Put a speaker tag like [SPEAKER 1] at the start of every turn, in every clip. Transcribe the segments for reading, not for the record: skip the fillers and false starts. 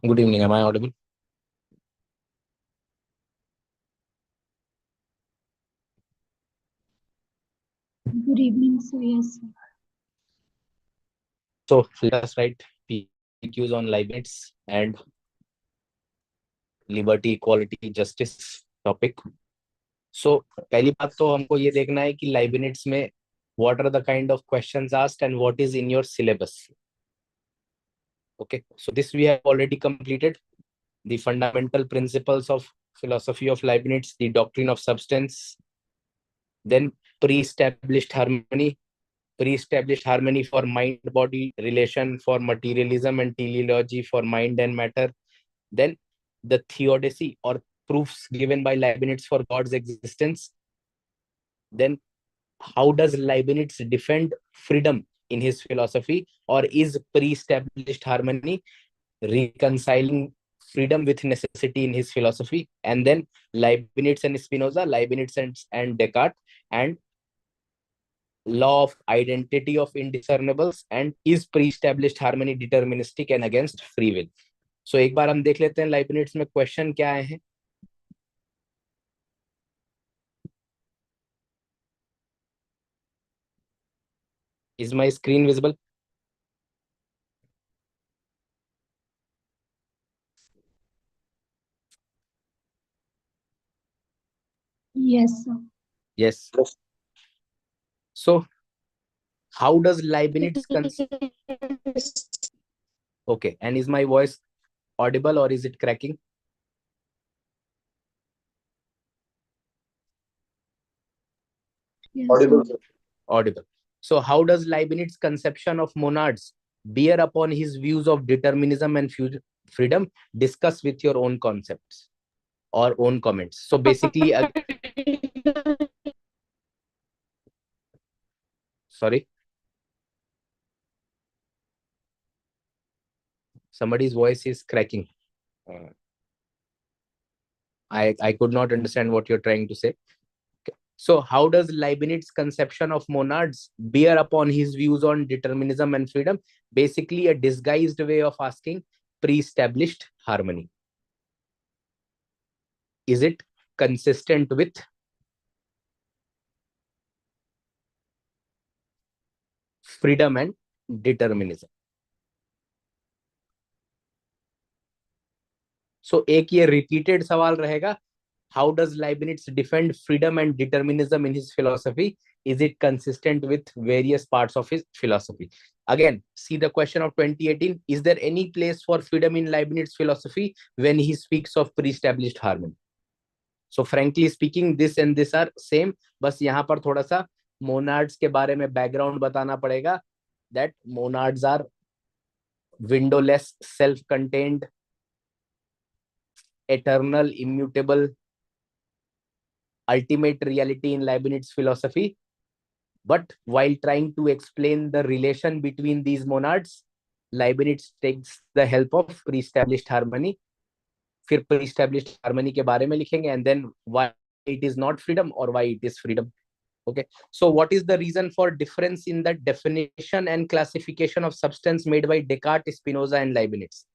[SPEAKER 1] Good evening. Am I audible?
[SPEAKER 2] Good evening, sir. Yes, sir.
[SPEAKER 1] So let us write PQs on Leibniz and liberty, equality, justice topic. So पहली बात तो हमको ये देखना है कि Leibniz में what are the kind of questions asked and what is in your syllabus. Okay, so this we have already completed. The fundamental principles of philosophy of Leibniz, the doctrine of substance, then pre-established harmony for mind-body relation, for materialism and teleology, for mind and matter. Then the theodicy or proofs given by Leibniz for God's existence. Then how does Leibniz defend freedom in his philosophy, or is pre-established harmony reconciling freedom with necessity in his philosophy? And then Leibniz and Spinoza, Leibniz and Descartes, and law of identity of indiscernibles, and is pre-established harmony deterministic and against free will. So एक बार हम देख लेते हैं लाइब्निट्स में question क्या आए हैं. Is my screen visible?
[SPEAKER 2] Yes, sir.
[SPEAKER 1] Yes. So how does Leibniz okay, and is my voice audible or is it cracking?
[SPEAKER 2] Yes,
[SPEAKER 1] Audible,
[SPEAKER 2] sir.
[SPEAKER 1] sir. Audible. So how does Leibniz conception of monads bear upon his views of determinism and freedom? Discuss with your own concepts or own comments. So basically sorry, somebody's voice is cracking. I could not understand what you're trying to say. So how does Leibniz's conception of monads bear upon his views on determinism and freedom? Basically a disguised way of asking pre-established harmony. Is it consistent with freedom and determinism? So एक ये repeated सवाल रहेगा. How does Leibniz defend freedom and determinism in his philosophy? Is it consistent with various parts of his philosophy? Again, see the question of 2018. Is there any place for freedom in Leibniz philosophy when he speaks of pre-established harmony? So frankly speaking, this and this are same. बस यहाँ पर थोड़ा सा monads के बारे में background बताना पड़ेगा. That monads are windowless, self-contained, eternal, immutable, ultimate reality in Leibniz philosophy. But while trying to explain the relation between these monads, Leibniz takes the help of pre-established harmony. फिर pre-established harmony के बारे में लिखेंगे, and then why it is not freedom or why it is freedom. Okay. So what is the reason for difference in the definition and classification of substance made by Descartes, Spinoza, and Leibniz?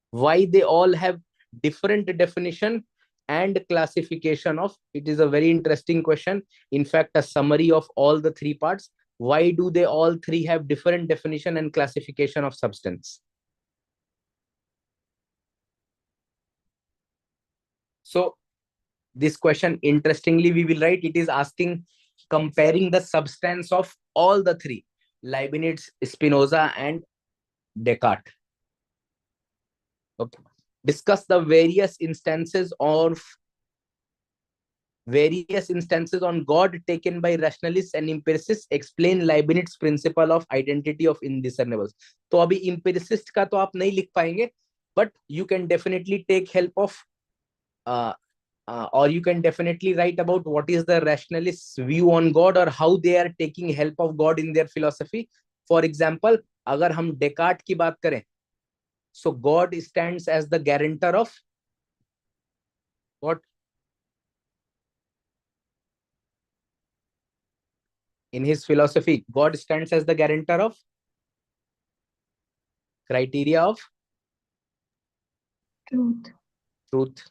[SPEAKER 1] Why they all have different definition and classification of? It is a very interesting question. In fact, a summary of all the three parts. Why do they all three have different definition and classification of substance? So this question, interestingly, we will write, it is asking, comparing the substance of all the three, Leibniz, Spinoza, and Descartes. Okay. Discuss the various instances on God taken by rationalists and empiricists. Explain Leibniz's principle of identity of indiscernibles. तो अभी empiricist का तो आप नहीं लिख पाएंगे, but you can definitely take help of or you can definitely write about what is the rationalist's view on God or how they are taking help of God in their philosophy. For example, अगर हम Descartes की बात करें, so God stands as the guarantor of what? In his philosophy, God stands as the guarantor of criteria of
[SPEAKER 2] Truth.
[SPEAKER 1] Truth.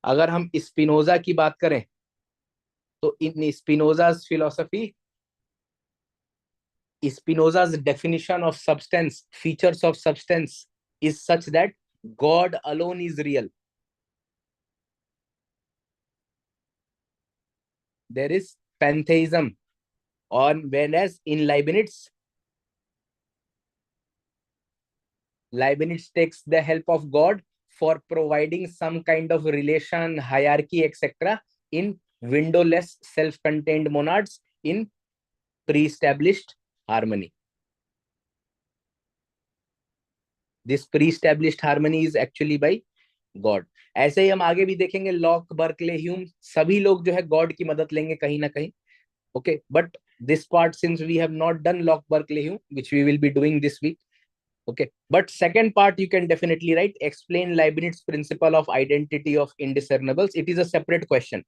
[SPEAKER 1] अगर हम Spinoza की बात करें तो इन स्पिनोजा's philosophy, Spinoza's definition of substance, features of substance is such that God alone is real. There is pantheism. Or whereas in Leibniz takes the help of God for providing some kind of relation, hierarchy, etc. in windowless, self-contained monads in pre-established harmony. This pre-established harmony is actually by God. ऐसे ही हम आगे भी देखेंगे, lock, Berkeley, Hume, सभी लोग जो है God की मदद लेंगे कहीं ना कहीं। Okay, but this part since we have not done Locke, Berkeley, Hume, which we will be doing this week. Okay, but second part you can definitely write, explain Leibniz principle of identity of indiscernibles. It is a separate question,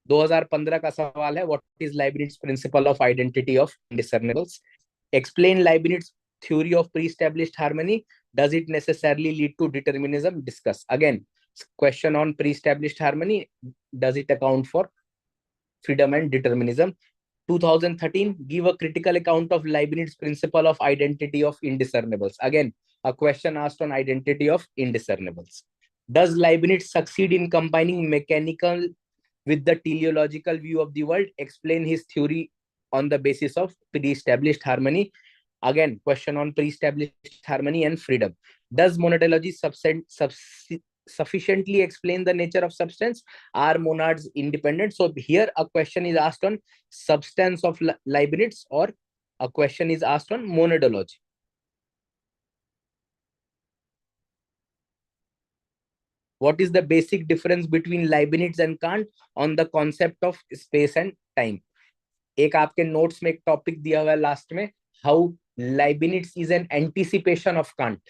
[SPEAKER 1] 2015 का सवाल है, what is Leibniz principle of identity of indiscernibles. Explain Leibniz theory of pre-established harmony. Does it necessarily lead to determinism? Discuss. Again, question on pre-established harmony. Does it account for freedom and determinism? 2013, give a critical account of Leibniz principle of identity of indiscernibles. Again, a question asked on identity of indiscernibles. Does Leibniz succeed in combining mechanical with the teleological view of the world? Explain his theory on the basis of pre-established harmony. Again, question on pre-established harmony and freedom. Does monadology sufficiently explain the nature of substance? Are monads independent? So here a question is asked on substance of Leibniz, or a question is asked on monadology. What is the basic difference between Leibniz and Kant on the concept of space and time? एक आपके notes में एक topic दिया हुआ है last में, how Leibniz is an anticipation of Kant.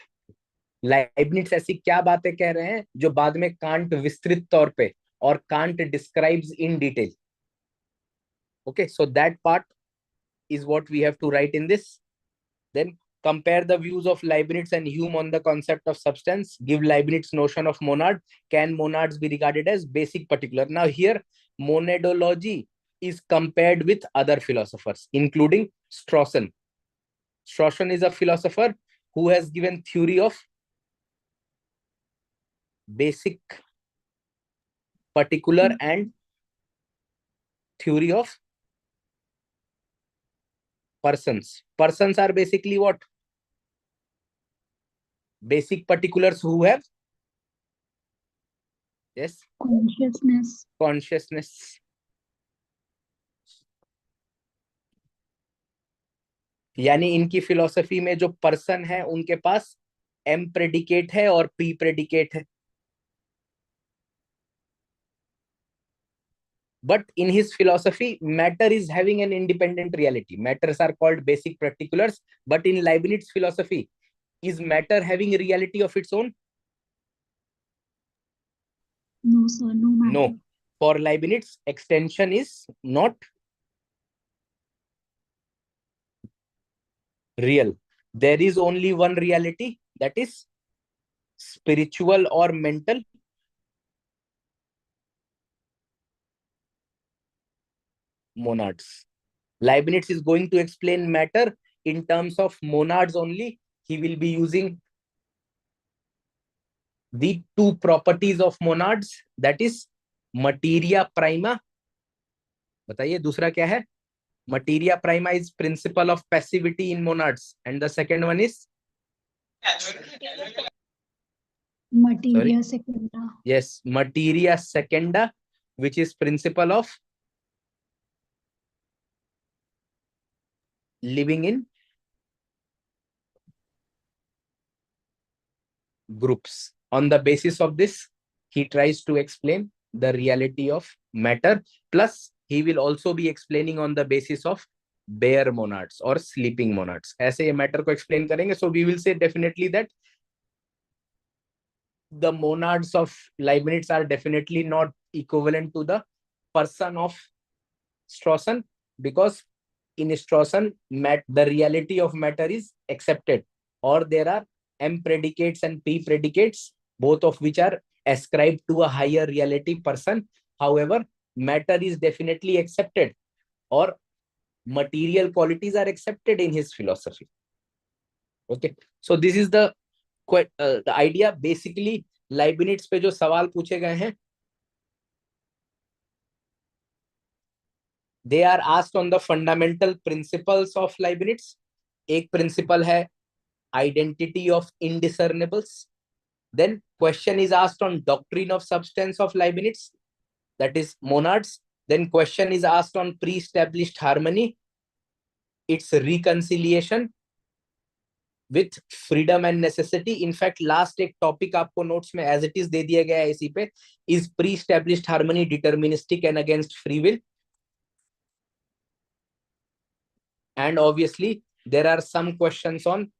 [SPEAKER 1] Leibniz ऐसी क्या बातें कह रहे हैं जो बाद में कांट विस्तृत तौर पे और can't describes in detail. Okay, so that part is what we have to write in this. Then compare the views of Leibniz and Hume on the concept of substance. Give Leibniz notion of monad. Can monads be regarded as basic particular? Now here monadology is compared with other philosophers, including Strawson. Strawson is a philosopher who has given theory of basic particular and theory of persons. Persons are basically what? Basic particulars who have, yes, consciousness. यानी इनकी philosophy में जो person है उनके पास M predicate है और P predicate है। But in his philosophy, matter is having an independent reality. Matters are called basic particulars. But in Leibniz philosophy, is matter having a reality of its own?
[SPEAKER 2] No, sir. No matter.
[SPEAKER 1] No. For Leibniz, extension is not real. There is only one reality, that is spiritual or mental. Monads. Leibniz is going to explain matter in terms of monads only. He will be using the two properties of monads, that is materia prima. बताइए दूसरा क्या है? Materia prima is principle of passivity in monads, and the second one is
[SPEAKER 2] materia secunda.
[SPEAKER 1] Yes, materia secunda, which is principle of living in groups. On the basis of this, he tries to explain the reality of matter, plus he will also be explaining on the basis of bare monads or sleeping monads. ऐसे ये matter को explain करेंगे. So we will say definitely that the monads of Leibniz are definitely not equivalent to the person of Strawson, because in Strawson, the reality of matter is accepted, or there are M predicates and P predicates, both of which are ascribed to a higher reality person. However, matter is definitely accepted, or material qualities are accepted in his philosophy. Okay, so this is the idea. Basically, Leibniz पे जो सवाल पूछे गए हैं, they are asked on the fundamental principles of Leibniz. एक principle है identity of indiscernibles. Then question is asked on doctrine of substance of Leibniz, that is monads. Then question is asked on pre-established harmony, its reconciliation with freedom and necessity. In fact, last एक topic आपको notes में as it is दे दिया गया है इसी पे, is pre-established harmony deterministic and against free will. And obviously, there are some questions on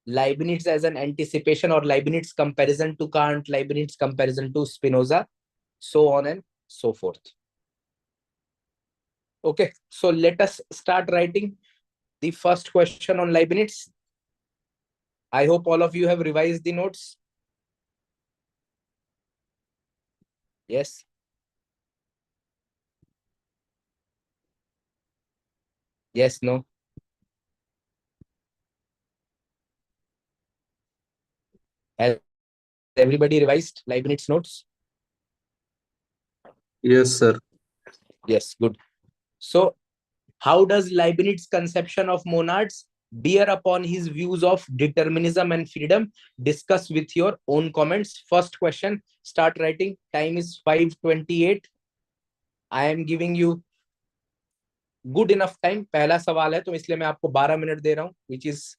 [SPEAKER 1] Leibniz as an anticipation, or Leibniz comparison to Kant, Leibniz comparison to Spinoza, so on and so forth. Okay, so let us start writing the first question on Leibniz. I hope all of you have revised the notes. Yes. Yes, no. Has everybody revised Leibniz notes?
[SPEAKER 3] Yes, sir.
[SPEAKER 1] Yes, good. So, how does Leibniz conception of monads bear upon his views of determinism and freedom? Discuss with your own comments. First question, start writing. Time is 5:28. I am giving you good enough time. पहला सवाल है तो इसलिए मैं आपको 12 minute दे रहा हूं, which is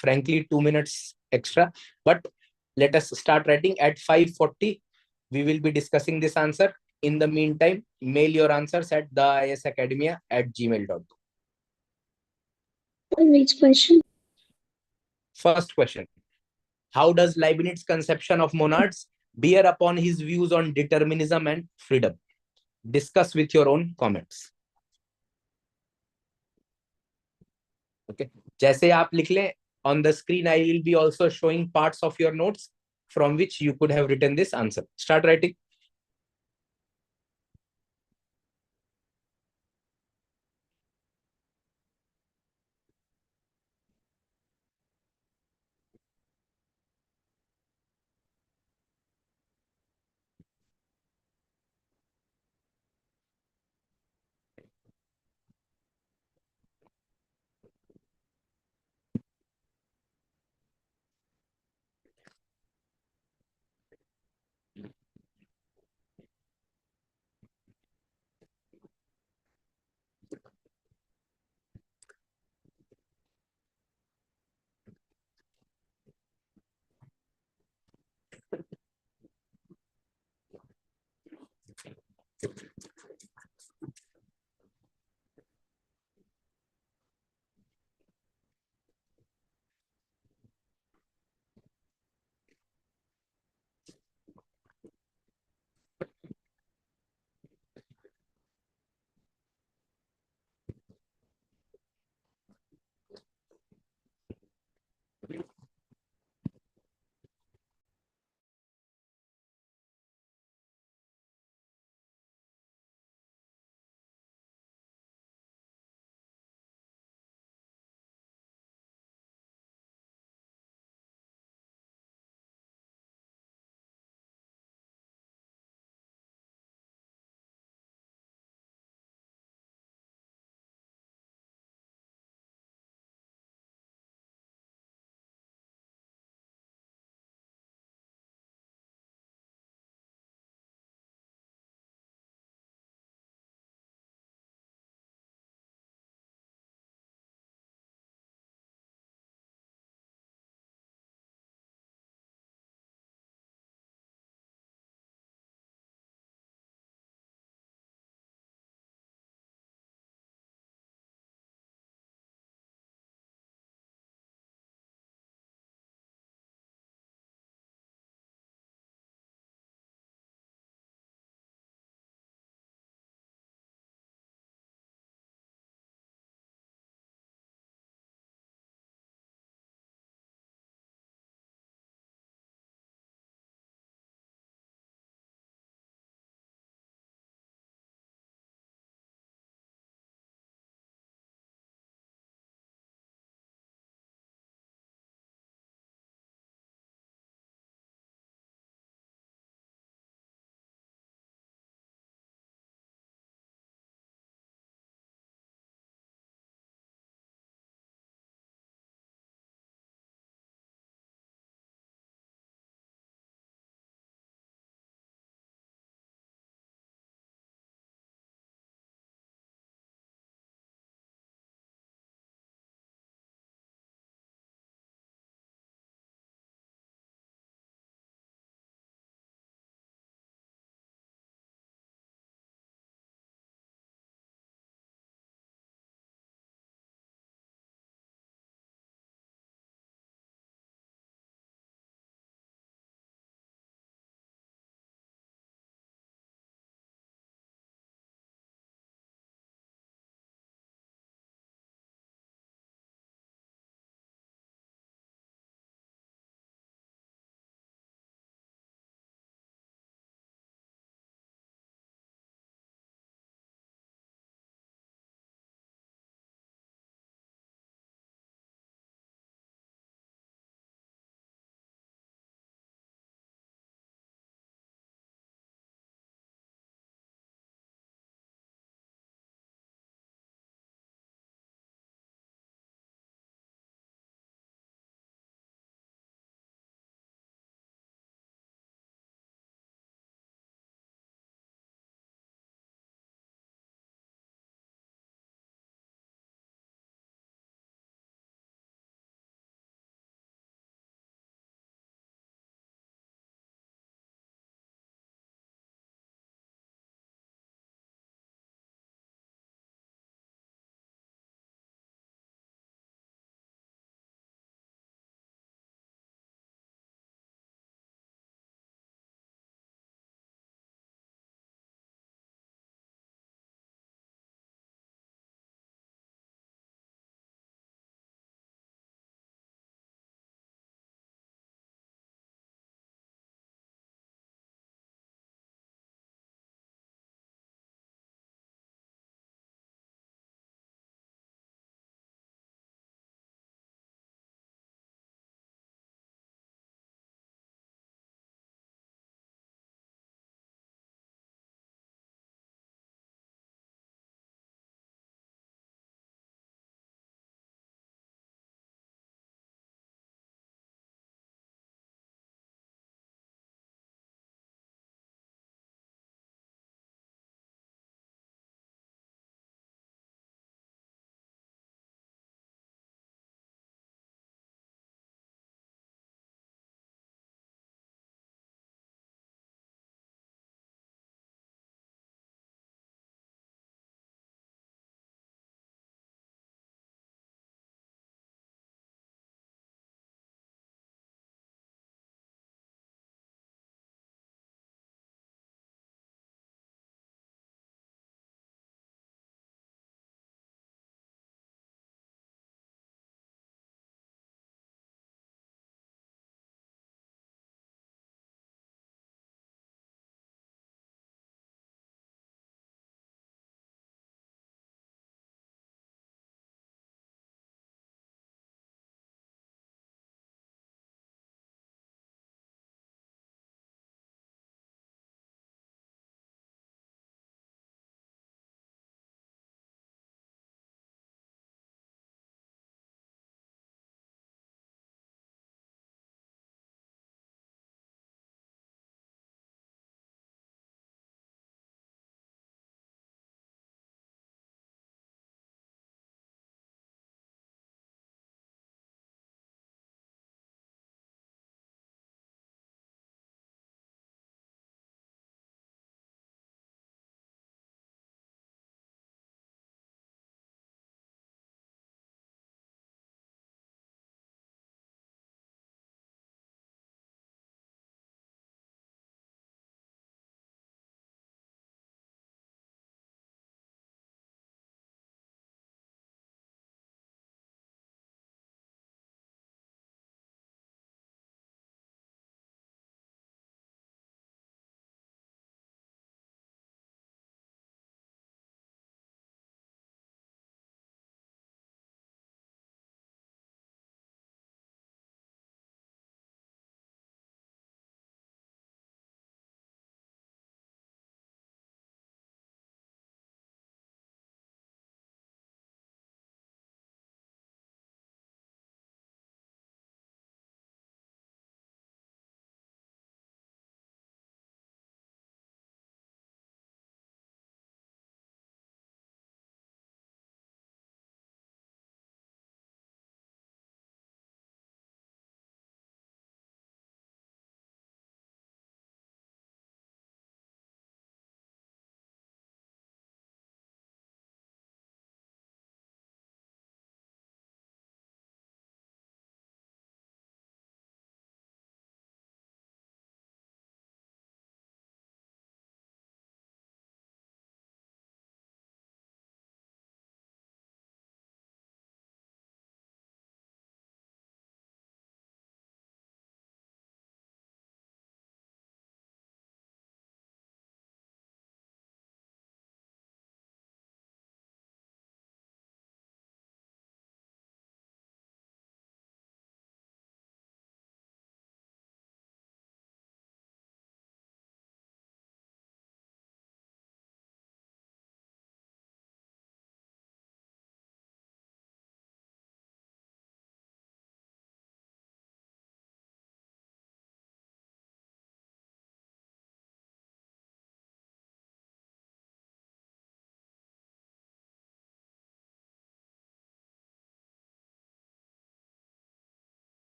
[SPEAKER 1] frankly 2 minutes extra. But let us start writing. At 5:40, we will be discussing this answer. In the meantime, mail your answers at theiasakademia@gmail.com.
[SPEAKER 2] Which question?
[SPEAKER 1] First question. How does Leibniz conception of monads bear upon his views on determinism and freedom? Discuss with your own comments. Okay. जैसे आप लिख लें, on the screen I will be also showing parts of your notes from which you could have written this answer. Start writing.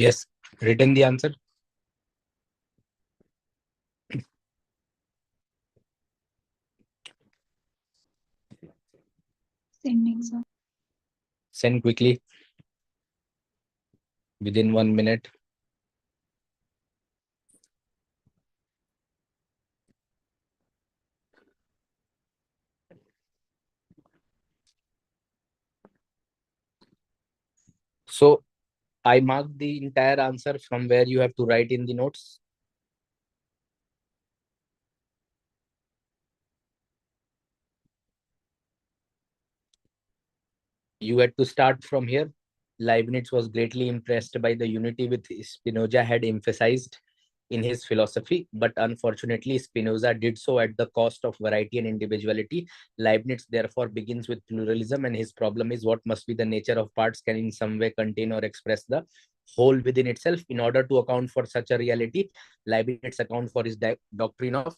[SPEAKER 1] Yes, written the answer.
[SPEAKER 2] Sending, sir.
[SPEAKER 1] Send quickly within 1 minute. So I marked the entire answer from where you have to write in the notes. You had to start from here. Leibniz was greatly impressed by the unity which Spinoza had emphasized in his philosophy, but unfortunately, Spinoza did so at the cost of variety and individuality. Leibniz therefore begins with pluralism, and his problem is what must be the nature of parts can in some way contain or express the whole within itself. In order to account for such a reality, Leibniz accounts for his doctrine of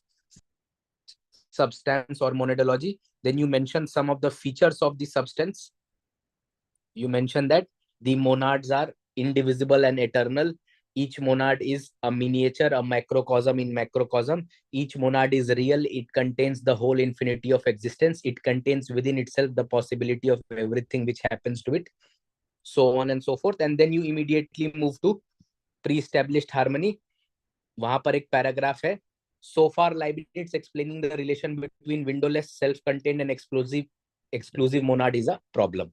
[SPEAKER 1] substance or monadology. Then you mention some of the features of the substance. You mentioned that the monads are indivisible and eternal. Each monad is a miniature, a macrocosm in macrocosm. Each monad is real. It contains the whole infinity of existence. It contains within itself the possibility of everything which happens to it, so on and so forth. And then you immediately move to pre-established harmony. वहां पर एक paragraph है. So far, Leibniz explaining the relation between windowless, self-contained, and exclusive monad is a problem.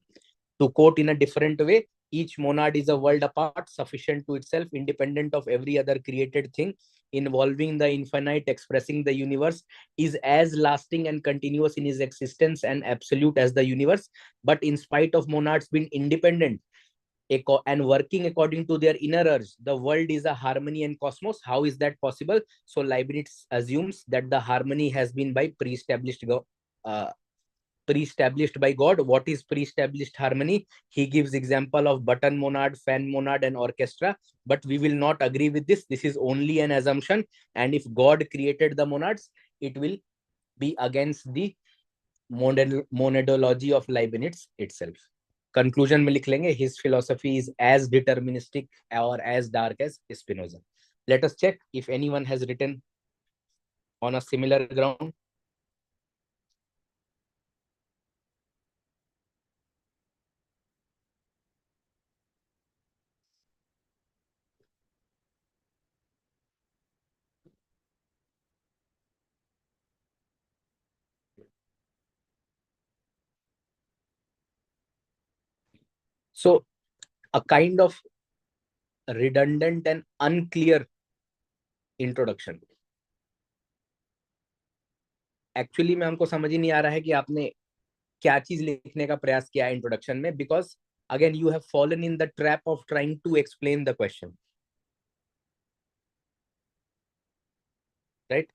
[SPEAKER 1] To quote in a different way, each monad is a world apart, sufficient to itself, independent of every other created thing, involving the infinite, expressing the universe, is as lasting and continuous in his existence and absolute as the universe. But in spite of monads being independent and working according to their inner urge, the world is a harmony and cosmos. How is that possible? So Leibniz assumes that the harmony has been by uh, pre-established by God. What is pre-established harmony? He gives example of button monad, fan monad, and orchestra. But we will not agree with this. This is only an assumption. And if God created the monads, it will be against the monadology of Leibniz itself. Conclusion में लिख लेंगे, his philosophy is as deterministic or as dark as Spinoza. Let us check if anyone has written on a similar ground. So a kind of redundant and unclear introduction. Actually में हमको समझ ही नहीं आ रहा है कि आपने क्या चीज लिखने का प्रयास किया है इंट्रोडक्शन में, because again you have fallen in the trap of trying to explain the question, right?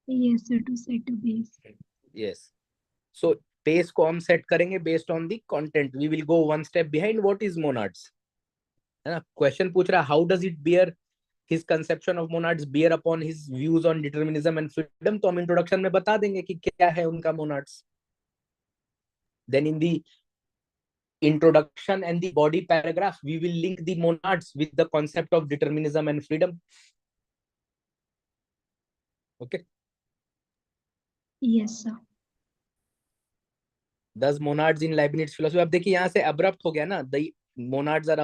[SPEAKER 2] Yes, sir, to set a base.
[SPEAKER 1] Yes. So pace को हम सेट करेंगे based on the content. We will go one step behind. What is monads, है ना? Question पूछ रहा है how does it bear his conception of monads bear upon his views on determinism and freedom. तो हम introduction में बता देंगे कि क्या है उनका monads. Then in the introduction and the body paragraph, we will link the monads with the concept of determinism and freedom. Okay.
[SPEAKER 2] Yes, sir.
[SPEAKER 1] Thus monads in Leibniz philosophy. अब देखिए यहाँ से abrupt हो गया ना. The monads are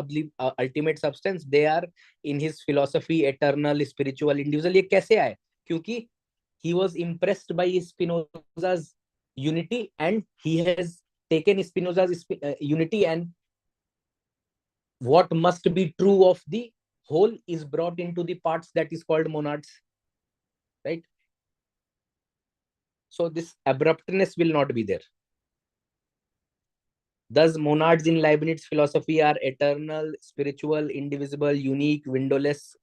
[SPEAKER 1] ultimate substance. They are in his philosophy eternal, spiritual, individual. ये कैसे आए? क्योंकि he was impressed by Spinoza's unity, and he has taken Spinoza's unity, and what must be true of the whole is brought into the parts that is called monads, right? So this abruptness will not be there. Thus, monads in Leibniz philosophy are eternal, spiritual, indivisible, unique, windowless,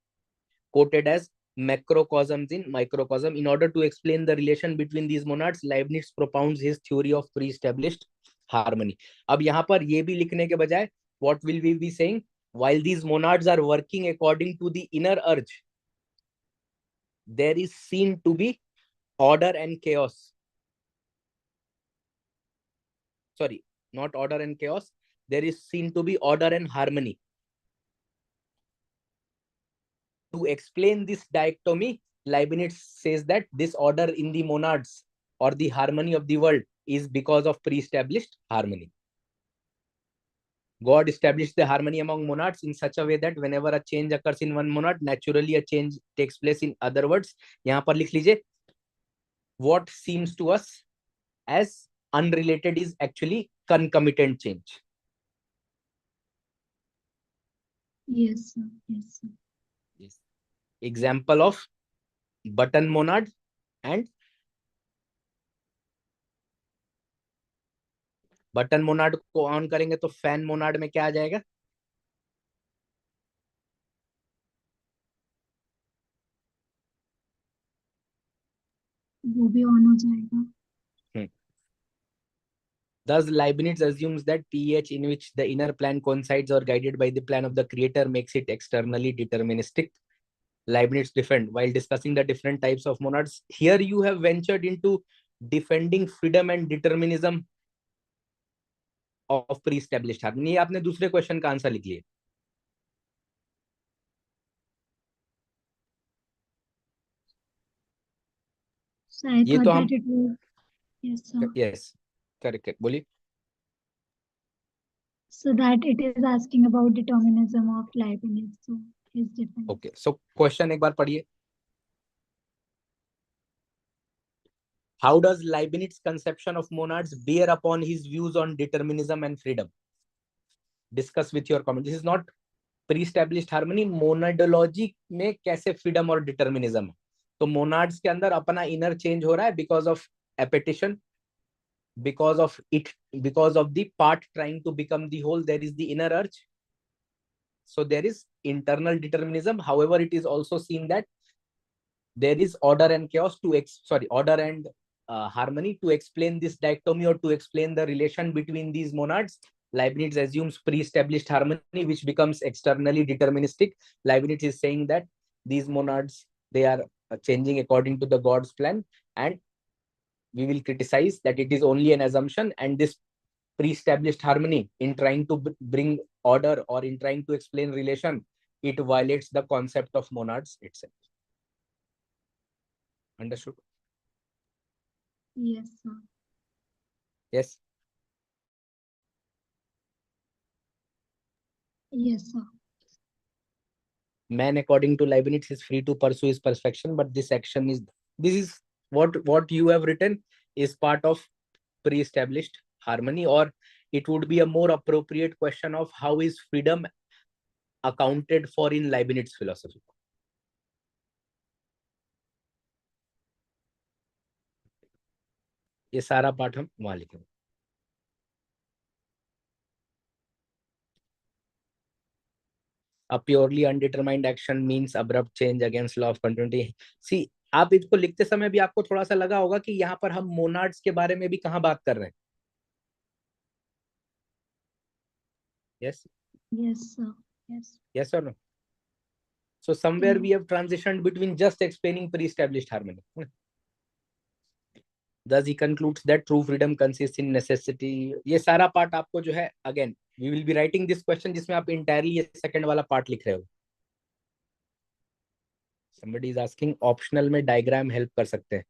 [SPEAKER 1] quoted as macrocosms in microcosm. In order to explain the relation between these monads, Leibniz propounds his theory of pre-established harmony. अब यहाँ पर ये भी लिखने के बजाय what will we be saying? While these monads are working according to the inner urge, there is seen to be order and chaos. Sorry, not order and chaos. There is seen to be order and harmony. To explain this dichotomy, Leibniz says that this order in the monads or the harmony of the world is because of pre-established harmony. God established the harmony among monads in such a way that whenever a change occurs in one monad, naturally a change takes place in other words. यहाँ पर लिख लीजिए, what seems to us as unrelated is actually concomitant change.
[SPEAKER 2] Yes, sir. Yes, sir.
[SPEAKER 1] Yes. Example of button monad and button Monod को on करेंगे तो fan Monod में क्या आ जाएगा?
[SPEAKER 2] वो भी ऑन हो जाएगा.
[SPEAKER 1] Thus, Leibniz assumes that PH in which the inner plan coincides or guided by the plan of the creator makes it externally deterministic. Leibniz defend while discussing the different types of monads. Here you have ventured into defending freedom and determinism of pre-established harmony. ये आपने दूसरे question का answer लिख लिया.
[SPEAKER 2] So I
[SPEAKER 1] ये
[SPEAKER 2] thought
[SPEAKER 1] तो
[SPEAKER 2] that
[SPEAKER 1] हम
[SPEAKER 2] it was. Yes, sir.
[SPEAKER 1] yes correct बोलिए.
[SPEAKER 2] So that it is asking about determinism of Leibniz. So is different.
[SPEAKER 1] Okay, so question एक बार पढ़िए. How does Leibniz's conception of monads bear upon his views on determinism and freedom? Discuss with your comment. This is not pre-established harmony. Monadology में कैसे freedom और determinism है? तो monads के अंदर अपना inner change हो रहा है because of appetition, because of the part trying to become the whole. There is the inner urge. So there is internal determinism. However, it is also seen that there is order and chaos order and harmony to explain this dichotomy or to explain the relation between these monads. Leibniz assumes pre-established harmony, which becomes externally deterministic. Leibniz is saying that these monads, they are changing according to the God's plan, and we will criticize that it is only an assumption, and this pre-established harmony in trying to bring order or in trying to explain relation, it violates the concept of monads itself. Understood?
[SPEAKER 2] Yes, sir.
[SPEAKER 1] Yes.
[SPEAKER 2] Yes, sir.
[SPEAKER 1] Man, according to Leibniz, is free to pursue his perfection, but this is what you have written is part of pre-established harmony, or it would be a more appropriate question of how is freedom accounted for in Leibniz philosophy. ये सारा पाठ हम वहां लिखेंगे. A purely undetermined action means abrupt change against law of continuity. See, आप इसको लिखते समय भी आपको थोड़ा सा लगा होगा कि यहाँ पर हम मोनाड्स के बारे में भी कहाँ बात कर रहे हैं. Yes.
[SPEAKER 2] Yes, sir. Yes.
[SPEAKER 1] Yes or no? So somewhere we have transitioned between just explaining pre-established harmony. Thus he concludes that true freedom consists in necessity. ये सारा पार्ट आपको जो है, again we will be writing this question जिसमें आप entirely ये second वाला part लिख रहे हो. Somebody is asking optional में diagram help कर सकते हैं.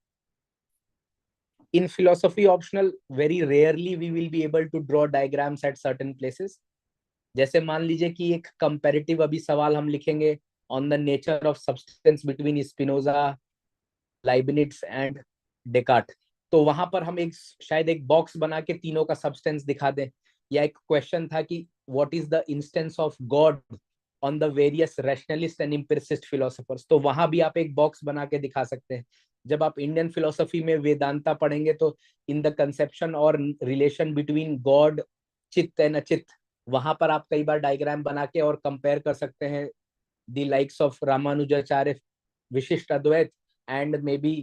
[SPEAKER 1] In philosophy optional, very rarely we will be able to draw diagrams at certain places. जैसे मान लीजिए कि एक comparative अभी सवाल हम लिखेंगे on the nature of substance between Spinoza, Leibniz and Descartes. तो वहां पर हम शायद एक बॉक्स बना के तीनों का सब्सटेंस दिखा दें, या एक क्वेश्चन था कि what is the instance of God on the various rationalist and empiricist philosophers. तो वहां भी आप एक बॉक्स बना के दिखा सकते हैं. जब आप इंडियन फिलोसफी में वेदांता पढ़ेंगे तो इन द कंसेप्शन और रिलेशन बिटवीन गॉड, चित्त एंड अचित्त, वहां पर आप कई बार डायग्राम बना के और कंपेयर कर सकते हैं the likes of Ramanujacharya Vishishta Advaita and maybe बी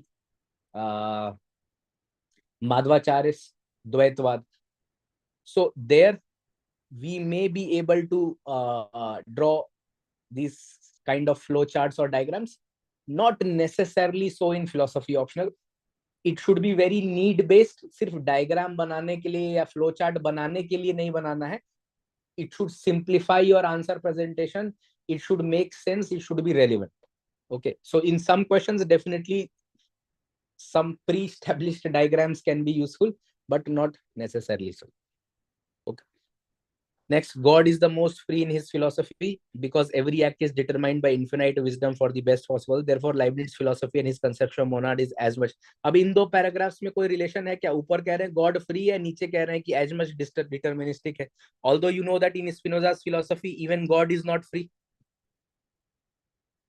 [SPEAKER 1] Madhvacharya's Dvaitvad. So there we may be able to draw these kind of flow charts or diagrams. Not necessarily so in philosophy optional. It should be very need based. सिर्फ diagram बनाने के लिए या flow chart बनाने के लिए नहीं बनाना है. It should simplify your answer presentation. It should make sense. It should be relevant. Okay, so in some questions, definitely some pre-established diagrams can be useful, but not necessarily so. Okay. Next, God is the most free in his philosophy because every act is determined by infinite wisdom for the best possible. Therefore, Leibniz philosophy and his conception of monad is as much. अब इन दो paragraphs में कोई relation है क्या? ऊपर कह रहे हैं गॉड फ्री है, नीचे कह रहे हैं कि as much deterministic है. Although you know that in Spinoza's philosophy even God is not free.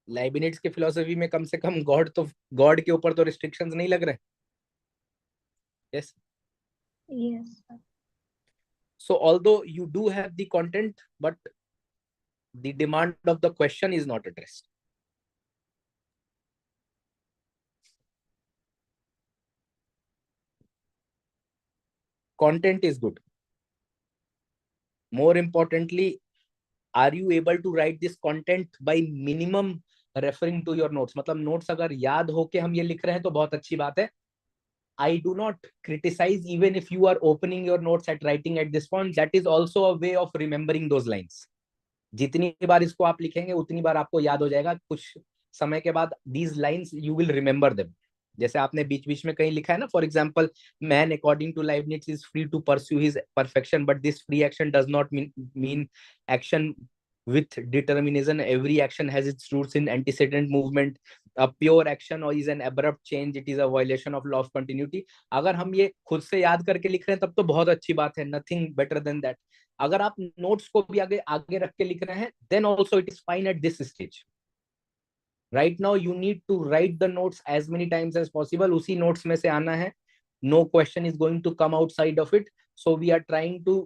[SPEAKER 1] लाइबिनिट्स के फिलोसफी में कम से कम गॉड के ऊपर तो रिस्ट्रिक्शंस नहीं लग रहे. Yes.
[SPEAKER 2] Yes, sir.
[SPEAKER 1] So although you do have the content, but the demand of the question is not addressed. Content is good. More importantly, are you able to write this content by minimum referring to your notes? मतलब notes अगर याद होके हम ये लिख रहे हैं तो बहुत अच्छी बात है. I do not criticize even if you are opening your notes at writing at this point. That is also a way of remembering those lines. जितनी बार इसको आप लिखेंगे उतनी बार आपको याद हो जाएगा. कुछ समय के बाद these lines you will remember them. जैसे आपने बीच बीच में कहीं लिखा है ना, for example, man according to Leibniz is free to pursue his perfection, but this free action does not mean action with determinism. Every action has its roots in antecedent movement. A pure action or is an abrupt change. It is a violation of law of continuity. अगर हम ये खुद से याद करके लिख रहे हैं तब तो बहुत अच्छी बात है, nothing better than that. अगर आप नोट्स को भी आगे आगे रख के लिख रहे हैं, then also it is fine at this stage. Right now you need to write the notes as many times as possible. उसी notes में से आना है. No question is going to come outside of it. So we are trying to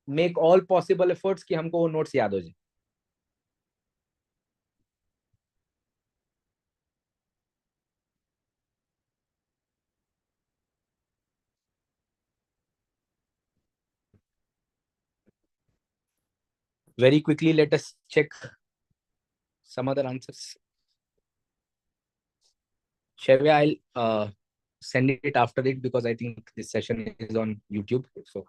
[SPEAKER 1] make all possible efforts कि हमको वो notes याद हो जाए. Very quickly, let us check some other answers. Shevya, I'll send it after it because I think this session is on YouTube. So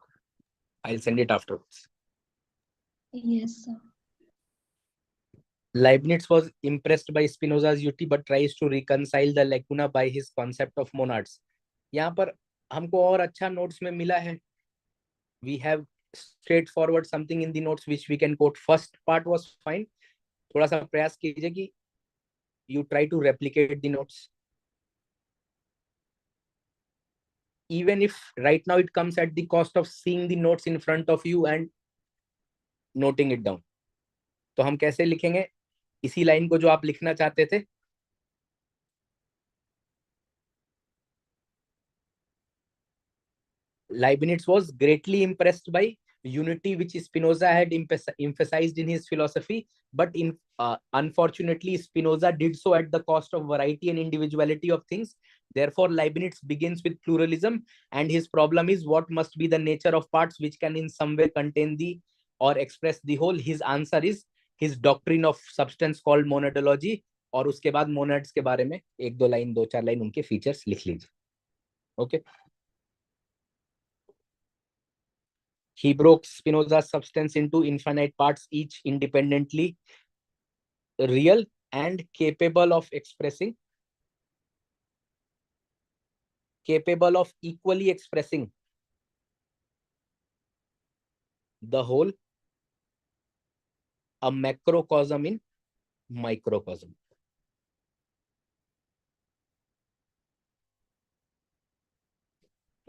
[SPEAKER 1] I'll send it afterwards.
[SPEAKER 2] Yes, sir.
[SPEAKER 1] Leibniz was impressed by Spinoza's utility but tries to reconcile the lacuna by his concept of monads. यहाँ पर हमको और अच्छा notes में मिला है. We have straightforward something in the notes which we can quote. First part was fine. थोड़ा सा प्रयास कीजिए कि you try to replicate the notes. Even if right now it comes at the cost of seeing the notes in front of you and noting it down. तो हम कैसे लिखेंगे इसी लाइन को जो आप लिखना चाहते थे? Leibniz was greatly impressed by unity which Spinoza had emphasized in his philosophy, but unfortunately Spinoza did so at the cost of variety and individuality of things. Therefore, Leibniz begins with pluralism, and his problem is what must be the nature of parts which can in some way contain the or express the whole. His answer is his doctrine of substance called monadology. और उसके बाद मोनाड्स के बारे में एक दो line, दो चार लाइन उनके फीचर्स लिख लीजिए. Okay. He broke Spinoza's substance into infinite parts, each independently real and capable of equally expressing the whole, a macrocosm in microcosm.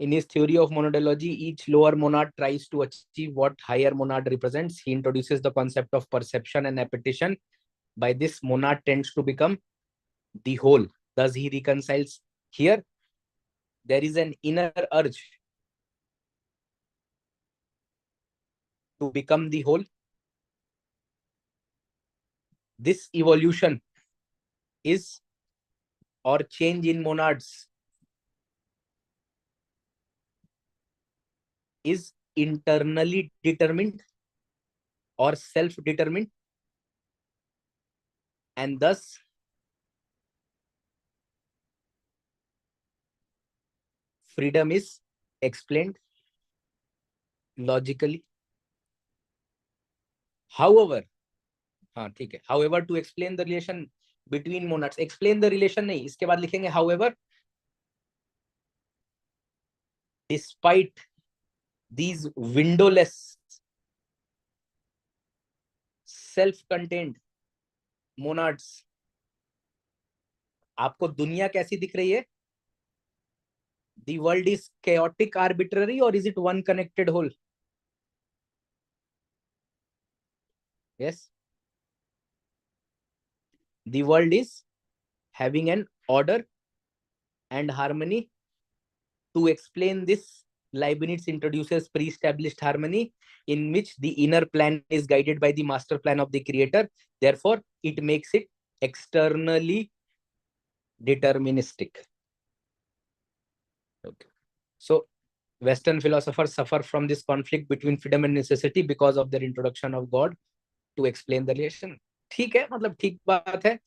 [SPEAKER 1] In his theory of monadology, each lower monad tries to achieve what higher monad represents. He introduces the concept of perception and appetition. By this, monad tends to become the whole. Thus, he reconciles here. There is an inner urge to become the whole. This evolution is, or change in monads is internally determined or self-determined, and thus freedom is explained logically. However, however, to explain the relation between monads. Explain the relation नहीं, इसके बाद लिखेंगे however despite these windowless self-contained monads, आपको दुनिया कैसी दिख रही है? The world is chaotic, arbitrary, or is it one connected whole? Yes. The world is having an order and harmony. To explain this, Leibniz introduces pre-established harmony in which the inner plan is guided by the master plan of the creator. Therefore, it makes it externally deterministic. Okay. So, Western philosophers suffer from this conflict between freedom and necessity because of their introduction of God to explain the relation. ठीक है, मतलब ठीक बात है.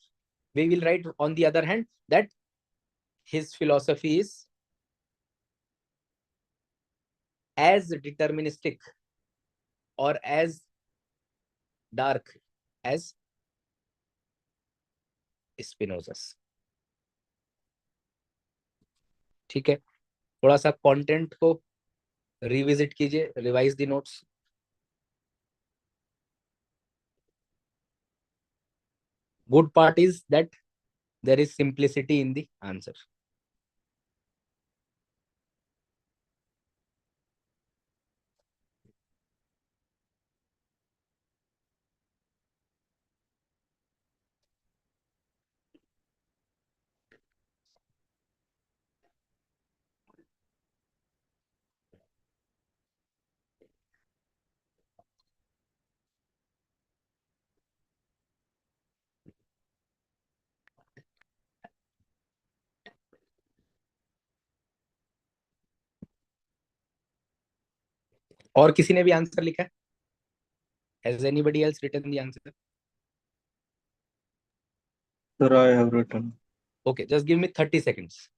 [SPEAKER 1] We will write on the other hand that his philosophy is as deterministic or as dark as Spinoza's. ठीक है, थोड़ा सा कंटेंट को रिविजिट कीजिए, revise the notes. Good part is that there is simplicity in the answer. और किसी ने भी आंसर लिखा है? Has anybody else written the answer?
[SPEAKER 3] Sir, I have written.
[SPEAKER 1] Okay, just give me 30 seconds.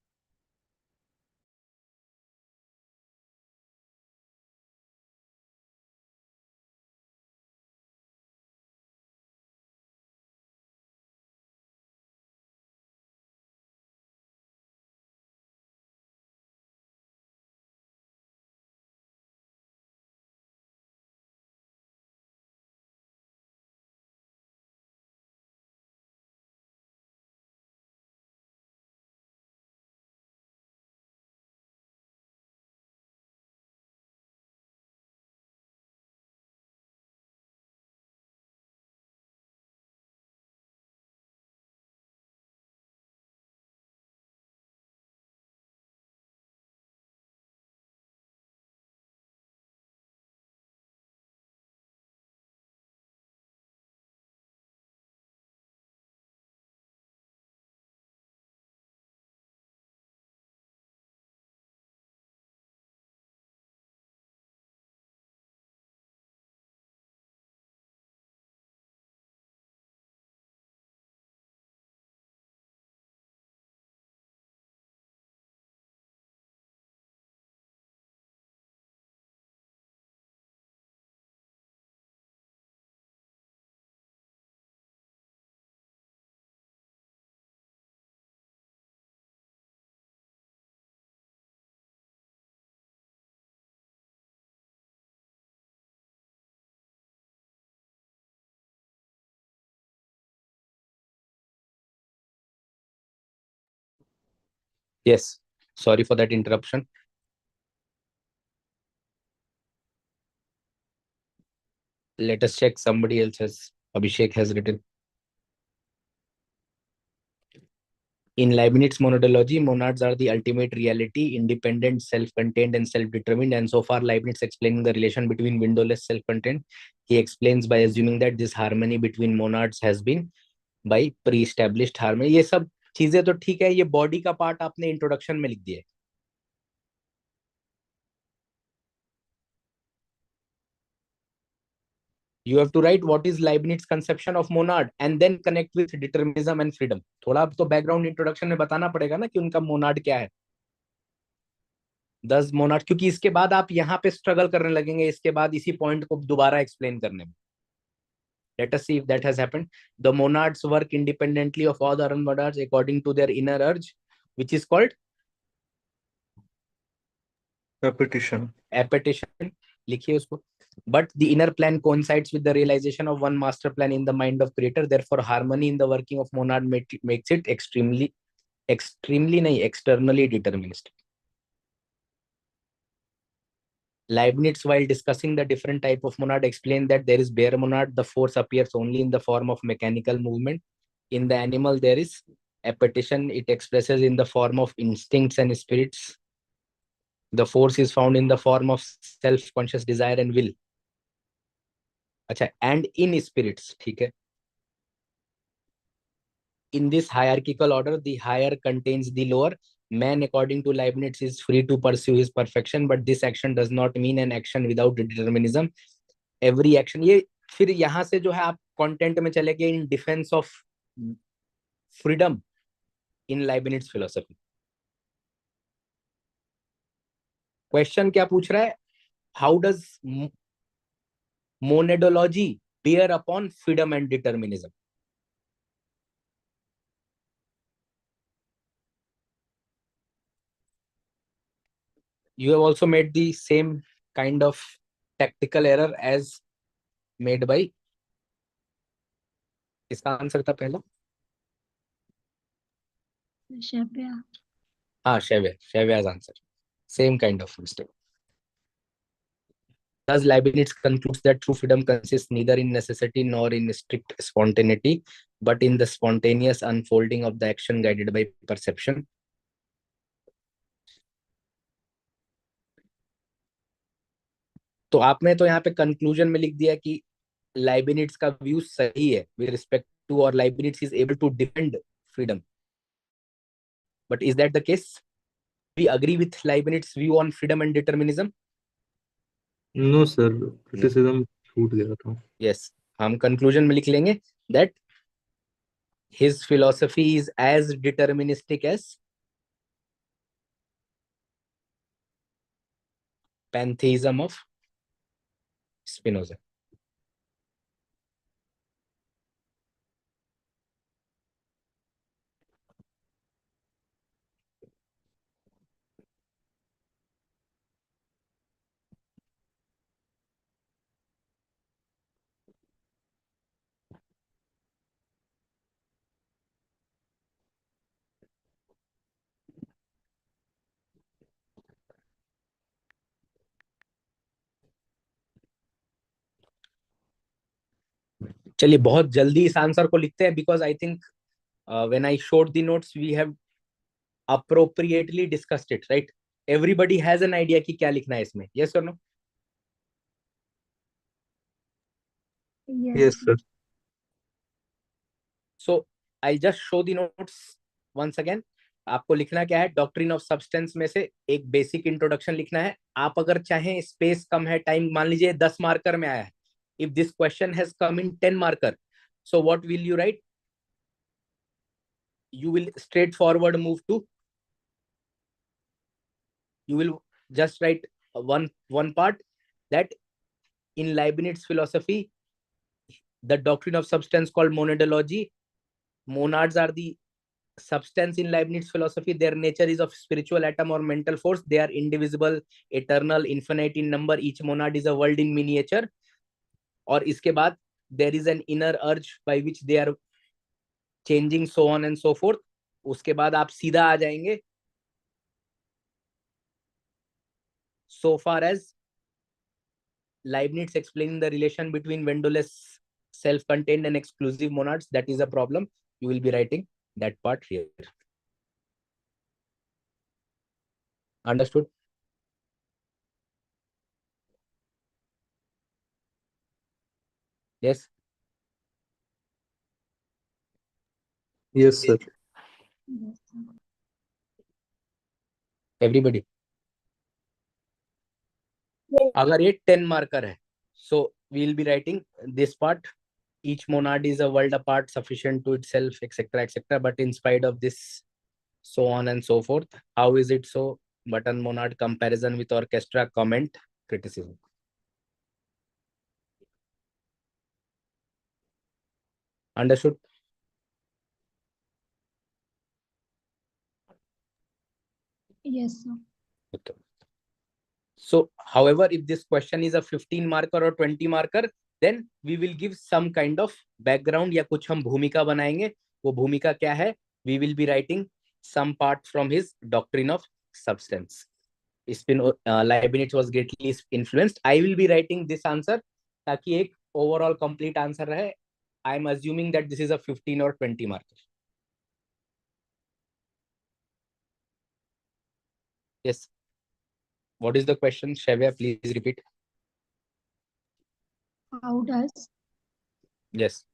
[SPEAKER 1] Yes, sorry for that interruption. Let us check somebody else has. Abhishek has written. In Leibniz monadology, monads are the ultimate reality, independent, self-contained, and self-determined. And so far, Leibniz explaining the relation between windowless self-contained. He explains by assuming that this harmony between monads has been by pre-established harmony. ये सब चीजें तो ठीक है, ये body का part आपने introduction में लिख दिया है. You have to write what is Leibniz conception of monad and then connect with determinism and freedom. थोड़ा तो बैकग्राउंड इंट्रोडक्शन में बताना पड़ेगा ना कि उनका मोनाड क्या है. 10 मोनाड, क्योंकि इसके बाद आप यहाँ पे स्ट्रगल करने लगेंगे इसके बाद इसी पॉइंट को दोबारा एक्सप्लेन करने में. Let us see if that has happened. The monads work independently of all the other monads according to their inner urge, which is called
[SPEAKER 3] Repetition.
[SPEAKER 1] appetition. लिखिए उसको. But the inner plan coincides with the realization of one master plan in the mind of creator. Therefore, harmony in the working of monad makes it extremely nahi, externally deterministic. Leibniz, while discussing the different type of monad, explained that there is bare monad. The force appears only in the form of mechanical movement. In the animal, there is appetition. It expresses in the form of instincts and spirits. The force is found in the form of self-conscious desire and will. अच्छा, and in spirits, ठीक है. In this hierarchical order, the higher contains the lower. Man, according to Leibniz, is free to pursue his perfection, but this action does not mean an action without determinism. Every action, ये फिर यहाँ से जो है आप content में चले गए, in defense of freedom in Leibniz philosophy. Question क्या पूछ रहा है? How does monadology bear upon freedom and determinism? You have also made the same kind of tactical error as made by, इसका आंसर था पहला,
[SPEAKER 2] Shabya.
[SPEAKER 1] हाँ, Shavya's answer. Same kind of mistake. Thus, Leibniz concludes that true freedom consists neither in necessity nor in strict spontaneity, but in the spontaneous unfolding of the action guided by perception. तो आपने तो यहाँ पे conclusion में लिख दिया कि लाइबिनिट्स का व्यू सही है विद रिस्पेक्ट टू, और Leibniz is able to defend freedom. But is that the case? We agree with Leibniz view on freedom and determinism?
[SPEAKER 3] No sir, criticism छूट गया था.
[SPEAKER 1] यस, हम कंक्लूजन में लिख लेंगे that his philosophy is as deterministic as pantheism of Spinoza. चलिए बहुत जल्दी इस आंसर को लिखते हैं, because I think when I showed the notes we have appropriately discussed it, right? Everybody has an idea कि क्या लिखना है इसमें, yes or no?
[SPEAKER 3] Yes sir.
[SPEAKER 1] So I'll just show the notes once again. आपको लिखना क्या है? Doctrine of substance में से एक बेसिक इंट्रोडक्शन लिखना है. आप अगर चाहें, स्पेस कम है, टाइम मान लीजिए 10 मार्कर में आया है. If this question has come in 10 marker, so what will you write? You will straightforward move to, you will just write one part that in Leibniz philosophy, the doctrine of substance called monadology, monads are the substance in Leibniz philosophy. Their nature is of spiritual atom or mental force. They are indivisible, eternal, infinite in number. Each monad is a world in miniature. और इसके बाद there is an inner urge by which they are changing, so on and so forth. उसके बाद आप सीधा आ जाएंगे so far as Leibniz explaining the relation between windowless self-contained and exclusive monads. That is a problem. You will be writing that part here. Understood? Yes.
[SPEAKER 3] Yes sir.
[SPEAKER 2] Yes, sir.
[SPEAKER 1] Everybody. अगर ये 10 marker है, so we will be writing this part. Each monad is a world apart, sufficient to itself, etc., etc. But in spite of this, so on and so forth. How is it so? Button monad, comparison with orchestra, comment, criticism. Understood?
[SPEAKER 2] Yes, sir.
[SPEAKER 1] Okay. So, however, if this question is a 15 marker or 20 marker, then we will give some kind of background या कुछ हम भूमिका बनाएंगे. वो भूमिका क्या है? We will be writing some part from his doctrine of substance. Leibniz was greatly influenced. I will be writing this answer ताकि एक overall complete answer रहे. I am assuming that this is a 15 or 20 marker. Yes. What is the question, Shavya? Please repeat.
[SPEAKER 2] How does
[SPEAKER 1] Yes.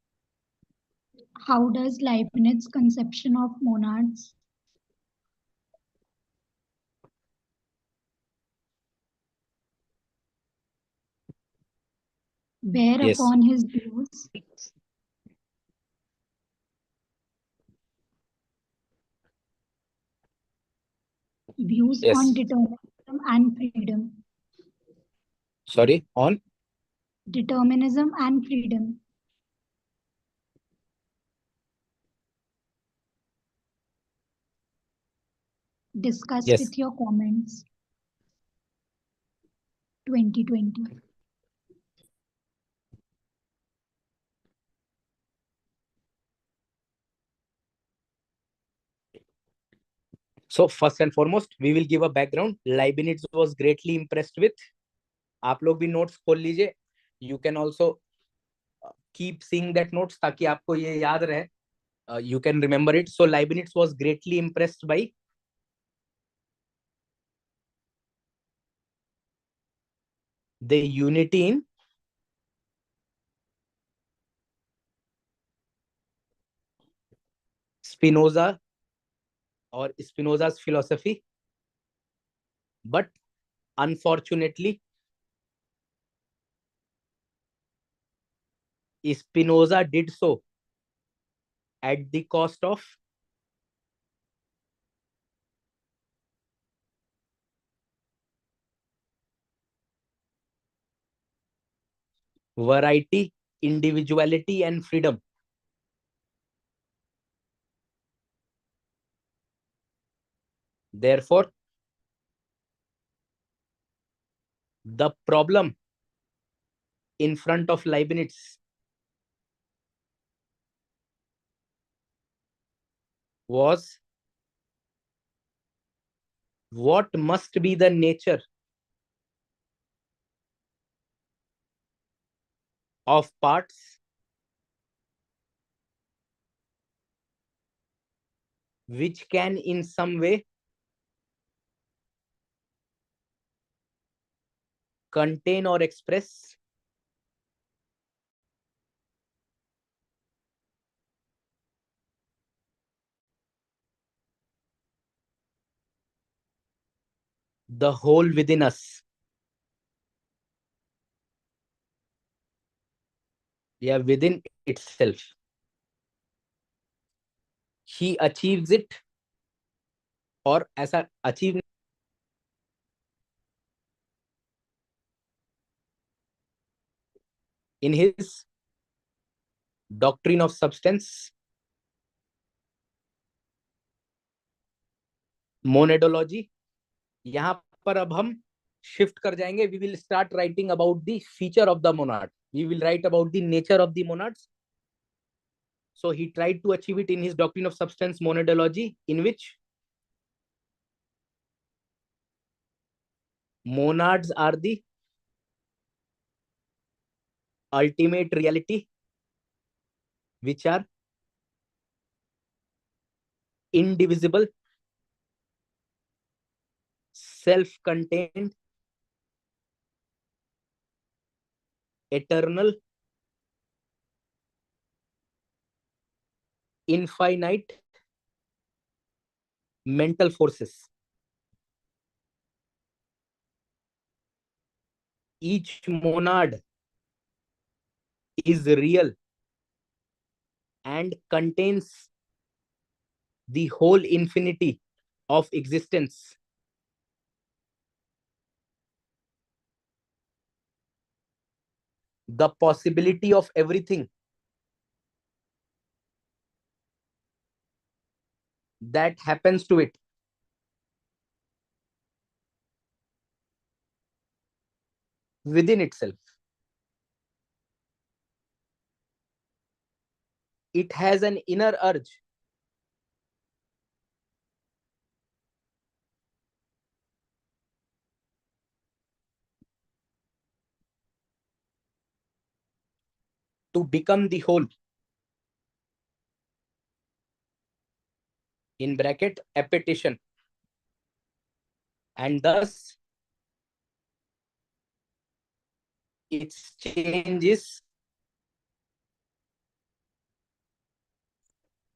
[SPEAKER 2] Leibniz's conception of monads bear
[SPEAKER 1] Yes.
[SPEAKER 2] upon his views
[SPEAKER 1] Yes.
[SPEAKER 2] on determinism and freedom?
[SPEAKER 1] Sorry, on?
[SPEAKER 2] Determinism and freedom. Discuss
[SPEAKER 1] Yes.
[SPEAKER 2] with your comments. 2020.
[SPEAKER 1] So first and foremost, we will give a background. Leibniz was greatly impressed with. आप लोग भी notes खोल लीजिए. You can also keep seeing that notes ताकि आपको ये याद रहे. You can remember it. So Leibniz was greatly impressed by the unity in Spinoza or Spinoza's philosophy. But unfortunately, Spinoza did so at the cost of variety, individuality, and freedom. Therefore, the problem in front of Leibniz was what must be the nature of parts which can in some way contain or express the whole within us. Yeah, within itself. He achieves it, or ऐसा achieve in his doctrine of substance, monadology. यहाँ पर अब हम shift कर जाएंगे. We will start writing about the feature of the monad. We will write about the nature of the monads. So he tried to achieve it in his doctrine of substance, monadology, in which monads are the ultimate reality, which are indivisible, self-contained, eternal, infinite mental forces. Each monad is real and contains the whole infinity of existence. The possibility of everything that happens to it. Within itself, it has an inner urge to become the whole, in bracket appetition, and thus its change is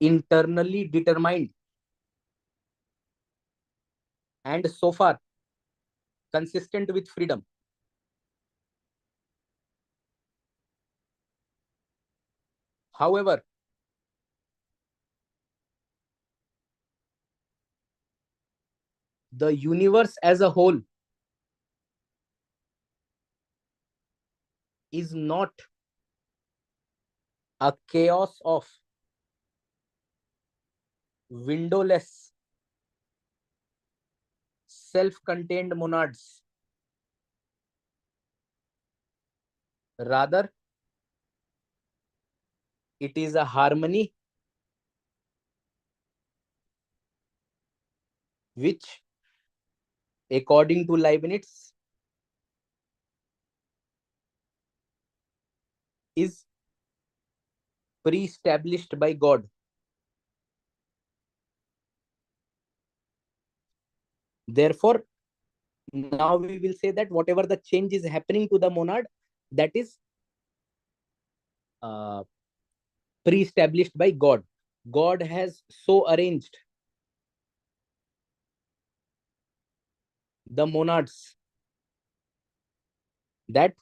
[SPEAKER 1] internally determined and so far consistent with freedom. However, the universe as a whole is not a chaos of windowless, self-contained monads. Rather, it is a harmony which, according to Leibniz, is pre-established by God. Therefore, now we will say that whatever the change is happening to the monad, that is pre-established by God. God has so arranged the monads that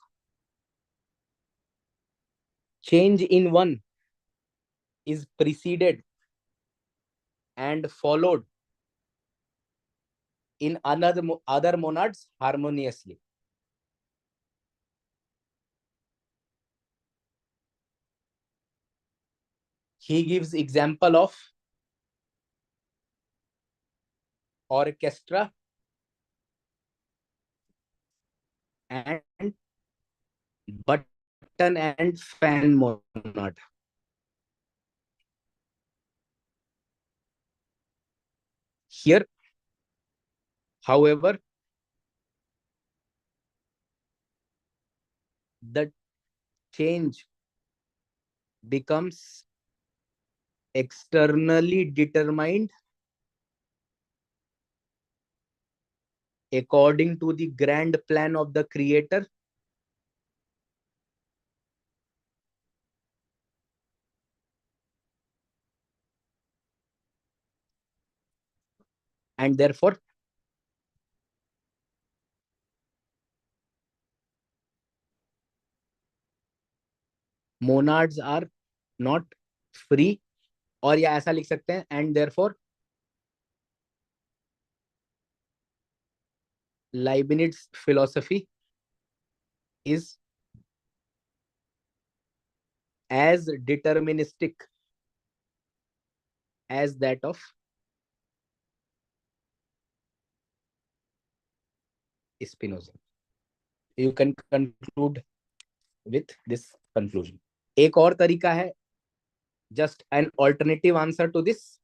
[SPEAKER 1] change in one is preceded and followed in other monads harmoniously. He gives example of orchestra and button and fan monad. Here, however, the change becomes externally determined according to the grand plan of the creator, and therefore monads are not free, और या ऐसा लिख सकते हैं, and therefore Leibniz philosophy is as deterministic as that of Spinoza. You can conclude with this conclusion. एक और तरीका है, just an alternative answer to this,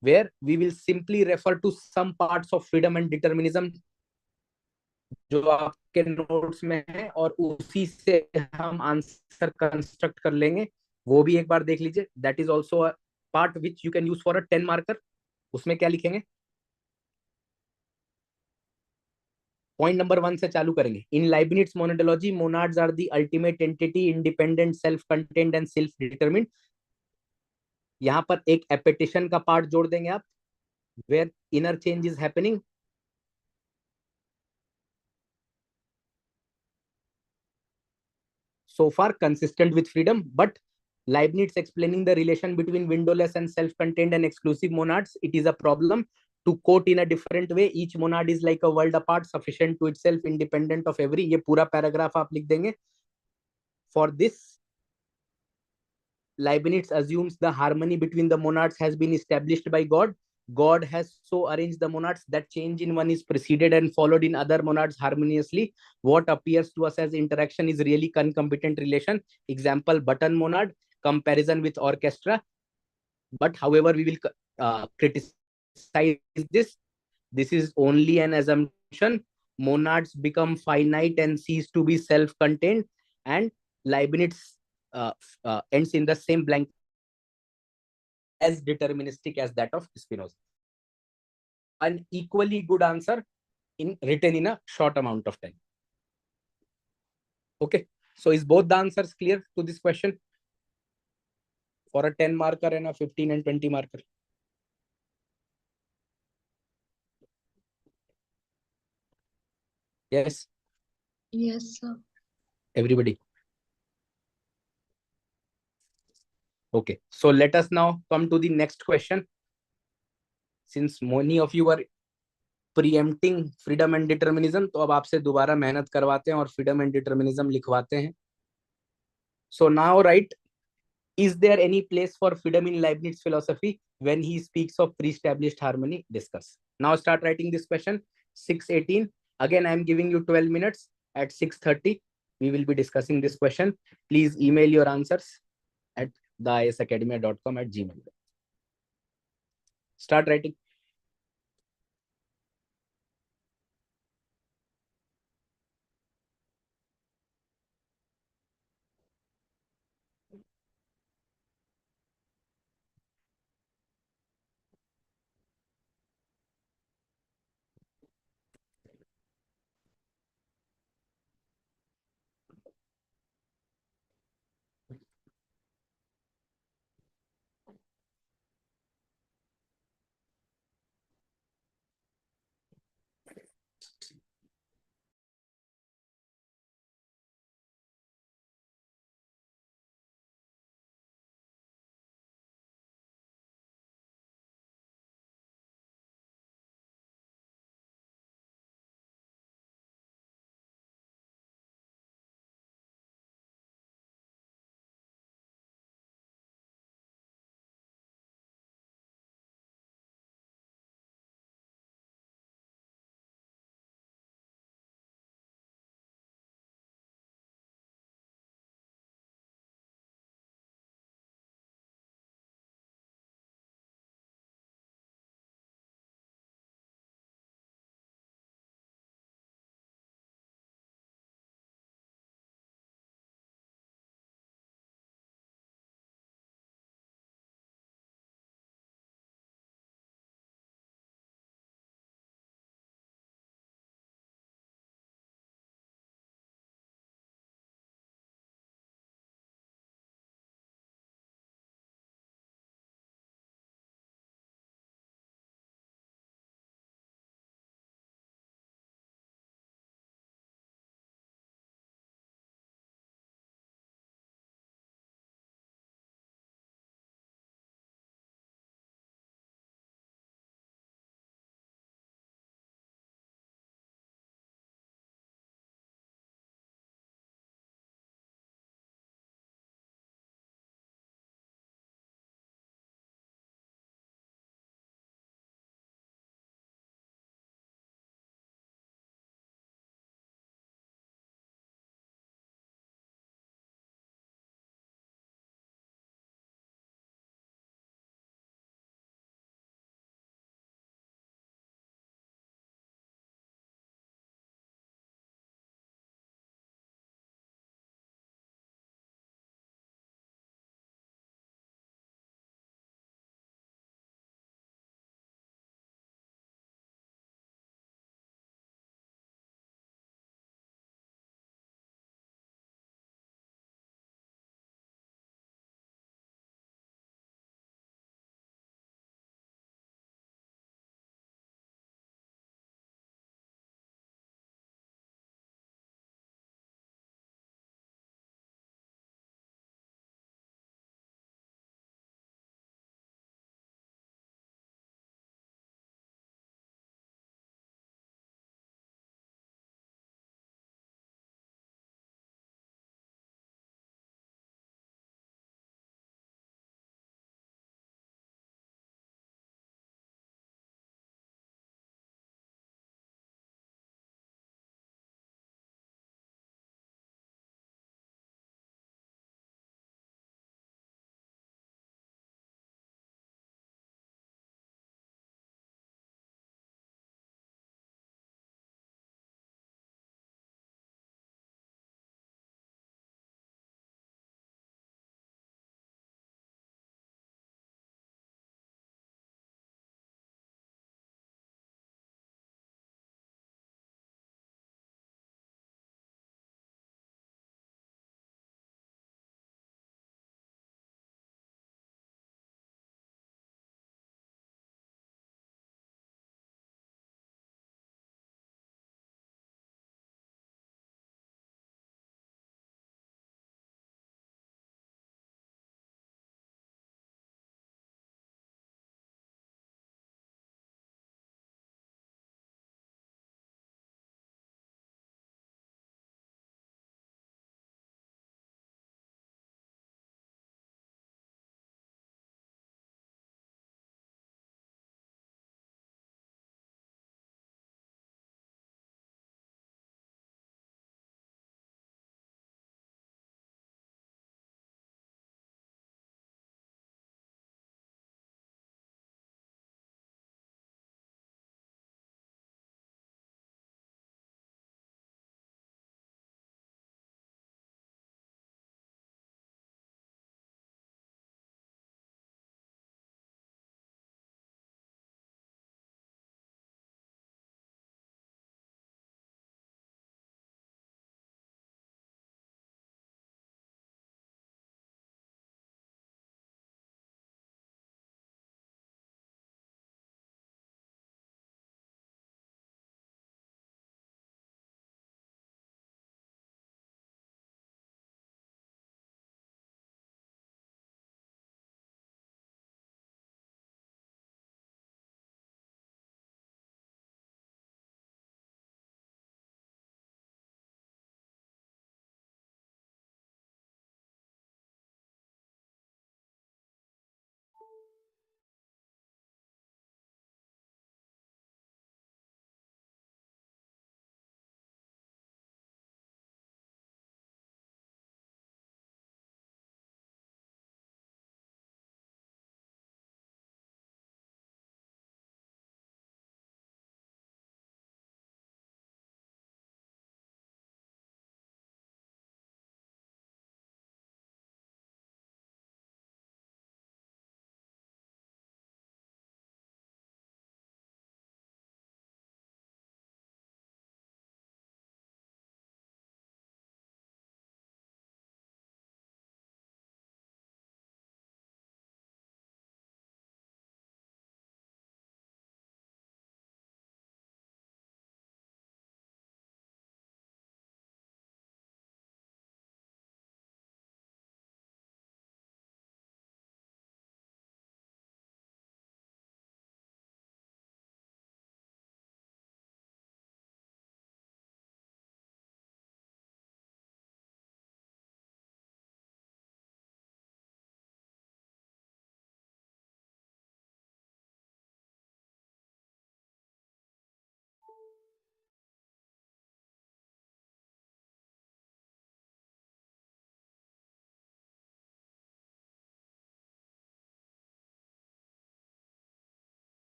[SPEAKER 1] where we will simply refer to some parts of freedom and determinism जो आपके notes में है, और उसी से हम आंसर कंस्ट्रक्ट कर लेंगे. वो भी एक बार देख लीजिए. That is also a part which you can use for a 10 marker. उसमें क्या लिखेंगे? पॉइंट नंबर 1 से चालू करेंगे. In Leibniz monadology, monads are the ultimate entity, independent, self contained and self determined. यहां पर एक एपेटिशन का पार्ट जोड़ देंगे आप, where inner change is happening, so far consistent with freedom, but Leibniz explaining the relation between windowless and self-contained and exclusive monads. It is a problem to quote in a different way. Each monad is like a world apart, sufficient to itself, independent of every. ये पूरा paragraph आप लिख देंगे. For this, Leibniz assumes the harmony between the monads has been established by God. God has so arranged the monads that change in one is preceded and followed in other monads harmoniously. What appears to us as interaction is really concomitant relation. Example, button monad, comparison with orchestra. But however, we will criticize this. This is only an assumption. Monads become finite and cease to be self-contained, and Leibniz ends in the same blank as deterministic as that of Spinoza. An equally good answer written in a short amount of time. Okay, so is both the answers clear to this question for a 10 marker and a 15 and 20 marker? Yes.
[SPEAKER 2] Yes, sir.
[SPEAKER 1] Everybody. Okay, so let us now come to the next question. Since many of you are preempting freedom and determinism, तो अब आपसे दोबारा मेहनत करवाते हैं और freedom and determinism लिखवाते हैं. So now write, is there any place for freedom in Leibniz philosophy when he speaks of pre-established harmony? Discuss. Now start writing this question. 6:18. Again, I am giving you 12 minutes. At 6:30, we will be discussing this question. Please email your answers at theiasakademia.com@gmail. Start writing.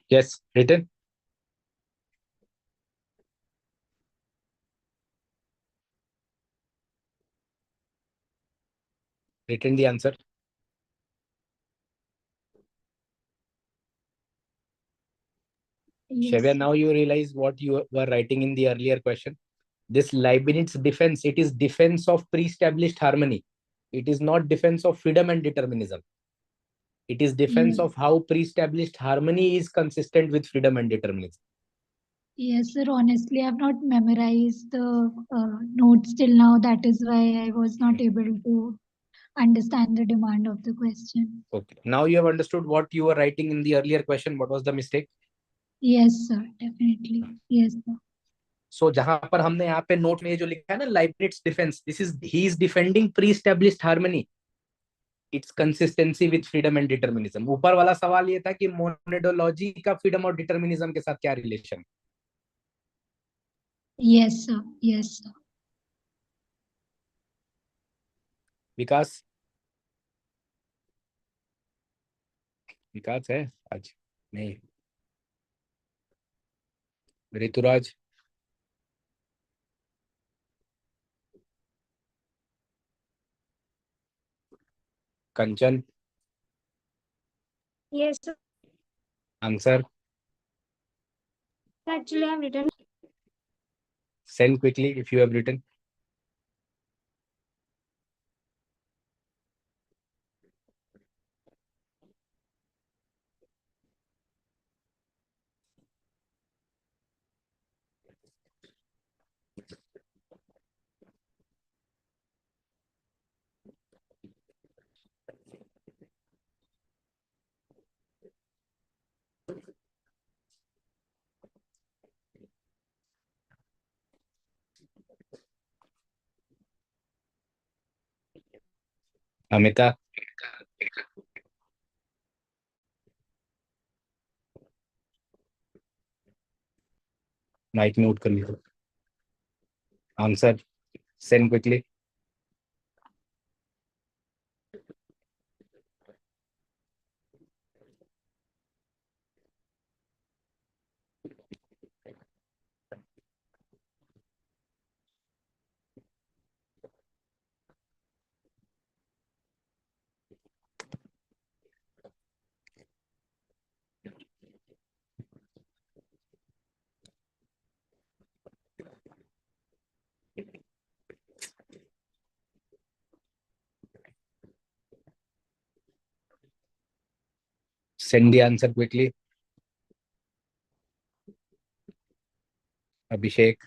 [SPEAKER 1] Yes, written. Written the answer.
[SPEAKER 2] Yes.
[SPEAKER 1] Shavya, now you realize what you were writing in the earlier question. This Leibniz defense, it is defense of pre-established harmony. It is not defense of freedom and determinism. It is defense
[SPEAKER 2] Yes.
[SPEAKER 1] of how pre-established harmony is consistent with freedom and determinism.
[SPEAKER 2] Yes, sir. Honestly, I've not memorized the notes till now. That is why I was not able to understand the demand of the question.
[SPEAKER 1] Okay. Now you have understood what you were writing in the earlier question. What was the mistake?
[SPEAKER 2] Yes, sir. Definitely. Yes, sir.
[SPEAKER 1] So जहां पर हमने यहाँ पे note में जो लिखा है ना Leibniz defence, this is he is defending pre established harmony, its consistency with freedom and determinism. ऊपर वाला सवाल ये था कि मोनेडोलॉजी का फ्रीडम और डिटर्मिनिज्म के साथ क्या relation.
[SPEAKER 2] Yes, sir. Yes, sir.
[SPEAKER 1] Vikas, Vikas है आज नहीं. Rituraj, Kanchan,
[SPEAKER 4] Yes, sir.
[SPEAKER 1] Answer,
[SPEAKER 4] Actually, I've written.
[SPEAKER 1] send quickly if you have written. Amita, mike mute कर लीजिए. Answer, send quickly. Send the answer quickly. Abhishek,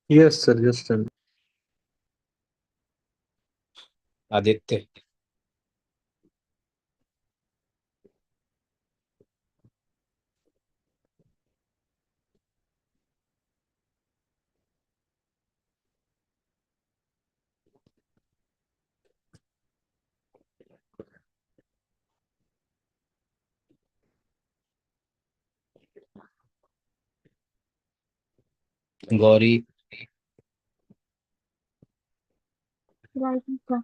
[SPEAKER 3] Yes, sir. Just done.
[SPEAKER 1] Aditya, Gauri,
[SPEAKER 4] Right, sir.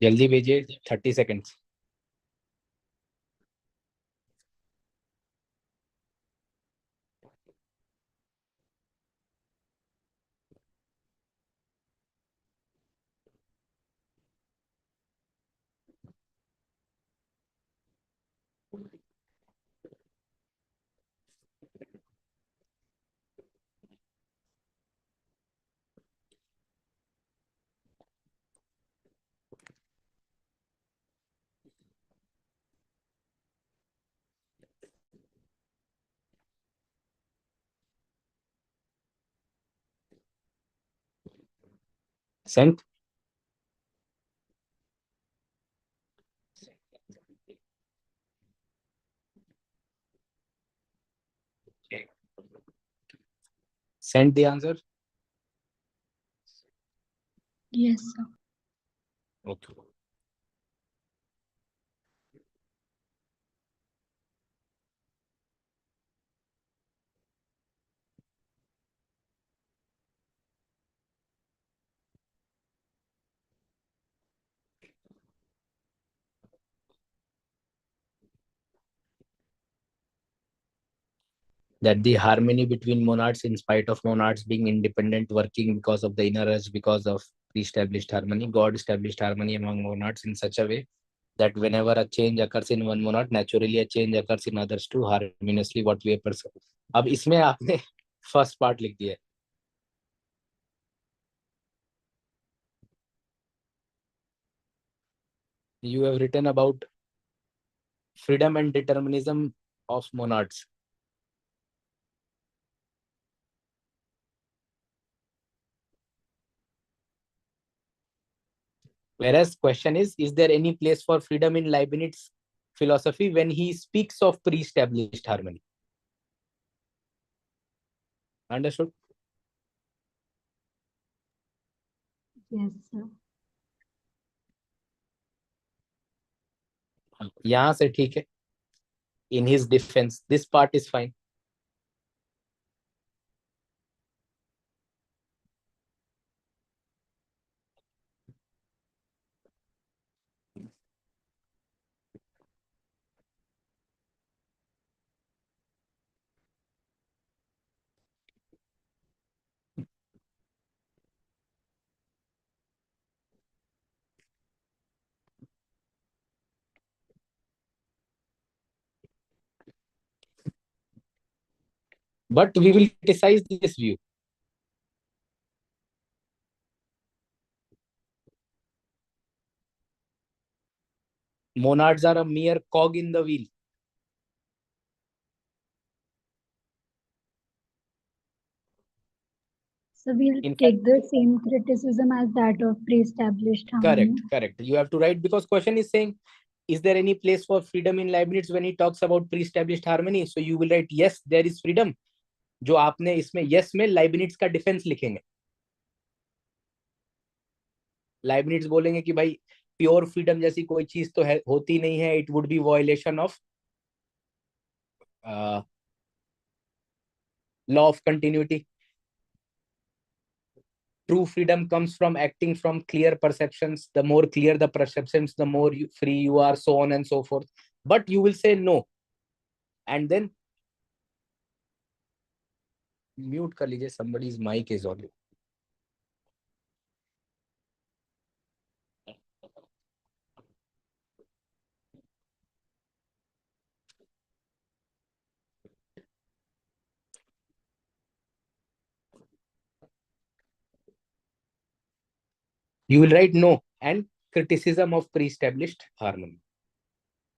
[SPEAKER 1] जल्दी भेजिए. 30 seconds. Sent. Send the answer.
[SPEAKER 2] Yes, sir.
[SPEAKER 1] Okay. That the harmony between monads, in spite of monads being independent, working because of the inner urge, because of pre-established harmony, God established harmony among monads in such a way that whenever a change occurs in one monad, naturally a change occurs in others too, harmoniously, what we perceive. अब इसमें आपने first part लिख दिया. You have written about freedom and determinism of monads. Whereas question is there any place for freedom in Leibniz philosophy when he speaks of pre-established harmony? Understood?
[SPEAKER 2] Yes, sir.
[SPEAKER 1] यहाँ से ठीक है. In his defense, this part is fine. But we will criticize this view. Monads are a mere cog in the wheel.
[SPEAKER 2] So we'll
[SPEAKER 1] In
[SPEAKER 2] take the same criticism as that of pre-established harmony.
[SPEAKER 1] Correct. You have to write, because question is saying, is there any place for freedom in Leibniz when he talks about pre-established harmony? So you will write, yes, there is freedom. जो आपने इसमें yes में Leibniz का defence लिखेंगे. Leibniz बोलेंगे कि भाई pure freedom जैसी कोई चीज तो है, होती नहीं है. It would B violation of law of continuity. True freedom comes from acting from clear perceptions. The more clear the perceptions, the more free you are, so on and so forth. But you will say no. And then mute कर लीजिए, somebody's mic is on. You will write no and criticism of pre-established harmony.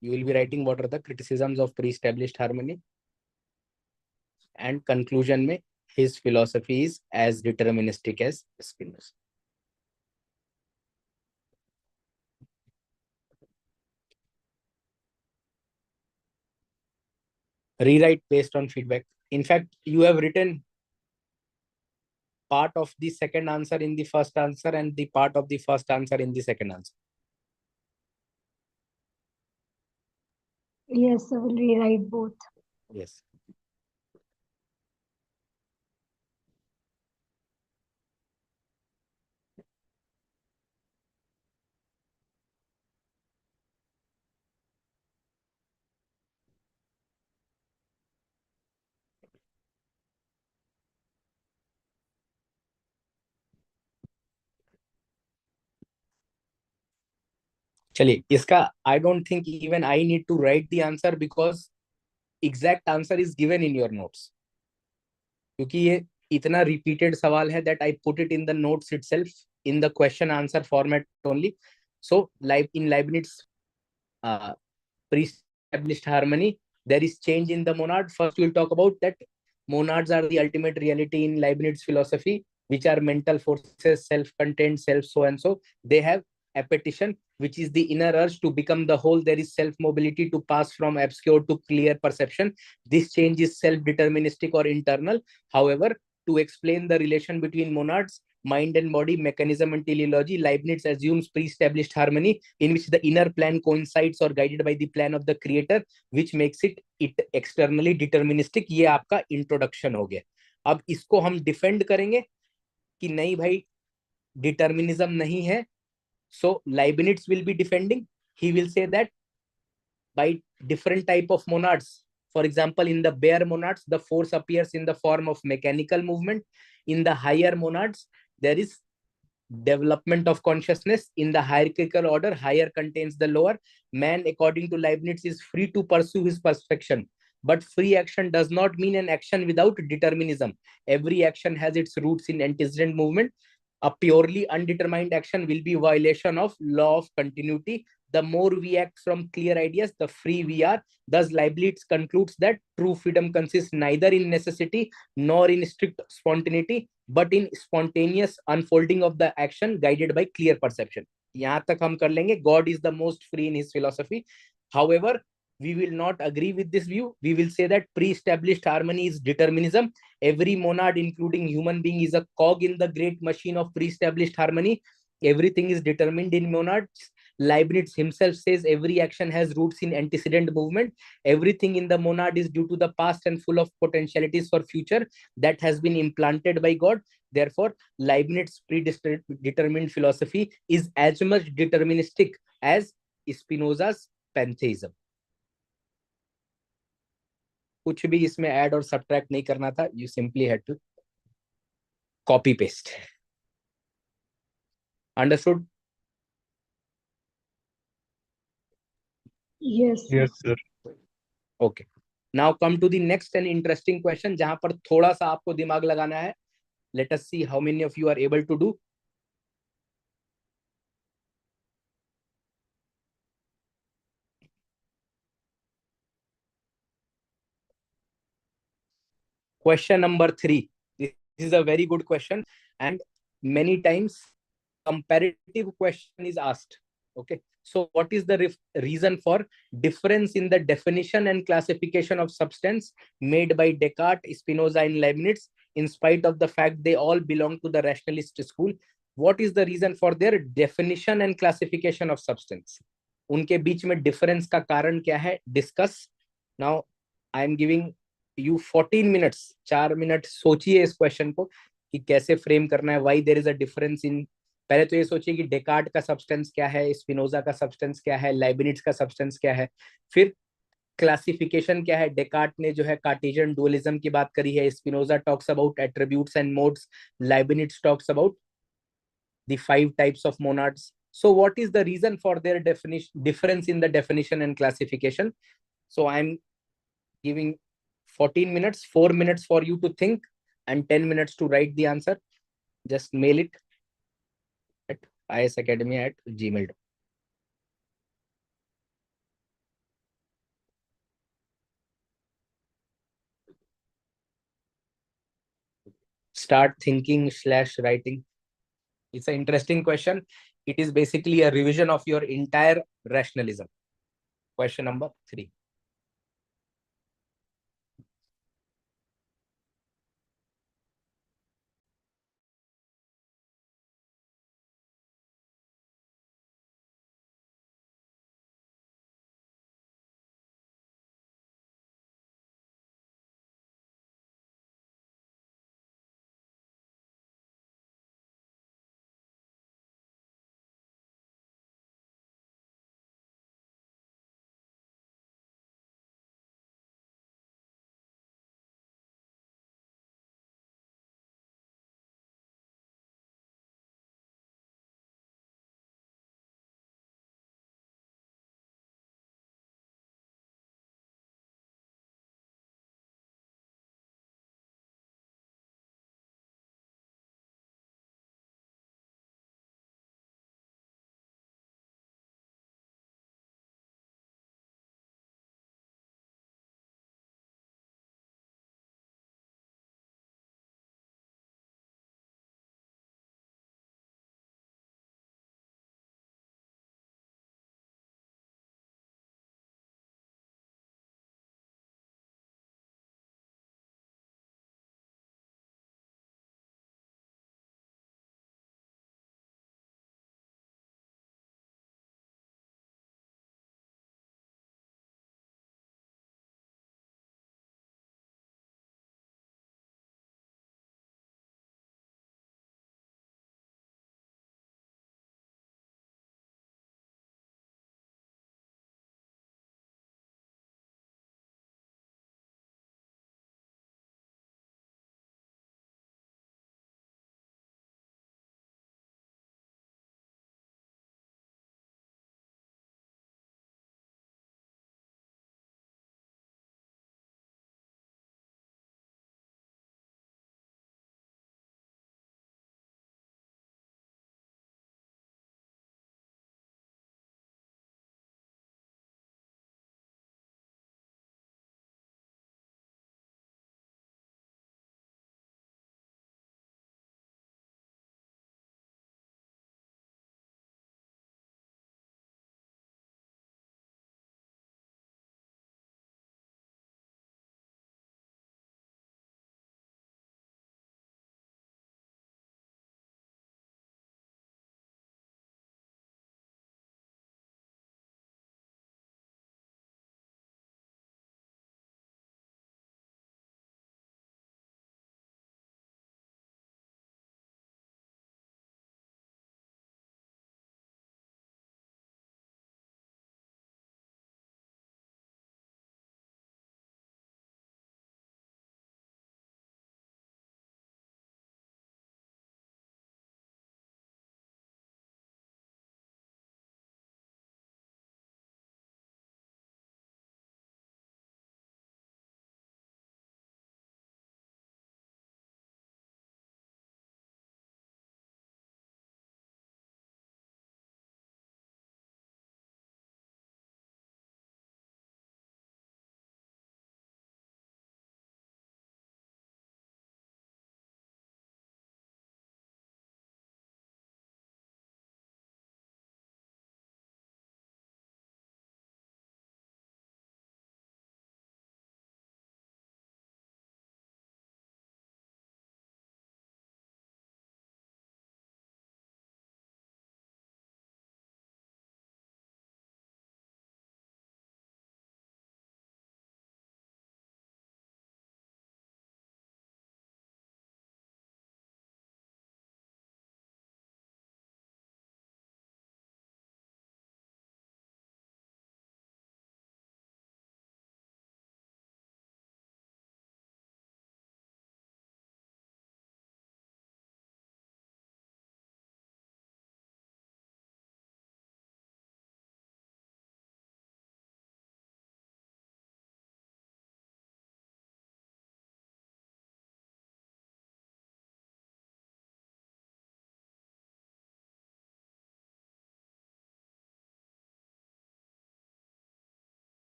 [SPEAKER 1] You will be writing what are the criticisms of pre-established harmony. And conclusion में his philosophy is as deterministic as Spinoza. Rewrite based on feedback. In fact, you have written part of the second answer in the first answer and the part of the first answer in the second answer.
[SPEAKER 2] Yes, I will rewrite both.
[SPEAKER 1] Yes. चलिए इसका I don't think even I need to write the answer because exact answer is given in your notes. क्योंकि ये इतना repeated सवाल है that I put it in the notes itself in the question answer format only. So in Leibniz pre-established harmony, there is change in the monad. First we'll talk about that monads are the ultimate reality in Leibniz philosophy. which are mental forces, self-contained, self so and so. They have appetition, which is the inner urge to become the whole. There is self-mobility to pass from obscure to clear perception. This change is self-deterministic or internal. However, to explain the relation between monads, mind and body, mechanism and teleology, Leibniz assumes pre-established harmony in which the inner plan coincides or guided by the plan of the creator, which makes it externally deterministic. ये आपका introduction हो गया. अब इसको हम defend करेंगे कि नहीं भाई determinism नहीं है. So Leibniz will be defending. He will say that by different type of monads, for example, in the bare monads, the force appears in the form of mechanical movement. In the higher monads, there is development of consciousness. In the hierarchical order, higher contains the lower. Man, according to Leibniz, is free to pursue his perfection. But free action does not mean an action without determinism. Every action has its roots in antecedent movement. A purely undetermined action will be violation of law of continuity. The more we act from clear ideas, the free we are. Thus, Leibniz concludes that true freedom consists neither in necessity nor in strict spontaneity, but in spontaneous unfolding of the action guided by clear perception. यहाँ तक हम कर लेंगे. God is the most free in his philosophy. However, we will not agree with this view. We will say that pre-established harmony is determinism. Every monad, including human being, is a cog in the great machine of pre-established harmony. Everything is determined in monads. Leibniz himself says every action has roots in antecedent movement. Everything in the monad is due to the past and full of potentialities for future that has been implanted by God. Therefore, Leibniz predetermined philosophy is as much deterministic as Spinoza's pantheism. कुछ भी इसमें add और subtract नहीं करना था. You simply had to copy paste. Understood?
[SPEAKER 4] Yes.
[SPEAKER 3] Yes, sir.
[SPEAKER 1] Okay. Now come to the next and interesting question, जहां पर थोड़ा सा आपको दिमाग लगाना है. Let us see how many of you are able to do. Question number 3. This is a very good question, and many times comparative question is asked. Okay, so what is the reason for difference in the definition and classification of substance made by Descartes, Spinoza, and Leibniz, in spite of the fact they all belong to the rationalist school? What is the reason for their definition and classification of substance? उनके बीच में difference का कारण क्या है? Discuss. Now I am giving you 14 minutes. 4 minute सोचिए इस question को कि कैसे फ्रेम करना है. Why there is a difference in. पहले तो ये सोचिए कि डेकार्ट का सब्सटेंस क्या है, स्पिनोजा का सब्सटेंस क्या है, लाइबनिट्ज का सब्सटेंस क्या है. फिर क्लासिफिकेशन क्या है. डेकार्ट ने जो है कार्टेशियन डुअलिज्म की बात करी है. Spinoza talks about attributes and modes. Leibniz talks about the 5 types of monads. So what is the reason for their difference in the definition and classification? So I'm giving 14 minutes, 4 minutes for you to think and 10 minutes to write the answer. Just mail it at IASakademia@gmail.com. Start thinking/writing. It's an interesting question. It is basically a revision of your entire rationalism. Question number 3.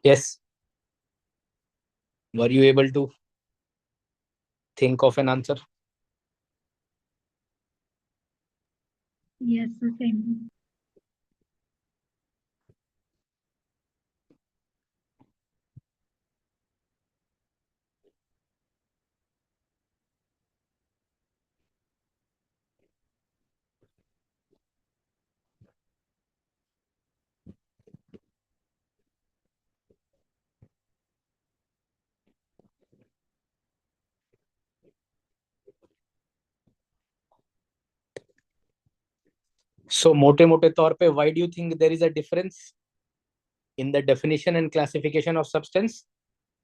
[SPEAKER 1] Yes. Were you able to think of an answer?
[SPEAKER 2] Yes, sir. Same.
[SPEAKER 1] So मोटे मोटे तौर पे why do you think there is a difference in the definition and classification of substance?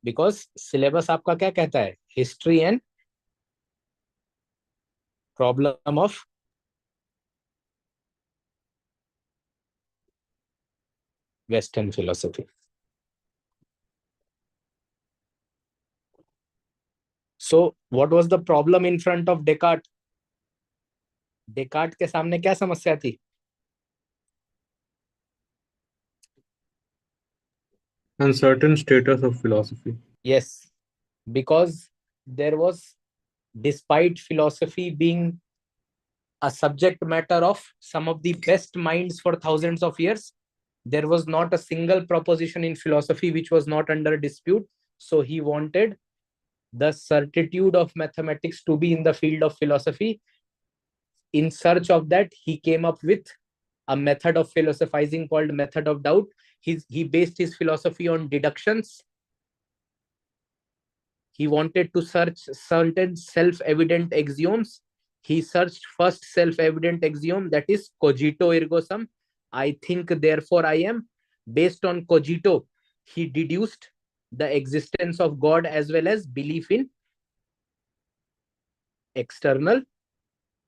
[SPEAKER 1] Because syllabus आपका क्या कहता है? History and problem of Western philosophy. So what was the problem in front of Descartes? Descartes के सामने क्या समस्या थी?
[SPEAKER 3] Uncertain status of philosophy.
[SPEAKER 1] Yes, because there was, despite philosophy being a subject matter of some of the best minds for thousands of years, there was not a single proposition in philosophy which was not under dispute. So he wanted the certitude of mathematics to be in the field of philosophy. In search of that, he came up with a method of philosophizing called method of doubt. He based his philosophy on deductions. He wanted to search certain self-evident axioms. He searched first self-evident axiom, that is cogito ergo sum. I think, therefore I am. Based on cogito, he deduced the existence of God as well as belief in external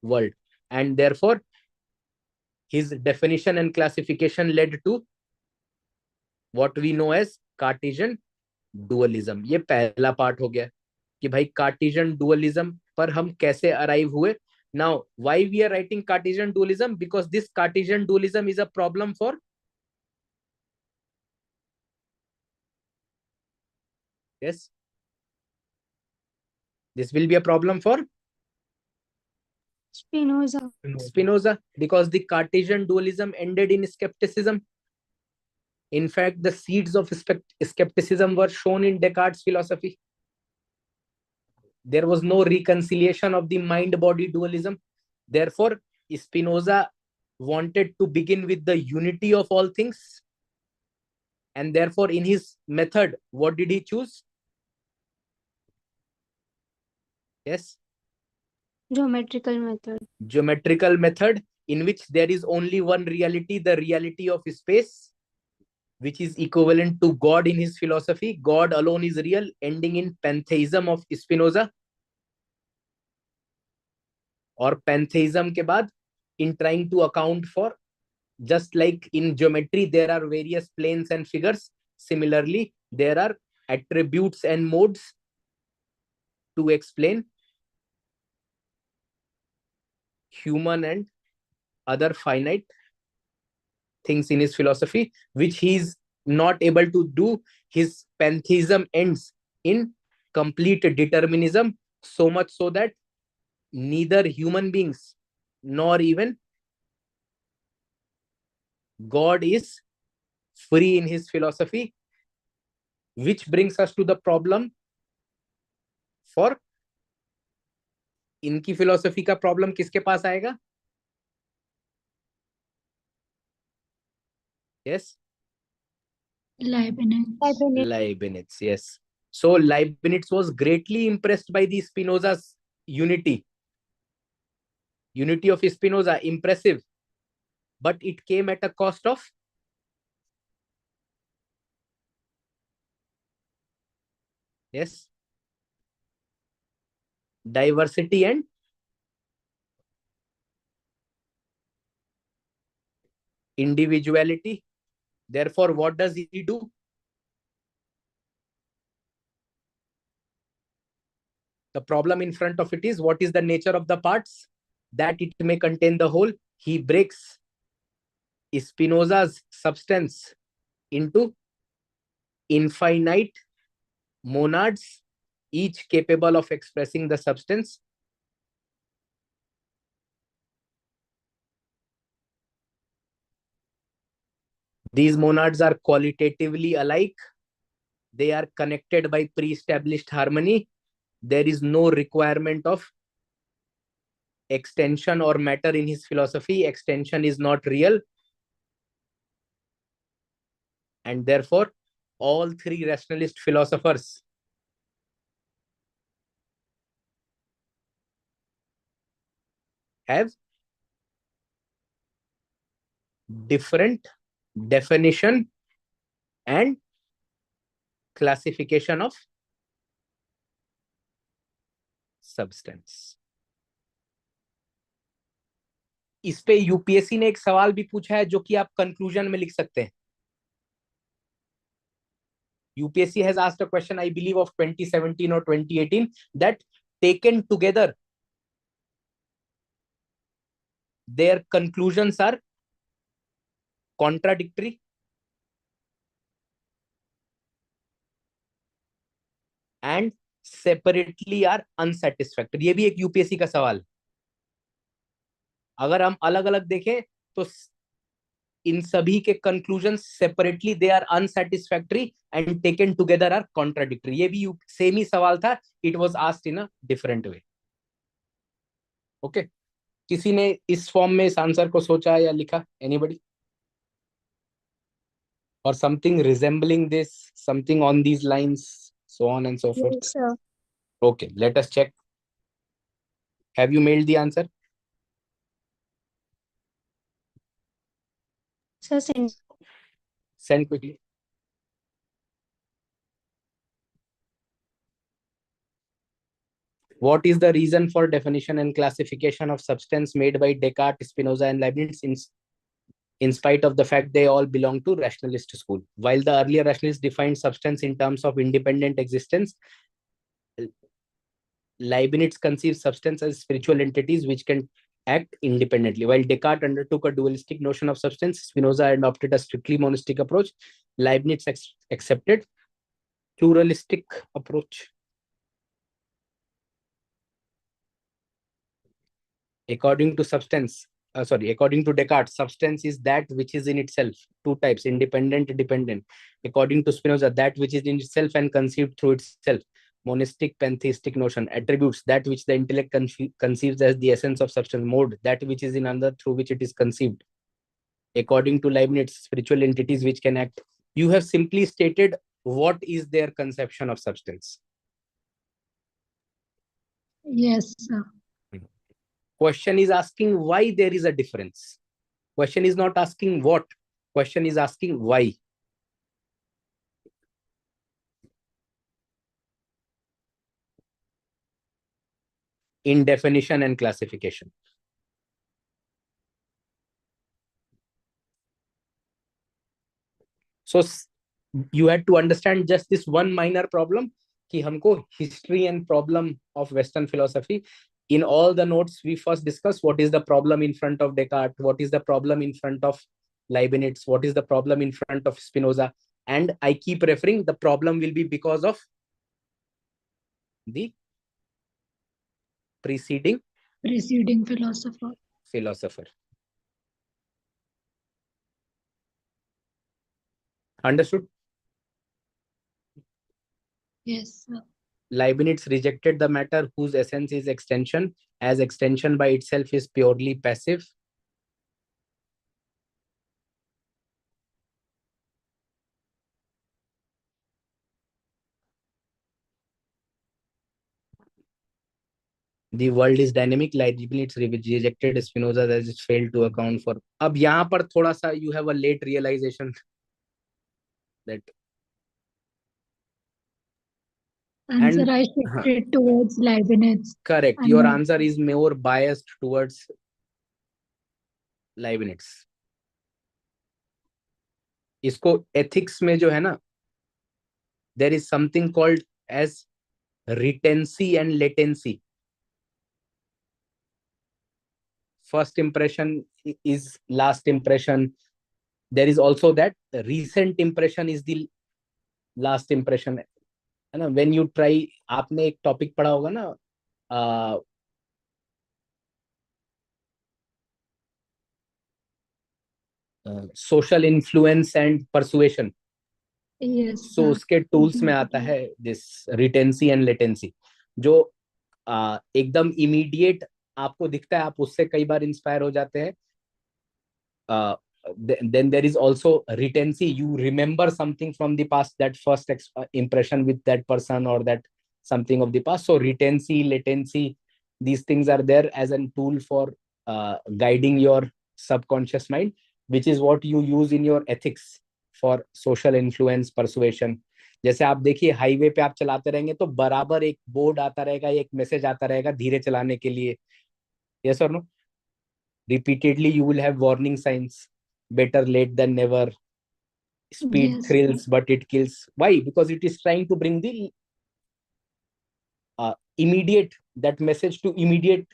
[SPEAKER 1] world. And therefore, his definition and classification led to what we know as Cartesian dualism. ये पहला part हो गया कि भाई Cartesian dualism पर हम कैसे arrive हुए. Now, why we are writing Cartesian dualism? Because this Cartesian dualism is a problem for yes. This will be a problem for
[SPEAKER 4] Spinoza.
[SPEAKER 1] Spinoza because the Cartesian dualism ended in skepticism. In fact, the seeds of skepticism were shown in Descartes' philosophy. There was no reconciliation of the mind-body dualism. Therefore, Spinoza wanted to begin with the unity of all things. And therefore, in his method, what did he choose? Yes?
[SPEAKER 4] Geometrical method.
[SPEAKER 1] Geometrical method in which there is only one reality, the reality of space, which is equivalent to God in his philosophy. God alone is real, ending in pantheism of Spinoza. और pantheism के बाद, in trying to account for, just like in geometry, there are various planes and figures. Similarly, there are attributes and modes to explain human and other finite things in his philosophy, which he is not able to do. His pantheism ends in complete determinism, so much so that neither human beings nor even God is free in his philosophy, which brings us to the problem for इनकी philosophy का problem किसके पास आएगा? Yes?
[SPEAKER 2] Leibniz.
[SPEAKER 1] Leibniz, yes. So Leibniz was greatly impressed by the Spinoza's unity. Unity of Spinoza, impressive. But it came at a cost of yes, diversity and individuality. Therefore, what does he do? The problem in front of it is, what is the nature of the parts? That it may contain the whole. He breaks Spinoza's substance into infinite monads, each capable of expressing the substance. These monads are qualitatively alike. They are connected by pre-established harmony. There is no requirement of extension or matter in his philosophy. Extension is not real. And therefore, all three rationalist philosophers have different definition and classification of substance. इस पे UPSC ने एक सवाल भी पूछा है जो कि आप कंक्लूजन में लिख सकते हैं. UPSC has asked a question, I believe, of 2017 or 2018, that taken together, their conclusions are contradictory and separately are unsatisfactory. ये भी एक यूपीएससी का सवाल. अगर हम अलग अलग देखें तो इन सभी के conclusion separately they are unsatisfactory and taken together are contradictory. ये भी सेम ही सवाल था, it was asked in a different way. Okay, किसी ने इस फॉर्म में इस आंसर को सोचा या लिखा? एनीबॉडी? और something resembling this, something on these lines, so on and so forth?
[SPEAKER 4] Yes, sir.
[SPEAKER 1] Okay, let us check. Have you mailed the answer?
[SPEAKER 4] Sir, send.
[SPEAKER 1] Send quickly. What is the reason for definition and classification of substance made by Descartes, Spinoza, and Leibniz in spite of the fact they all belong to rationalist school? While the earlier rationalists defined substance in terms of independent existence, Leibniz conceived substance as spiritual entities which can act independently. While Descartes undertook a dualistic notion of substance, Spinoza adopted a strictly monistic approach. Leibniz accepted pluralistic approach. According to Descartes, substance is that which is in itself. Two types, independent, dependent. According to Spinoza, that which is in itself and conceived through itself. Monistic, pantheistic notion. Attributes, that which the intellect conceives as the essence of substance. Mode, that which is in another through which it is conceived. According to Leibniz, spiritual entities which can act. You have simply stated what is their conception of substance.
[SPEAKER 2] Yes, sir.
[SPEAKER 1] Question is asking why there is a difference. Question is not asking what. Question is asking why. In definition and classification. So you had to understand just this one minor problem, कि हमको history and problem of Western philosophy. In all the notes, we first discuss what is the problem in front of Descartes, what is the problem in front of Leibniz, what is the problem in front of Spinoza. And I keep referring, the problem will be because of the preceding philosopher. Understood?
[SPEAKER 2] Yes, sir.
[SPEAKER 1] Leibniz rejected the matter whose essence is extension, as extension by itself is purely passive. The world is dynamic. Leibniz rejected Spinoza as it failed to account for. अब यहाँ पर थोड़ा सा you have a late realization that.
[SPEAKER 2] Answer I shifted towards Leibniz.
[SPEAKER 1] Correct. Your answer is more biased towards Leibniz. इसको ethics में जो है ना, there is something called as retency and latency. First impression is last impression. There is also that recent impression is the last impression है ना, when you try, आपने एक topic पढ़ा होगा ना, social influence and persuasion.
[SPEAKER 2] Yes,
[SPEAKER 1] so
[SPEAKER 2] sir.
[SPEAKER 1] उसके tools में आता
[SPEAKER 2] Exactly.
[SPEAKER 1] है दिस रिटेंसी एंड लेटेंसी, जो एकदम इमीडिएट आपको दिखता है, आप उससे कई बार इंस्पायर हो जाते हैं। Then there is also retency, you remember something from the past, that first impression with that person or that something of the past. So retency, latency, these things are there as a tool for guiding your subconscious mind, which is what you use in your ethics for social influence persuasion. जैसे आप देखिए highway पे आप चलाते रहेंगे तो बराबर एक बोर्ड आता रहेगा, एक मैसेज आता रहेगा धीरे चलाने के लिए, यस और no, repeatedly you will have warning signs, better late than never, speed
[SPEAKER 2] Yes,
[SPEAKER 1] thrills but it kills. Why? Because it is trying to bring the immediate, that message to immediate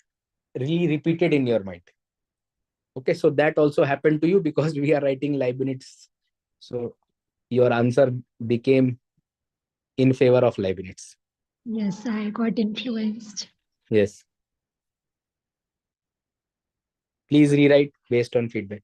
[SPEAKER 1] really repeated in your mind. Okay, so that also happened to you because we are writing Leibniz, so your answer became in favor of Leibniz.
[SPEAKER 2] yes, I got influenced.
[SPEAKER 1] Yes, please rewrite based on feedback.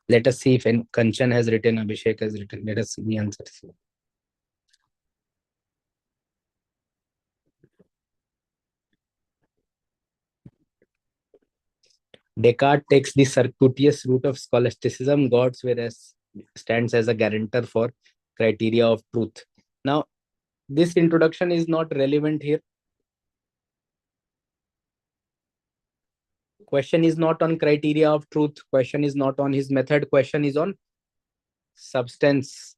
[SPEAKER 1] Let us see if Kanchan has written, Abhishek has written. Let us see the answers. Descartes takes the circuitous route of scholasticism. God's whereas stands as a guarantor for criteria of truth. Now, this introduction is not relevant here. Question is not on criteria of truth. Question is not on his method. Question is on substance,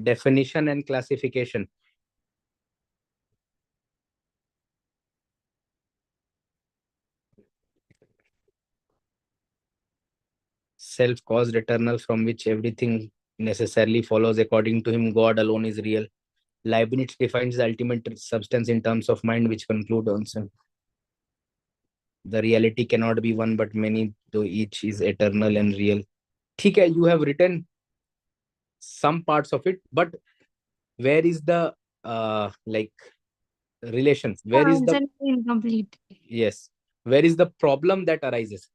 [SPEAKER 1] definition, and classification. Self-caused eternal, from which everything necessarily follows. According to him, God alone is real. Leibniz defines the ultimate substance in terms of mind, which conclude also the reality cannot be one but many, though each is eternal and real. ठीक है, you have written some parts of it, but where is the like relation? Where is the
[SPEAKER 4] Answer is incomplete.
[SPEAKER 1] yes? Where is the problem that arises?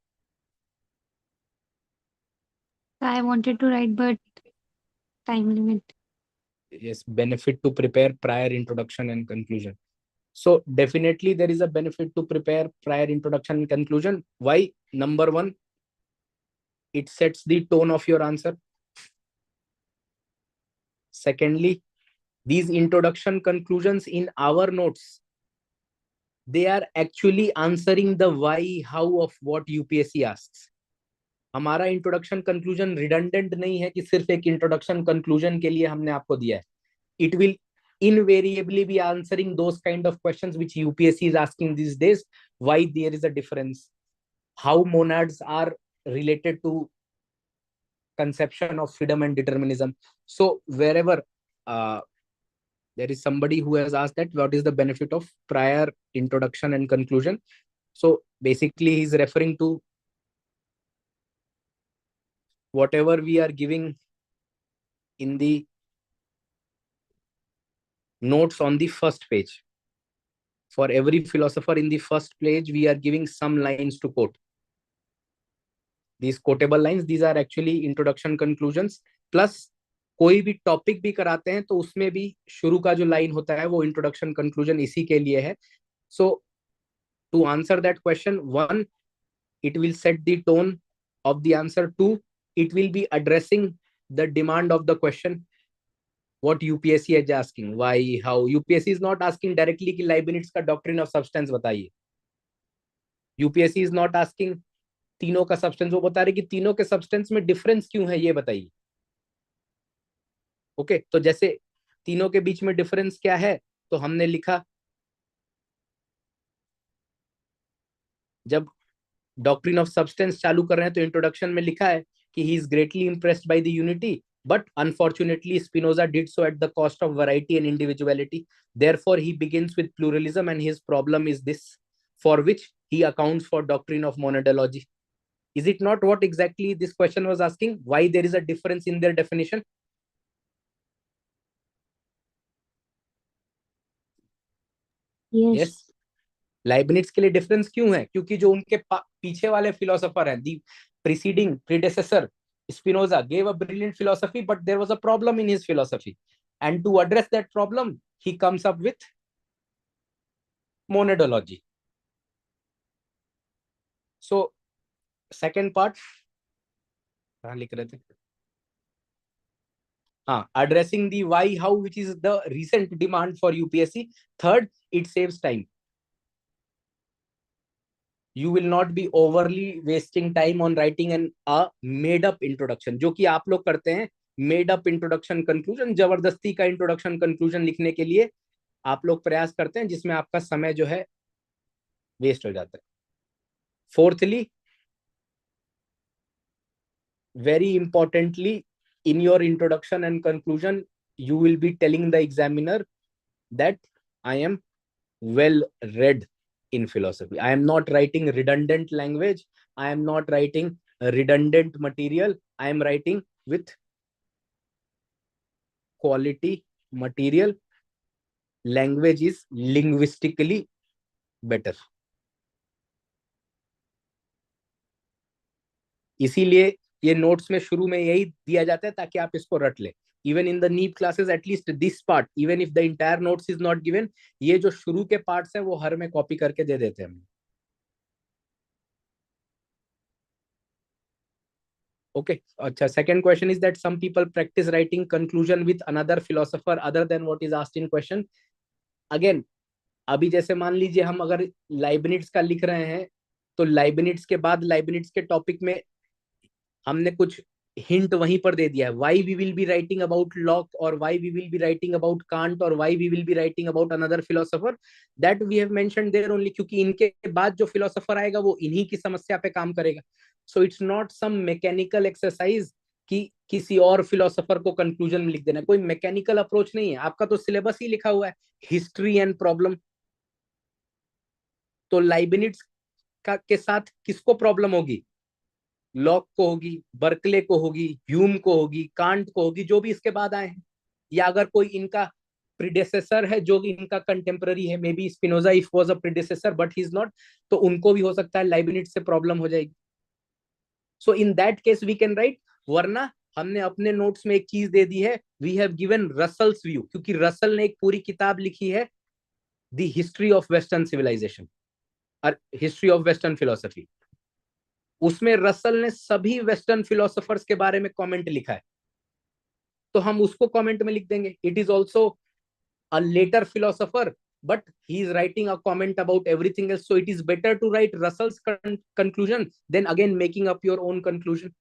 [SPEAKER 4] I wanted to write, but time limit.
[SPEAKER 1] Yes, benefit to prepare prior introduction and conclusion. So definitely there is a benefit to prepare prior introduction and conclusion. Why? Number one, it sets the tone of your answer. Secondly, these introduction conclusions in our notes, they are actually answering the why, how of what UPSC asks. हमारा introduction conclusion redundant नहीं है कि सिर्फ एक introduction conclusion के लिए हमने आपको दिया है. It will invariably be answering those kind of questions which UPSC is asking these days. Why there is a difference? How monads are related to conception of freedom and determinism. So wherever there is somebody who has asked that what is the benefit of prior introduction and conclusion. So basically he's referring to whatever we are giving in the notes on the first page. For every philosopher in the first page, we are giving some lines to quote. These quotable lines, these are actually introduction conclusions. Plus कोई भी topic भी कराते हैं तो उसमें भी शुरू का जो लाइन होता है वो इंट्रोडक्शन कंक्लूजन इसी के लिए है. So to answer that question, one, it will set the tone of the answer. Two, it will be addressing the demand of the question. What UPSC is asking, why, how. UPSC is not asking directly कि Leibniz का doctrine of substance बताइए. UPSC is not asking तीनों का substance, वो बता रहे कि तीनों के substance में difference क्यों है ये बताइए. ओके, तो जैसे तीनों के बीच में डिफरेंस क्या है, तो हमने लिखा जब डॉक्ट्रिन ऑफ सब्सटेंस चालू कर रहे हैं तो इंट्रोडक्शन में लिखा है कि he is greatly impressed by the unity, but unfortunately Spinoza did so at the cost of variety and individuality. Therefore he begins with pluralism, and his problem is this, for which he accounts for doctrine of monadology. Is it not what exactly this question was asking, why there is a difference in their definition? Yes. लाइबनिट्स के लिए difference क्यों है? क्योंकि जो उनके पीछे वाले philosopher हैं, दी preceding predecessor Spinoza gave a brilliant philosophy, but there was a problem in his philosophy, and to address that problem he comes up with monadology. So second part कहाँ लिख रहे थे? हाँ, addressing the why how, which is the recent demand for UPSC. Third, it saves time. You will not be overly wasting time on writing a made up introduction, जो कि आप लोग करते हैं. मेड अप इंट्रोडक्शन कंक्लूजन, जबरदस्ती का introduction conclusion लिखने के लिए आप लोग प्रयास करते हैं, जिसमें आपका समय जो है वेस्ट हो जाता है. Fourthly, very importantly, in your introduction and conclusion you will be telling the examiner that I am well read in philosophy. I am not writing redundant language, I am not writing redundant material, I am writing with quality material. Language is linguistically better. इसीलिए ये notes में शुरू में यही दिया जाता है ताकि आप इसको रट ले. Even in the NEEB classes, at least this part, even if the entire notes is not given, ये जो शुरू के पार्ट्स हैं वो हर में कॉपी करके दे देते हैं हम. Okay, अच्छा, second question is that some people practice writing conclusion with another philosopher other than what is asked in question. Again, अभी जैसे मान लीजिए हम अगर लाइबनिट्स का लिख रहे हैं, तो लाइबनिट्स के बाद लाइबनिट्स के टॉपिक में हमने कुछ हिंट वहीं पर दे दिया है. Why we will be writing about Locke, और why we will be writing about Kant, और why we will be writing about another philosopher, that we have mentioned there only, क्योंकि इनके बाद जो फिलोसोफर आएगा वो इन्हीं की समस्या पे काम करेगा. So it's not some mechanical exercise कि किसी और फिलोसोफर को कंक्लूजन में लिख देना. कोई मैकेनिकल अप्रोच नहीं है, आपका तो सिलेबस ही लिखा हुआ है, हिस्ट्री एंड प्रॉब्लम. तो लाइबनिट्स का के साथ किसको प्रॉब्लम होगी? लॉक को होगी, बर्कले को होगी, ह्यूम को होगी, कांट को होगी, जो भी इसके बाद आए हैं. या अगर कोई इनका प्रीडेसेसर है जो इनका कंटेम्पररी है, maybe Spinoza if was a predecessor but he is not, तो उनको भी हो सकता है लाइबनिट्स से प्रॉब्लम हो जाएगी. So in that case we can write. वरना हमने अपने नोट्स में एक चीज दे दी है, we have given Russell's view, क्योंकि रसल ने एक पूरी किताब लिखी है, the history of western civilisation और हिस्ट्री ऑफ वेस्टर्न फिलोसफी. उसमें रसल ने सभी वेस्टर्न फिलोसोफर्स के बारे में कमेंट लिखा है, तो हम उसको कमेंट में लिख देंगे. It is also a later philosopher, but he is writing a comment about everything else, so it is better to write Russell's conclusion than again making up your own conclusion.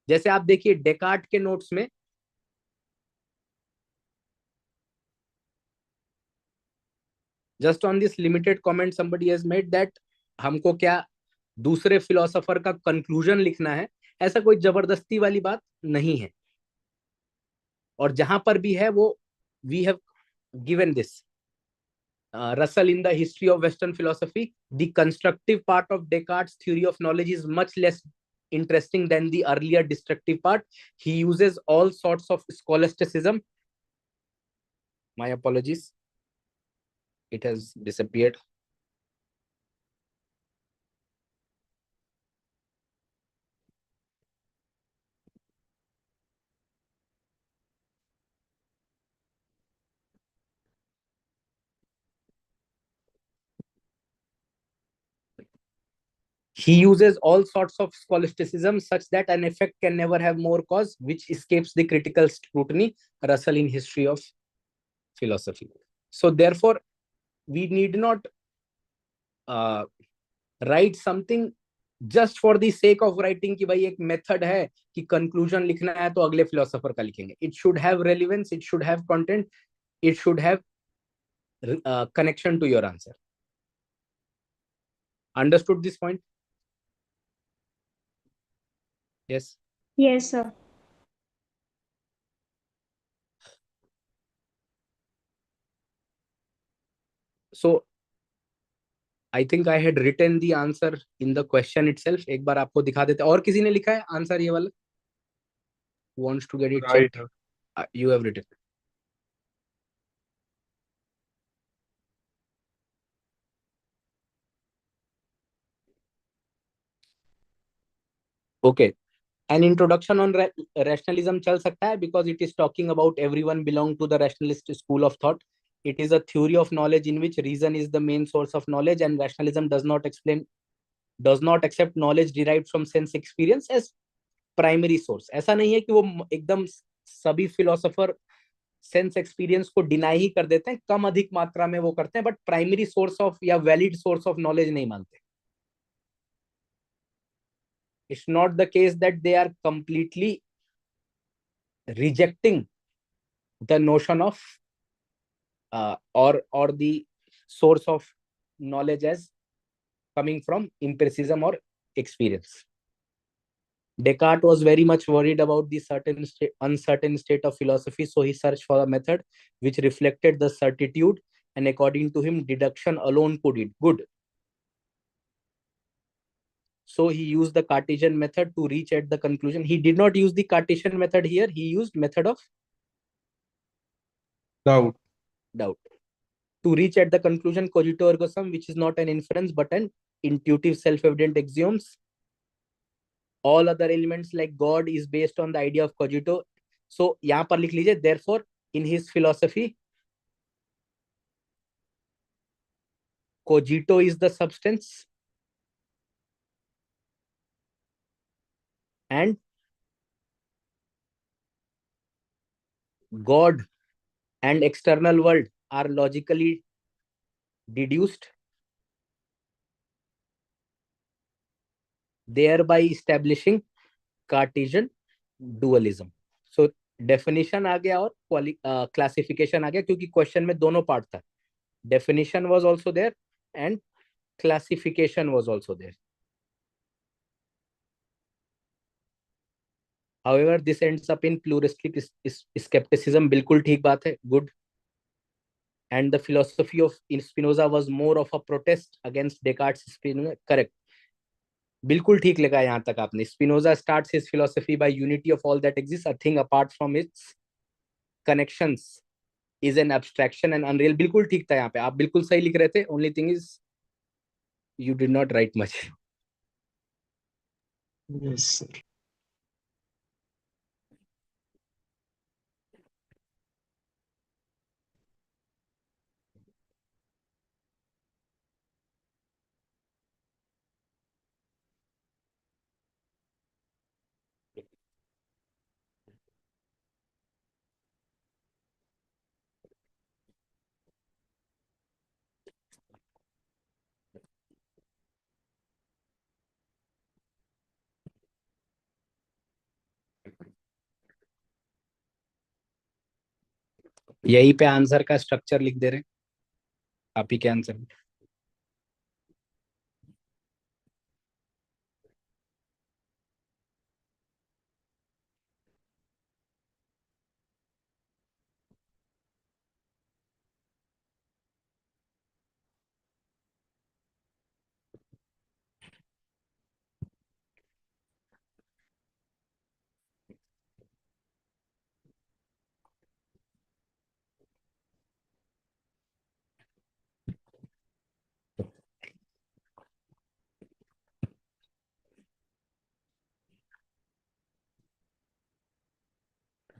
[SPEAKER 1] जैसे आप देखिए Descartes के notes में just on this limited comment somebody has made that हमको क्या दूसरे philosopher का conclusion लिखना है, ऐसा कोई जबरदस्ती वाली बात नहीं है. और जहां पर भी है वो we have given this. Russell in the history of Western philosophy, the constructive part of Descartes' theory of knowledge is much less interesting than the earlier destructive part. He uses all sorts of scholasticism. My apologies, it has disappeared. He uses all sorts of scholasticism such that an effect can never have more cause, which escapes the critical scrutiny. Russell in history of philosophy. So therefore, we need not write something just for the sake of writing कि भाई एक method है कि conclusion लिखना है तो अगले philosopher का लिखेंगे. It should have relevance, it should have content, it should have connection to your answer. Understood this point? Yes.
[SPEAKER 5] Yes, sir.
[SPEAKER 1] So I think I had written the answer in the question itself. एक बार आपको दिखा देते. और किसी ने लिखा है answer ये वाला? Wants to get it checked. You have written. Okay. An introduction on rationalism चल सकता है because it is talking about everyone belong to the rationalist school of thought. It is a theory of knowledge in which reason is the main source of knowledge, and rationalism does not accept knowledge derived from sense experience as primary source. ऐसा नहीं है कि वो एकदम सभी philosopher sense experience को deny ही कर देते हैं, कम अधिक मात्रा में वो करते हैं, बट प्राइमरी सोर्स ऑफ या वैलिड सोर्स ऑफ नॉलेज नहीं मानते. It's not the case that they are completely rejecting the notion of or the source of knowledge as coming from empiricism or experience. Descartes was very much worried about the uncertain state of philosophy, so he searched for a method which reflected the certitude, and according to him, deduction alone could it good. So he used the Cartesian method to reach at the conclusion. He did not use the Cartesian method here. He used method of
[SPEAKER 3] Doubt.
[SPEAKER 1] To reach at the conclusion cogito ergo sum, which is not an inference but an intuitive self-evident axioms. All other elements like God is based on the idea of cogito. So यहाँ पर लिख लीजिए, therefore in his philosophy cogito is the substance and God and external world are logically deduced, thereby establishing Cartesian dualism. So definition आ गया और classification आ गया, क्योंकि question में दोनों part था. Definition was also there and classification was also there. However, this ends up in pluralistic skepticism. बिल्कुल ठीक बात है. Good. And the philosophy of Spinoza was more of a protest against Descartes' Spinoza. Correct. बिल्कुल ठीक लगा यहाँ तक आपने. Spinoza starts his philosophy by unity of all that exists. A thing apart from its connections is an abstraction and unreal. बिल्कुल ठीक था यहाँ पे. आप बिल्कुल सही लिख रहे थे. Only thing is you did not write much.
[SPEAKER 3] Yes, sir.
[SPEAKER 1] यही पे आंसर का स्ट्रक्चर लिख दे रहे हैं. आप ही के answer.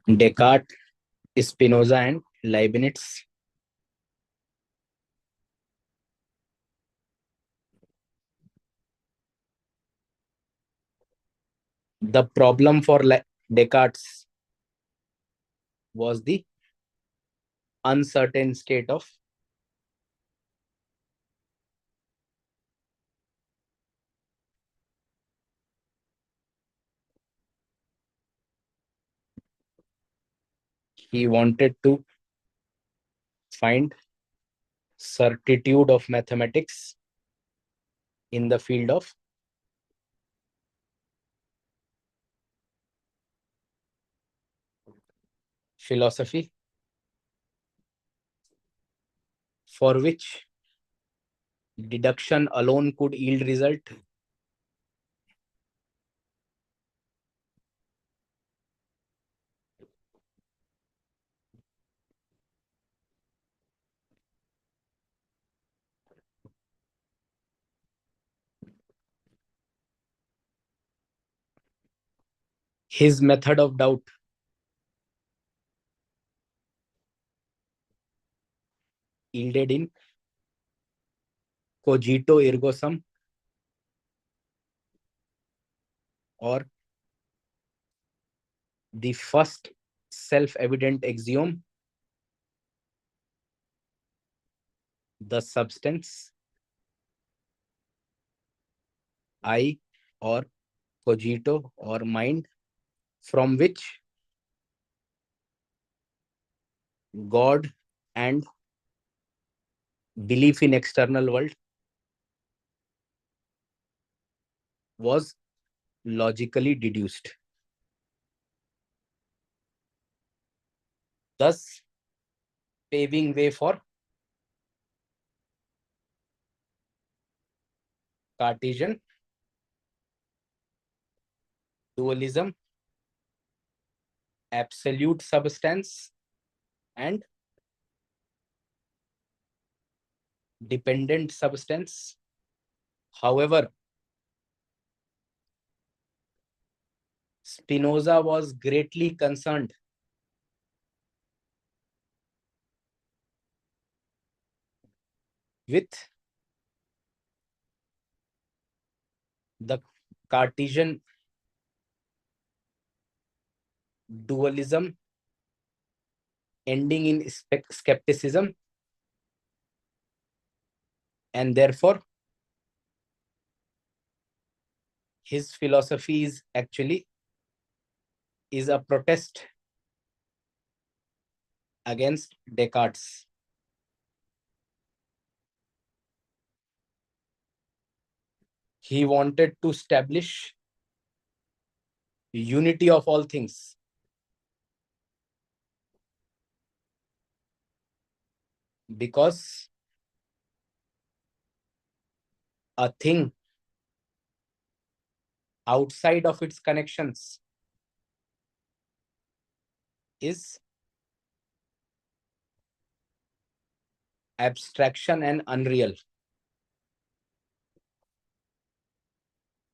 [SPEAKER 1] Descartes, Spinoza and Leibniz. The problem for Descartes was the uncertain state of He wanted to find certitude of mathematics in the field of philosophy, for which deduction alone could yield result. His method of doubt yielded in cogito ergo sum, or the first self-evident axiom, the substance I or cogito or mind, from which God and belief in external world was logically deduced. Thus paving way for Cartesian dualism, absolute substance and dependent substance. However, Spinoza was greatly concerned with the Cartesian dualism ending in skepticism, and therefore his philosophy is actually a protest against Descartes. He wanted to establish unity of all things, because a thing outside of its connections is abstraction and unreal.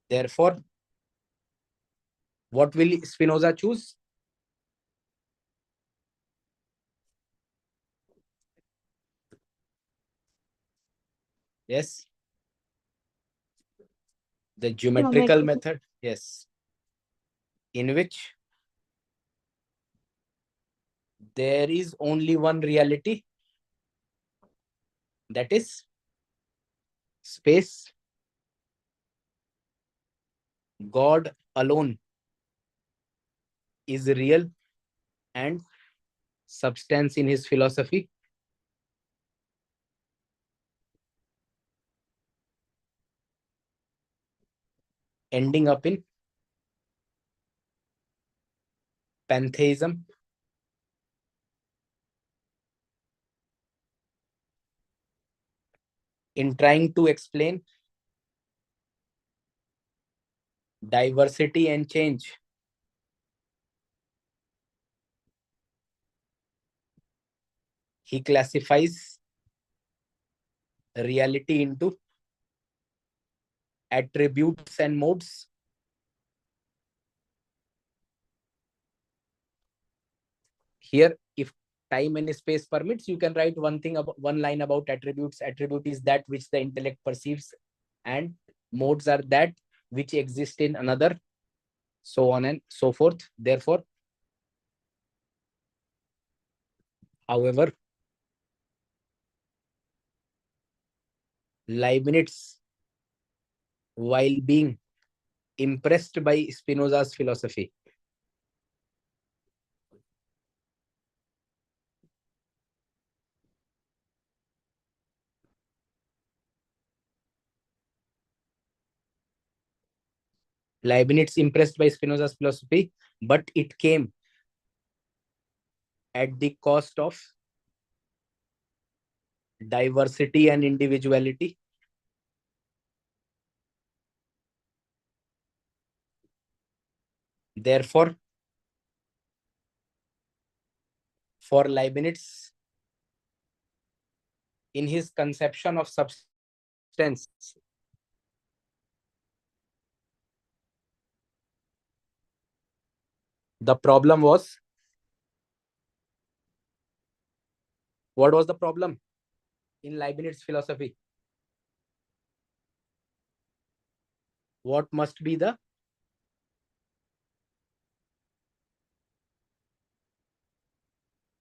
[SPEAKER 1] Therefore, what will Spinoza choose? Yes. The geometrical method. Yes. In which there is only one reality, that is space. God alone is real and substance in his philosophy. Ending up in pantheism. In trying to explain diversity and change, he classifies reality into attributes and modes. Here, if time and space permits, you can write one line about attributes. Attribute is that which the intellect perceives, and modes are that which exist in another, so on and so forth. Therefore, however, Leibniz, while being impressed by Spinoza's philosophy, Leibniz impressed by Spinoza's philosophy, but it came at the cost of diversity and individuality. Therefore, for Leibniz, in his conception of substance, the problem was, what was the problem in Leibniz philosophy? What must be the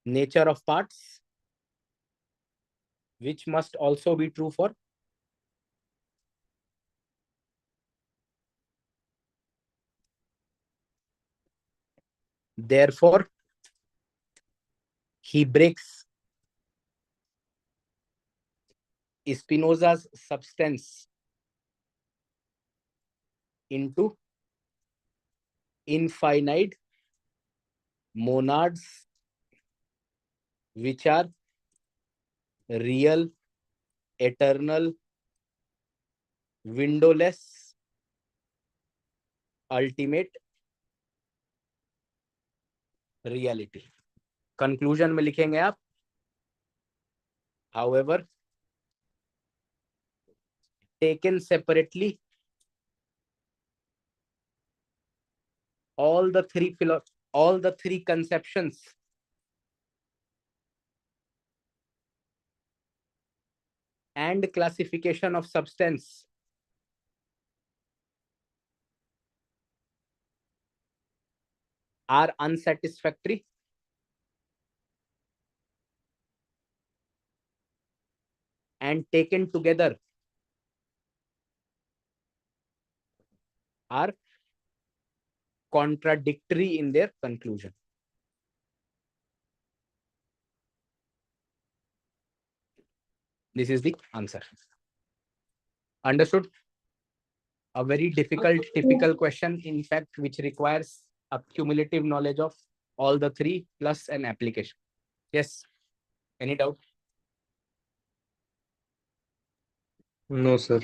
[SPEAKER 1] nature of parts, which must also be true for therefore he breaks Spinoza's substance into infinite monads, which are real, eternal, windowless, ultimate reality. Conclusion में लिखेंगे आप, however, taken separately, all the three conceptions and classification of substance are unsatisfactory and taken together are contradictory in their conclusion. This is the answer. Understood? A very difficult, typical question, in fact, which requires a cumulative knowledge of all the three plus an application. Yes. Any doubt?
[SPEAKER 3] No, sir.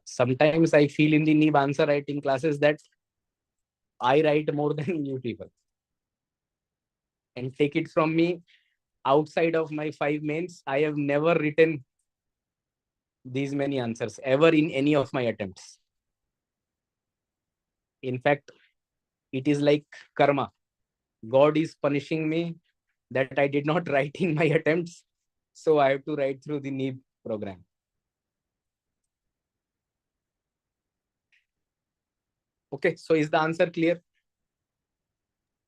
[SPEAKER 1] Sometimes I feel in the NEEB answer writing classes that I write more than you people. And take it from me, outside of my 5 mains, I have never written these many answers ever in any of my attempts. In fact, it is like karma. God is punishing me that I did not write in my attempts. So I have to write through the NEEB program. Okay, so is the answer clear?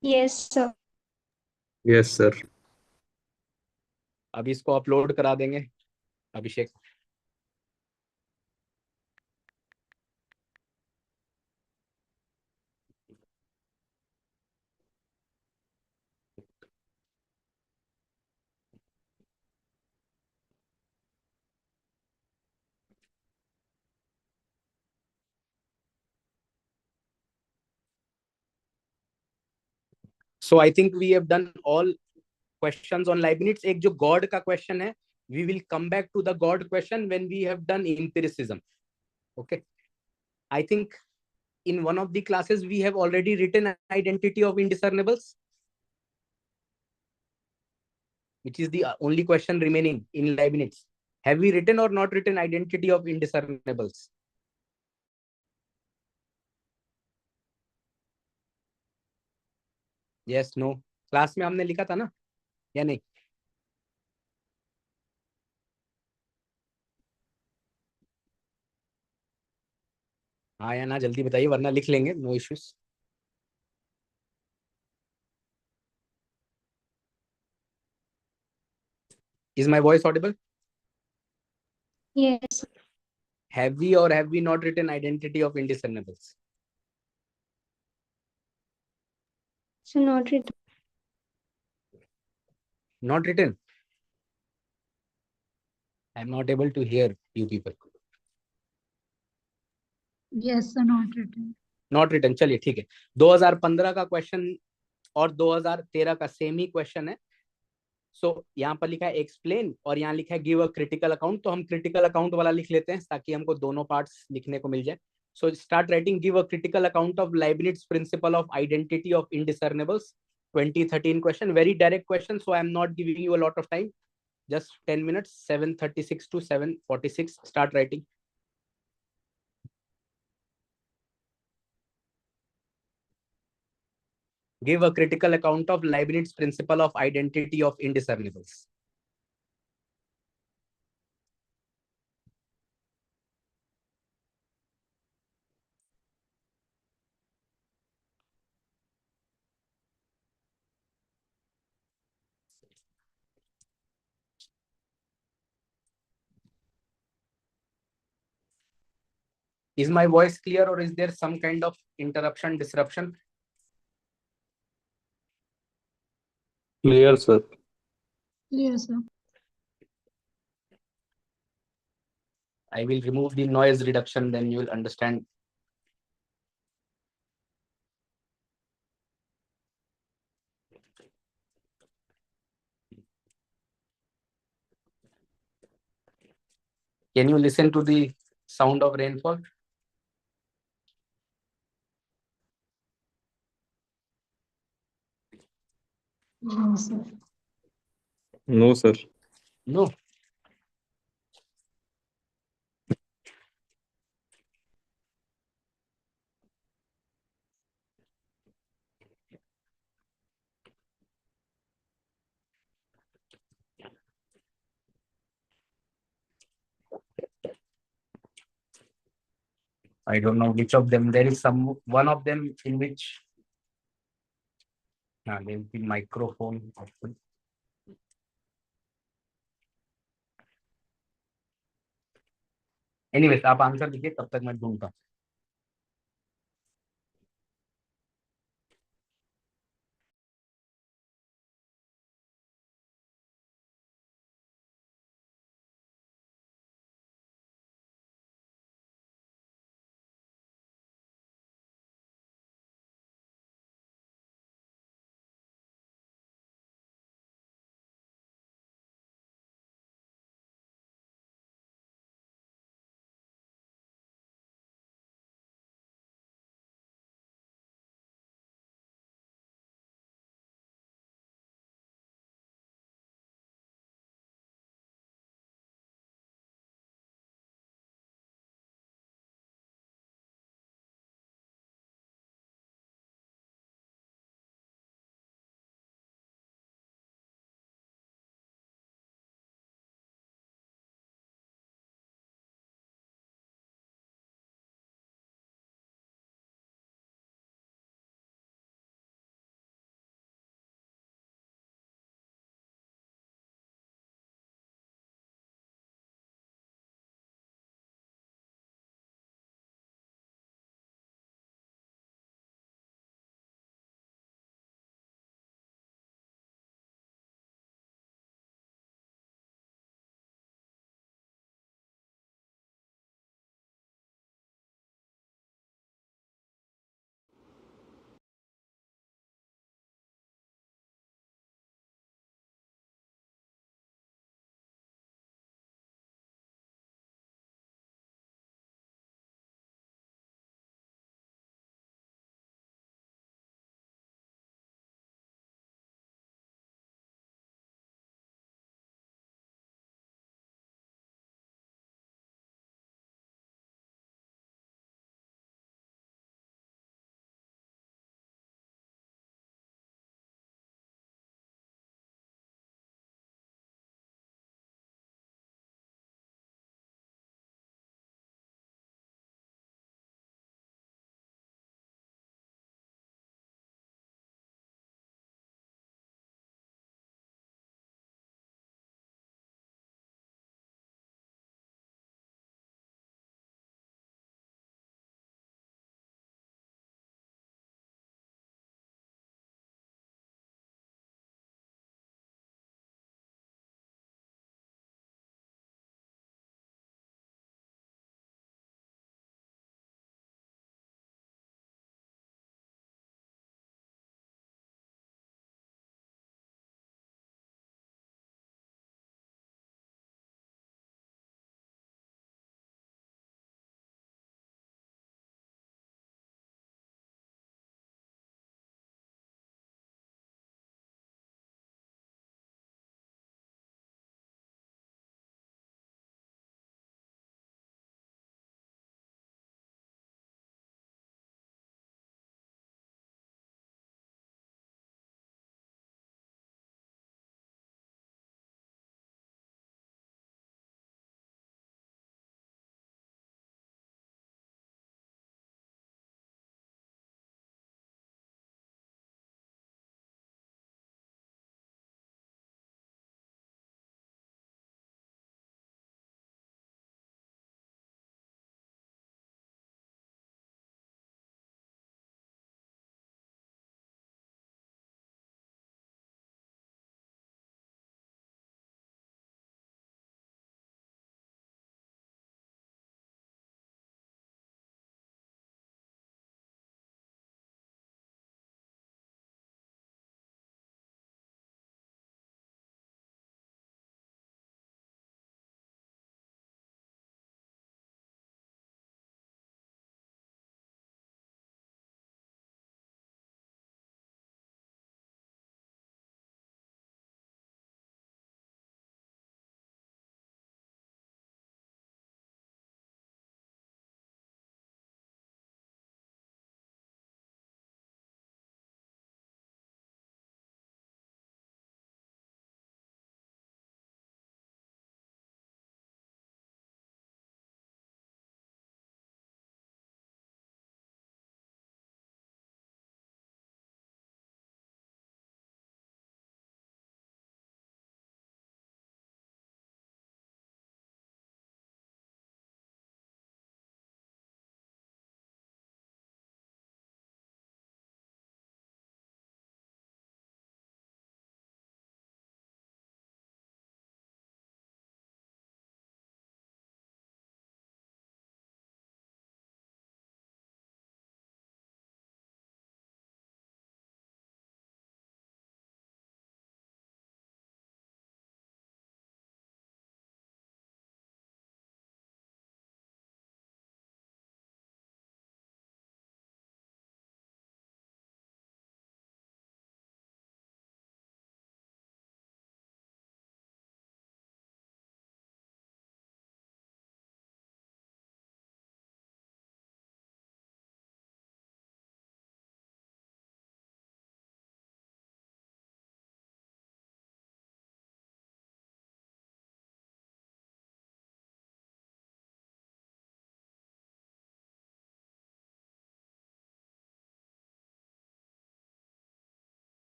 [SPEAKER 4] Yes, sir.
[SPEAKER 3] Yes, sir.
[SPEAKER 1] अब इसको upload करा देंगे अभिषेक. So I think we have done all questions on Leibniz. एक जो God का question है, we will come back to the God question when we have done empiricism. Okay. I think in one of the classes we have already written identity of indiscernibles, which is the only question remaining in Leibniz. Have we written or not written identity of indiscernibles? Yes, no. Class में हमने लिखा था ना या नहीं? हाँ या ना जल्दी बताइए वरना लिख लेंगे. No issues. Is my voice audible?
[SPEAKER 4] Yes.
[SPEAKER 1] Have we or have we not written identity of indiscernibles?
[SPEAKER 4] So not written.
[SPEAKER 1] Not written. I am not able to hear you people.
[SPEAKER 2] Yes, sir, not written.
[SPEAKER 1] Not written. चलिए ठीक है. 2015 का question और 2013 का same ही question है. सो यहाँ पर लिखा है एक्सप्लेन और यहाँ लिखा है गिव अ क्रिटिकल अकाउंट. तो हम क्रिटिकल अकाउंट वाला लिख लेते हैं ताकि हमको दोनों पार्ट्स लिखने को मिल जाए. So start writing. Give a critical account of Leibniz principle of identity of indiscernibles. 2013 question. Very direct question. So I am not giving you a lot of time. Just 10 minutes. 7:36 to 7:46. Start writing. Give a critical account of Leibniz principle of identity of indiscernibles. Is my voice clear or is there some kind of interruption, disruption?
[SPEAKER 3] Clear, sir.
[SPEAKER 2] Yes, sir.
[SPEAKER 1] I will remove the noise reduction, then you will understand. Can you listen to the sound of rainfall?
[SPEAKER 2] No, sir.
[SPEAKER 3] No, sir.
[SPEAKER 1] No. I don't know which of them. There is one of them in which there will be microphone option. Anyways, आप answer दीजिए तब तक मैं ढूंढता हूँ.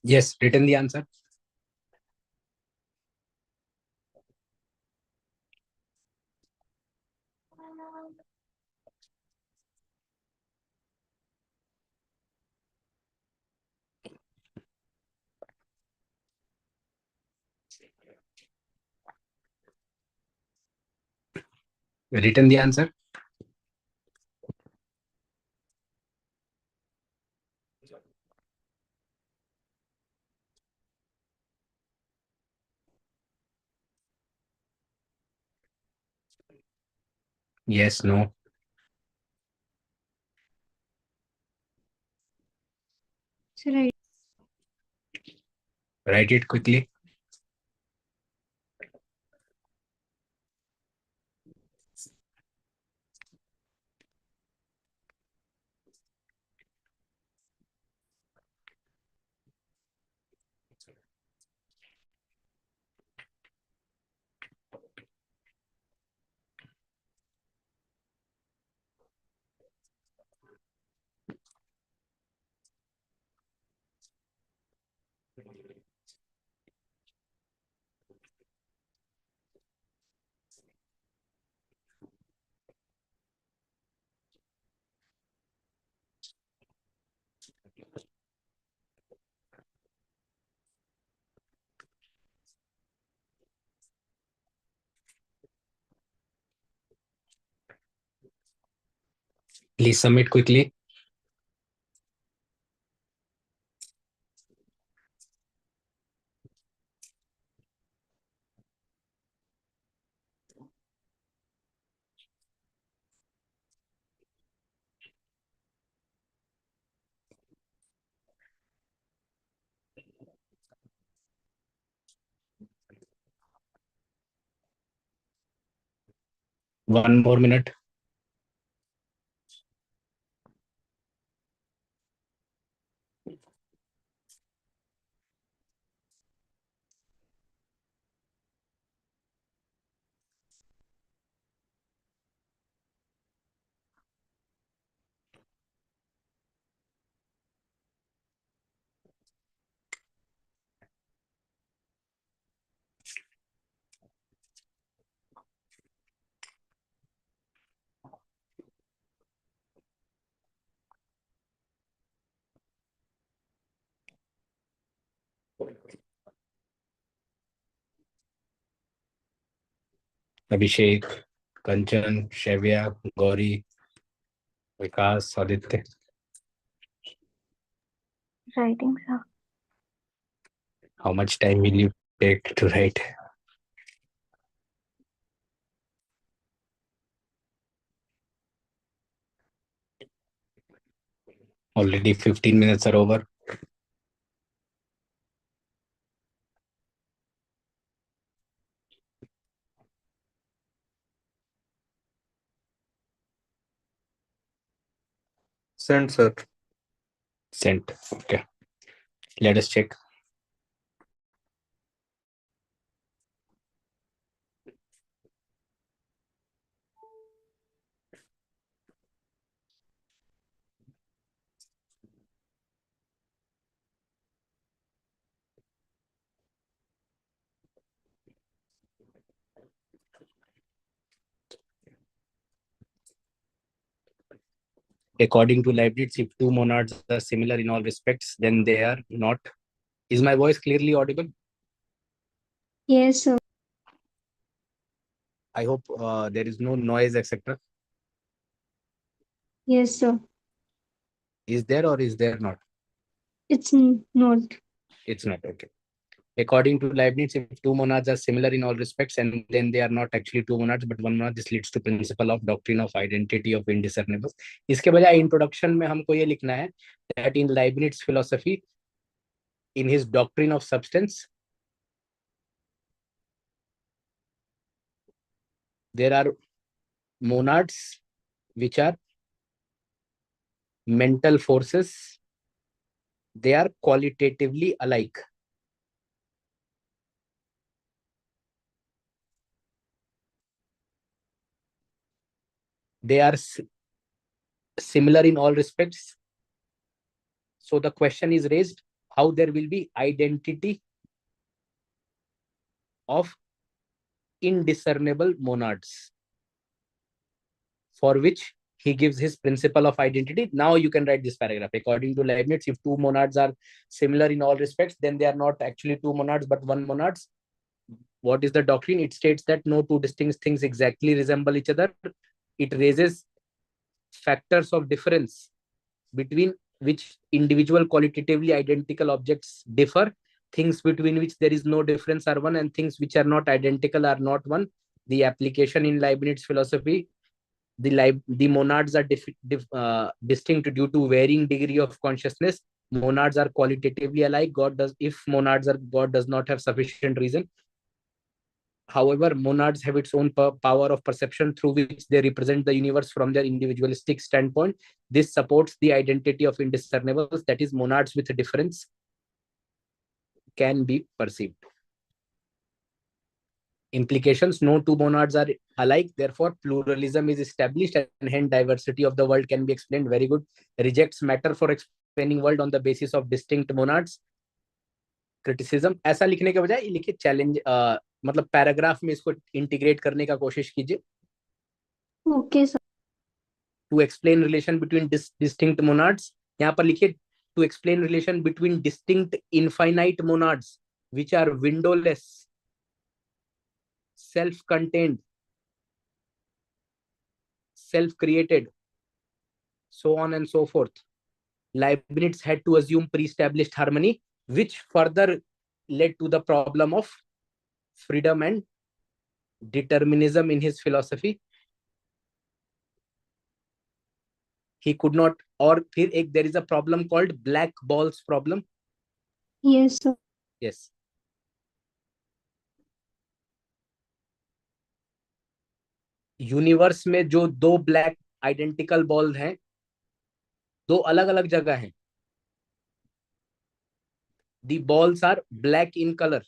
[SPEAKER 1] Yes, written the answer. Written the answer. Yes, no.
[SPEAKER 4] Should I?
[SPEAKER 1] Write it quickly. Please submit quickly. One more minute. Abhishek, Kanchan, Shavya, Gauri, Vikas, Aditya.
[SPEAKER 4] Writing, sir.
[SPEAKER 1] How much time will you take to write? Already 15 minutes are over.
[SPEAKER 3] Sent, sir.
[SPEAKER 1] Sent. Okay. Let us check. According to Leibniz, if two monads are similar in all respects, then they are not. Is my voice clearly audible?
[SPEAKER 4] Yes, sir.
[SPEAKER 1] I hope there is no noise, etc.
[SPEAKER 4] Yes, sir.
[SPEAKER 1] Is there or is there not?
[SPEAKER 4] It's not.
[SPEAKER 1] It's not. Okay. According to Leibniz, if two monads are similar in all respects, and then they are not actually two monads, but one monad, this leads to principle of doctrine of identity of indiscernibles. इसके बजाय introduction में हमको ये लिखना है that in Leibniz philosophy, in his doctrine of substance, there are monads which are mental forces. They are qualitatively alike. They are similar in all respects. So the question is raised, how there will be identity of indiscernible monads, for which he gives his principle of identity. Now you can write this paragraph. According to Leibniz, if two monads are similar in all respects, then they are not actually two monads, but one monads. What is the doctrine? It states that no two distinct things exactly resemble each other. It raises factors of difference between which individual qualitatively identical objects differ. Things between which there is no difference are one, and things which are not identical are not one. The application in Leibniz philosophy, the monads are distinct due to varying degree of consciousness. Monads are qualitatively alike. God does not have sufficient reason. However, monads have its own power of perception through which they represent the universe from their individualistic standpoint. This supports the identity of indiscernibles, that is, monads with a difference can be perceived. Implications: no two monads are alike, therefore pluralism is established, and hence diversity of the world can be explained. Very good. Rejects matter for explaining world on the basis of distinct monads. Criticism ऐसा लिखने के बजाय लिखिए challenge, मतलब paragraph में इसको integrate करने का कोशिश कीजिए.
[SPEAKER 4] Okay sir.
[SPEAKER 1] To explain relation between distinct monads, यहाँ पर लिखिए to explain relation between distinct infinite monads which are windowless, self contained, self created, so on and so forth. Leibniz had to assume pre-established harmony, which further led to the problem of freedom and determinism in his philosophy. He could not, or there is a problem called black balls problem.
[SPEAKER 4] Yes sir.
[SPEAKER 1] Yes. Universe में जो दो black identical ball हैं, दो अलग अलग जगह हैं. The balls are black in color.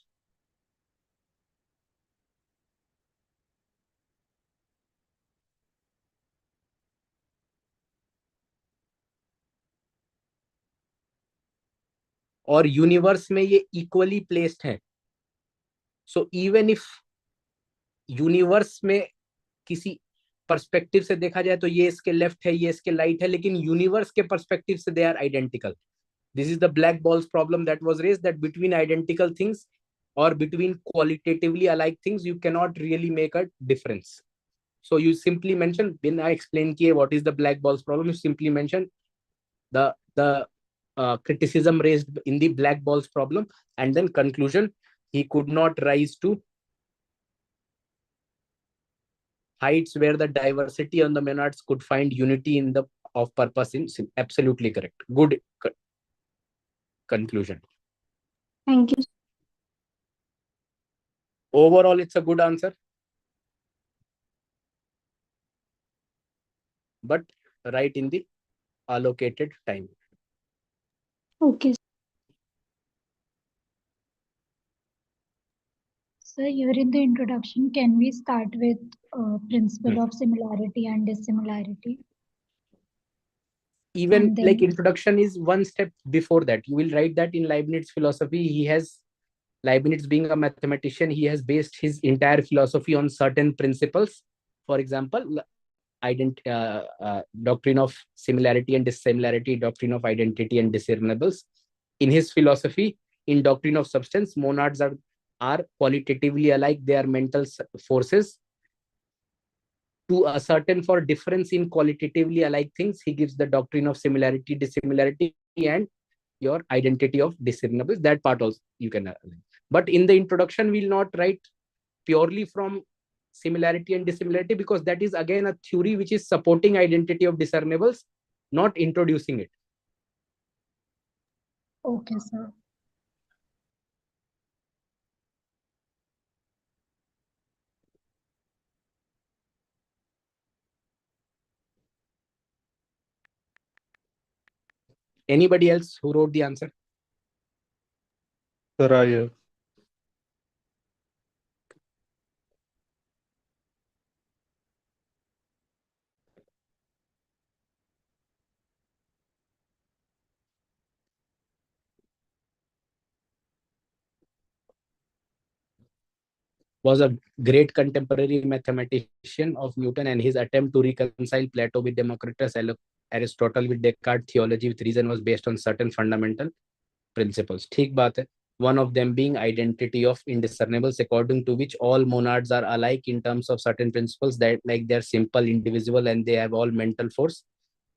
[SPEAKER 1] और यूनिवर्स में ये इक्वली प्लेस्ड हैं. सो इवन इफ यूनिवर्स में किसी पर्सपेक्टिव से देखा जाए तो ये इसके लेफ्ट है, ये इसके राइट है, लेकिन यूनिवर्स के पर्सपेक्टिव से they are identical. This is the black balls problem that was raised, that between identical things or between qualitatively alike things you cannot really make a difference. So you simply mention, when I explain what is the black balls problem, you simply mention the criticism raised in the black balls problem, and then conclusion: he could not rise to heights where the diversity on the monads could find unity in the of purpose in. Absolutely correct. Good conclusion.
[SPEAKER 4] Thank you.
[SPEAKER 1] Overall, it's a good answer, but write in the allocated time.
[SPEAKER 4] Okay.
[SPEAKER 2] So here in the introduction, can we start with principle of similarity and dissimilarity?
[SPEAKER 1] Even
[SPEAKER 2] And then-
[SPEAKER 1] like introduction is one step before that. You will write that in Leibniz philosophy, Leibniz being a mathematician, he has based his entire philosophy on certain principles. For example, doctrine of similarity and dissimilarity, doctrine of identity and discernibles. In his philosophy, in doctrine of substance, monads are qualitatively alike. They are mental forces. To ascertain for difference in qualitatively alike things, he gives the doctrine of similarity, dissimilarity, and your identity of discernibles. That part also you can. But in the introduction, we'll not write purely from similarity and dissimilarity, because that is again a theory which is supporting identity of discernibles, not introducing it.
[SPEAKER 2] Okay, sir.
[SPEAKER 1] Anybody else who wrote the answer?
[SPEAKER 3] Sir, I have.
[SPEAKER 1] was a great contemporary mathematician of Newton, and his attempt to reconcile Plato with Democritus, Aristotle with Descartes' theology with reason was based on certain fundamental principles. ठीक बात है. One of them being identity of indiscernibles, according to which all monads are alike in terms of certain principles, that like they're simple, indivisible, and they have all mental force,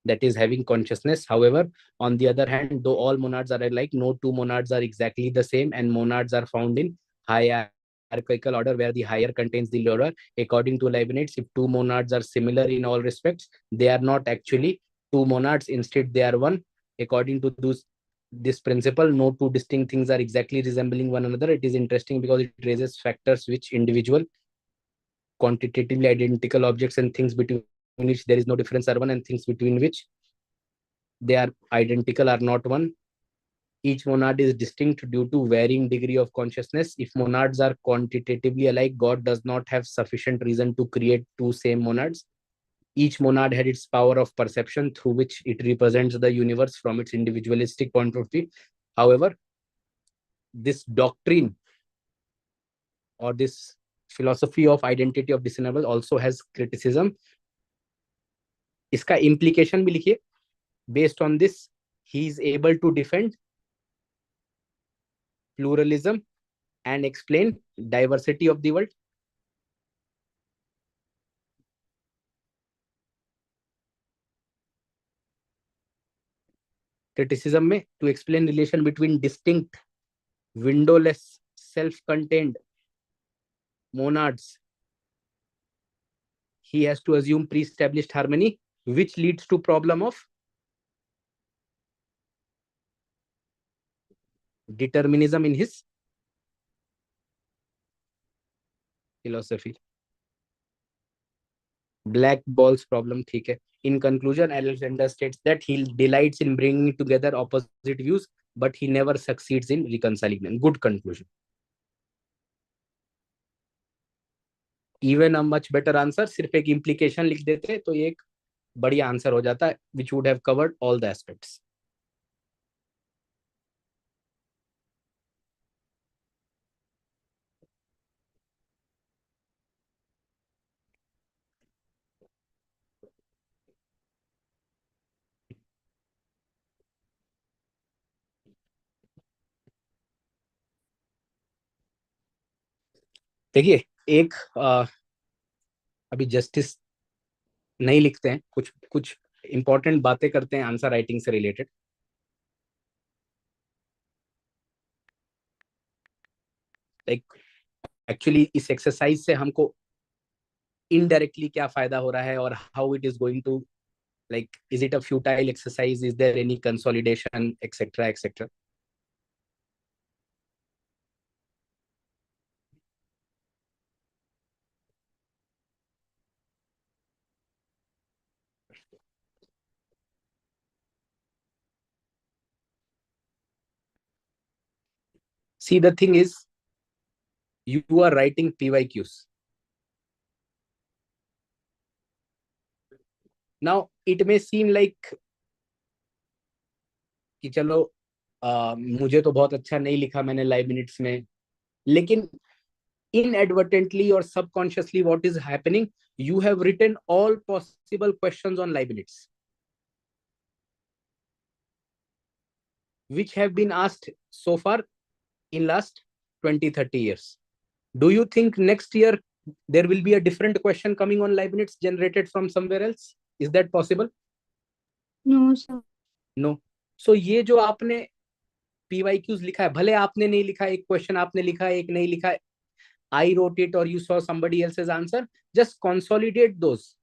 [SPEAKER 1] that is having consciousness. However, on the other hand, though all monads are alike, no two monads are exactly the same, and monads are found in hierarchical order where the higher contains the lower. According to Leibniz, if two monads are similar in all respects, they are not actually two monads, instead they are one. According to this principle, no two distinct things are exactly resembling one another. It is interesting because it raises factors which individual quantitatively identical objects and things between which there is no difference are one, and things between which they are identical are not one. Each monad is distinct due to varying degree of consciousness. If monads are quantitatively alike, God does not have sufficient reason to create two same monads. Each monad had its power of perception through which it represents the universe from its individualistic point of view. However, this doctrine or this philosophy of identity of discernible also has criticism. इसका implication भी लिखिए. Based on this, he is able to defend pluralism and explain diversity of the world. Criticism में to explain relation between distinct, windowless, self-contained monads, he has to assume pre-established harmony, which leads to problem of determinism in his philosophy. Black balls problem, ठीक है. In conclusion, Alexander states that he delights in bringing together opposite views, but he never succeeds in reconciling them. Good conclusion. Even a much better answer, सिर्फ एक implication लिख देते तो ये एक बढ़िया आंसर हो जाता, which would have covered all the aspects. देखिए, एक अभी जस्टिस नहीं लिखते हैं, कुछ कुछ इंपॉर्टेंट बातें करते हैं आंसर राइटिंग से रिलेटेड. लाइक एक्चुअली इस एक्सरसाइज से हमको इनडायरेक्टली क्या फायदा हो रहा है और how it is going to, like is it a futile exercise, is there any consolidation, etc. See, the thing is, you are writing PYQs. Now it may seem like कि चलो मुझे तो बहुत अच्छा नहीं लिखा मैंने लाइबनिट्स में, लेकिन inadvertently or subconsciously what is happening, you have written all possible questions on Leibniz which have been asked so far in last 20-30 years. Do you think next year there will be a different question coming on Leibniz generated from somewhere else? Is that possible?
[SPEAKER 4] No, sir.
[SPEAKER 1] No. So ये जो आपने PYQs लिखा है, भले आपने नहीं लिखा, एक क्वेश्चन आपने लिखा, एक नहीं लिखा, I wrote it or you saw somebody else's answer, just consolidate those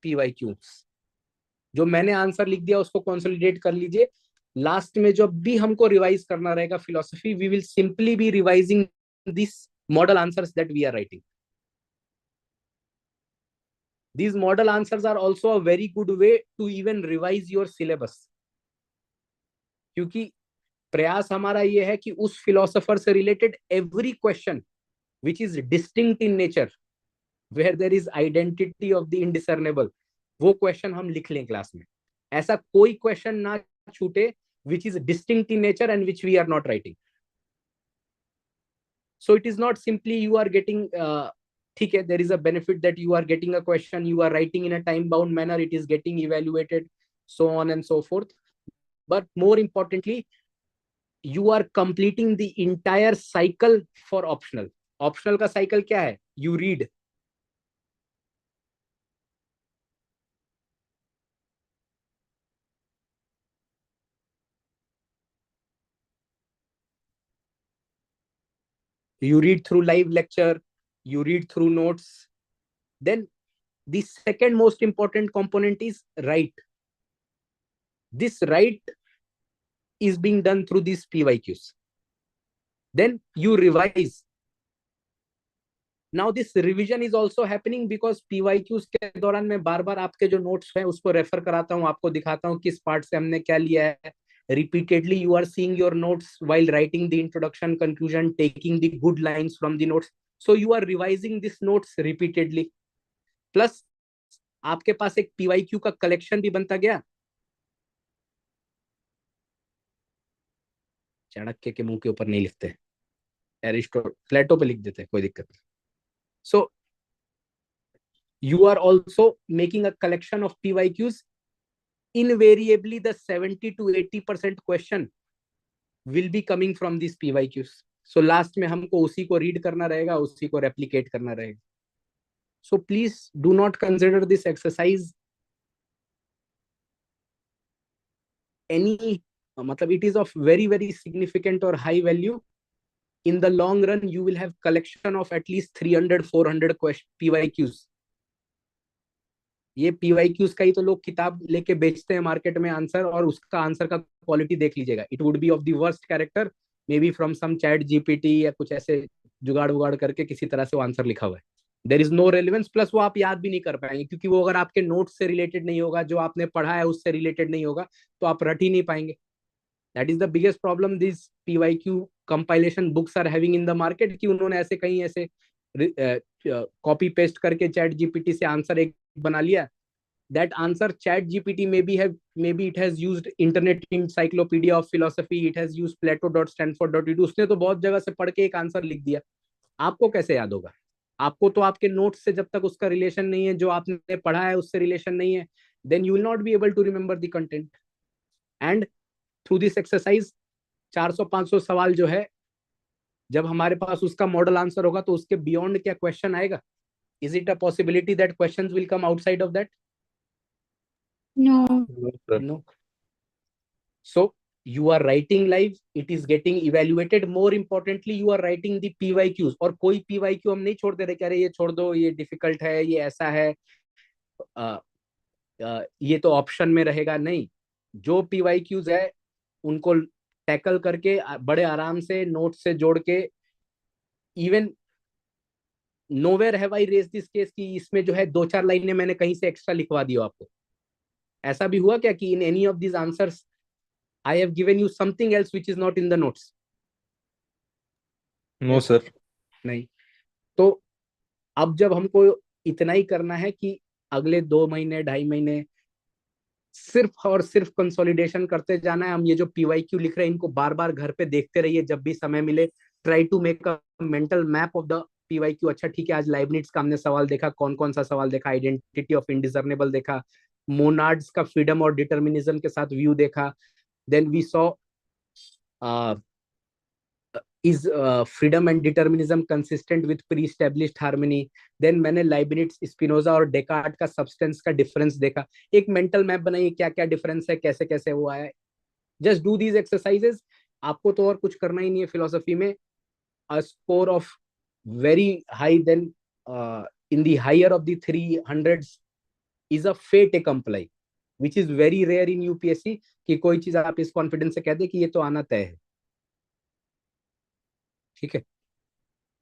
[SPEAKER 1] PYQs. जो मैंने आंसर लिख दिया उसको कंसोलिडेट कर लीजिए. लास्ट में जब भी हमको रिवाइज करना रहेगा philosophy, we will simply be revising this model answers that we are writing. These model answers are also a very good way to even revise your syllabus, क्योंकि प्रयास हमारा ये है कि उस फिलोसोफर से related every question which is distinct in nature, where there is identity of the indiscernible, वो question हम लिख लें क्लास में. ऐसा कोई क्वेश्चन ना छूटे which is distinct in nature and which we are not writing. So it is not simply you are getting ठीक है, there is a benefit that you are getting a question, you are writing in a time bound manner, it is getting evaluated, so on and so forth. But more importantly, you are completing the entire cycle for optional. Optional का cycle क्या है? You read, you read through live lecture, you read through notes. Then the second most important component is write. This write is being done through these PYQs. Then you revise. Now this revision is also happening because PYQs के दौरान मैं बार बार आपके जो notes हैं उसको refer कराता हूँ, आपको दिखाता हूँ किस पार्ट से हमने क्या लिया है. Repeatedly you are seeing your notes while writing the introduction, conclusion, taking the good lines from the notes. So you are revising these notes repeatedly. Plus आपके पास एक PYQ का collection भी बनता गया. चाणक्य के मुंह के ऊपर नहीं लिखते, प्लेटो पे लिख देते हैं, कोई दिक्कत नहीं. So you are also making a collection of PYQs. Invariably the 70 to 80% question will be coming from these PYQs. So last में हमको उसी को read करना रहेगा, उसी को replicate करना रहेगा. So please do not consider this exercise any मतलब it is of very very significant or high value. In the long run you will have collection of at least 300-400 PYQs. ये PYQs का ही तो लोग किताब लेके बेचते हैं मार्केट में आंसर, और उसका आंसर का क्वालिटी देख लीजिएगा. It would be of the worst character, maybe from some ChatGPT या कुछ ऐसे जुगाड़ उगाड़ करके किसी तरह से वो आंसर लिखा हुआ है. There is no relevance, plus वो आप याद भी नहीं कर पाएंगे क्योंकि वो अगर आपके नोट्स से रिलेटेड नहीं होगा, जो आपने पढ़ा है उससे रिलेटेड नहीं होगा, तो आप रट ही नहीं पाएंगे. That is the biggest problem this PYQ compilation books are having in the market, कि उन्होंने ऐसे कहीं ऐसे कॉपी पेस्ट करके चैट जीपीटी से आंसर एक बना लिया. That answer chat GPT maybe it has used internet encyclopedia of philosophy, it has used plato.stanford.edu, उसने तो बहुत जगह से पढ़ के एक आंसर लिख दिया. आपको कैसे याद होगा? आपको तो आपके नोट्स से जब तक उसका रिलेशन नहीं है, जो आपने पढ़ा है उससे रिलेशन नहीं है, then you will not be able to remember the content. And through this exercise 400-500 सवाल जो है, जब हमारे पास उसका मॉडल आंसर होगा तो उसके बियॉन्ड क्या क्वेश्चन आएगा? Is it a possibility that questions will come outside of that?
[SPEAKER 4] No.
[SPEAKER 3] No, sir.
[SPEAKER 1] No. So you are writing live, it is getting evaluated. More importantly, you are writing the PYQs. और कोई PYQ हम नहीं छोड़ दे रहे, कह रहे ये छोड़ दो, ये डिफिकल्ट है, ये ऐसा है, ये तो ऑप्शन में रहेगा. नहीं, जो PYQs है उनको टैकल करके बड़े आराम से नोट से जोड़ के, even nowhere have I raised this case कि इसमें जो है 2-4 लाइनें मैंने कहीं से एक्स्ट्रा लिखवा दी हो आपको. ऐसा भी हुआ क्या कि in any of this answers I have given you something else which is not in the notes?
[SPEAKER 3] No, sir.
[SPEAKER 1] नहीं. तो अब जब हमको इतना ही करना है कि अगले 2 महीने 2.5 महीने सिर्फ और सिर्फ कंसोलिडेशन करते जाना है. हम ये जो PYQ लिख रहे हैं इनको बार बार घर पे देखते रहिए जब भी समय मिले. Try to make a mental map of the PYQ. अच्छा ठीक है, आज लाइबनिट्ज का हमने सवाल देखा, कौन कौन सा सवाल देखा? आइडेंटिटी ऑफ इंडिसर्नेबल देखा, मोनाड्स का फ्रीडम और डिटर्मिनिज्म के साथ व्यू देखा. Then we saw is freedom and determinism consistent with pre-established harmony. Then मैंने लाइबनिट्ज, स्पिनोजा और डेकार्ट का सब्सटेंस का डिफरेंस देखा. एक मेंटल मैप बनाइए, क्या क्या डिफरेंस है, कैसे कैसे वो आया. Just do these exercises. आपको तो और कुछ करना ही नहीं है फिलोसफी में. a score of very high, then in the higher of the 300s is a fait accompli, which is very rare in UPSC कि कोई चीज आप इस कॉन्फिडेंस से कह दे कि ये तो आना तय है. ठीक है,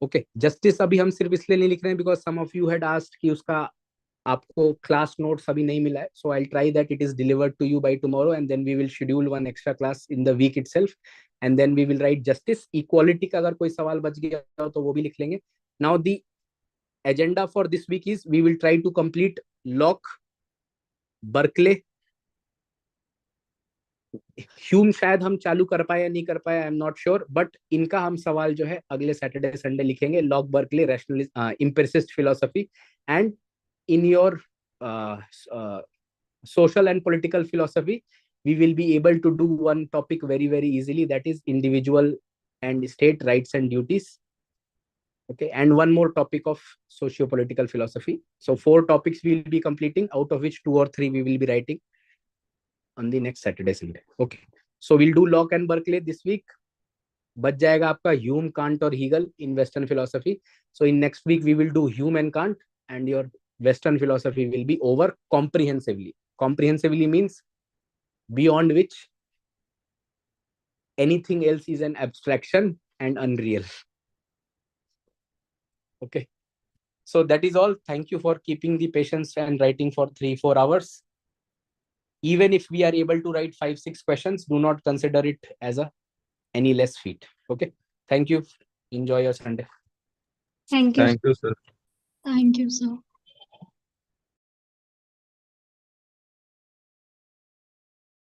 [SPEAKER 1] ओके. जस्टिस अभी हम सिर्फ इसलिए नहीं लिख रहे हैं because some of you had asked कि उसका आपको क्लास नोट्स अभी नहीं मिला है. So I will try that it is delivered to you by tomorrow, and then we will schedule one extra class in the week itself, and then we will write justice. Equality का अगर कोई सवाल बच गया तो वो भी लिख लेंगे. Now the agenda for this week is we will try to complete Locke, Berkeley, Hume शायद हम चालू कर पाए या नहीं कर पाए, I am not sure, but इनका हम सवाल जो है अगले सैटरडे संडे लिखेंगे. Locke Berkeley, rationalism, empiricist philosophy, and in your social and political philosophy, we will be able to do one topic very, very easily, that is individual and state rights and duties. Okay, and one more topic of socio-political philosophy. So 4 topics we will be completing, out of which 2 or 3 we will be writing on the next Saturday, Sunday. Okay, so we'll do Locke and Berkeley this week. बच जाएगा आपका Hume, can't और Hegel in Western philosophy. So in next week we will do Hume and Kant, and your Western philosophy will be over comprehensively. Comprehensively means beyond which anything else is an abstraction and unreal. Okay, so that is all. Thank you for keeping the patience and writing for 3-4 hours. Even if we are able to write 5-6 questions, do not consider it as any less feat. Okay, thank you. Enjoy your Sunday.
[SPEAKER 4] Thank you.
[SPEAKER 3] Thank you, sir.
[SPEAKER 2] Thank you, sir.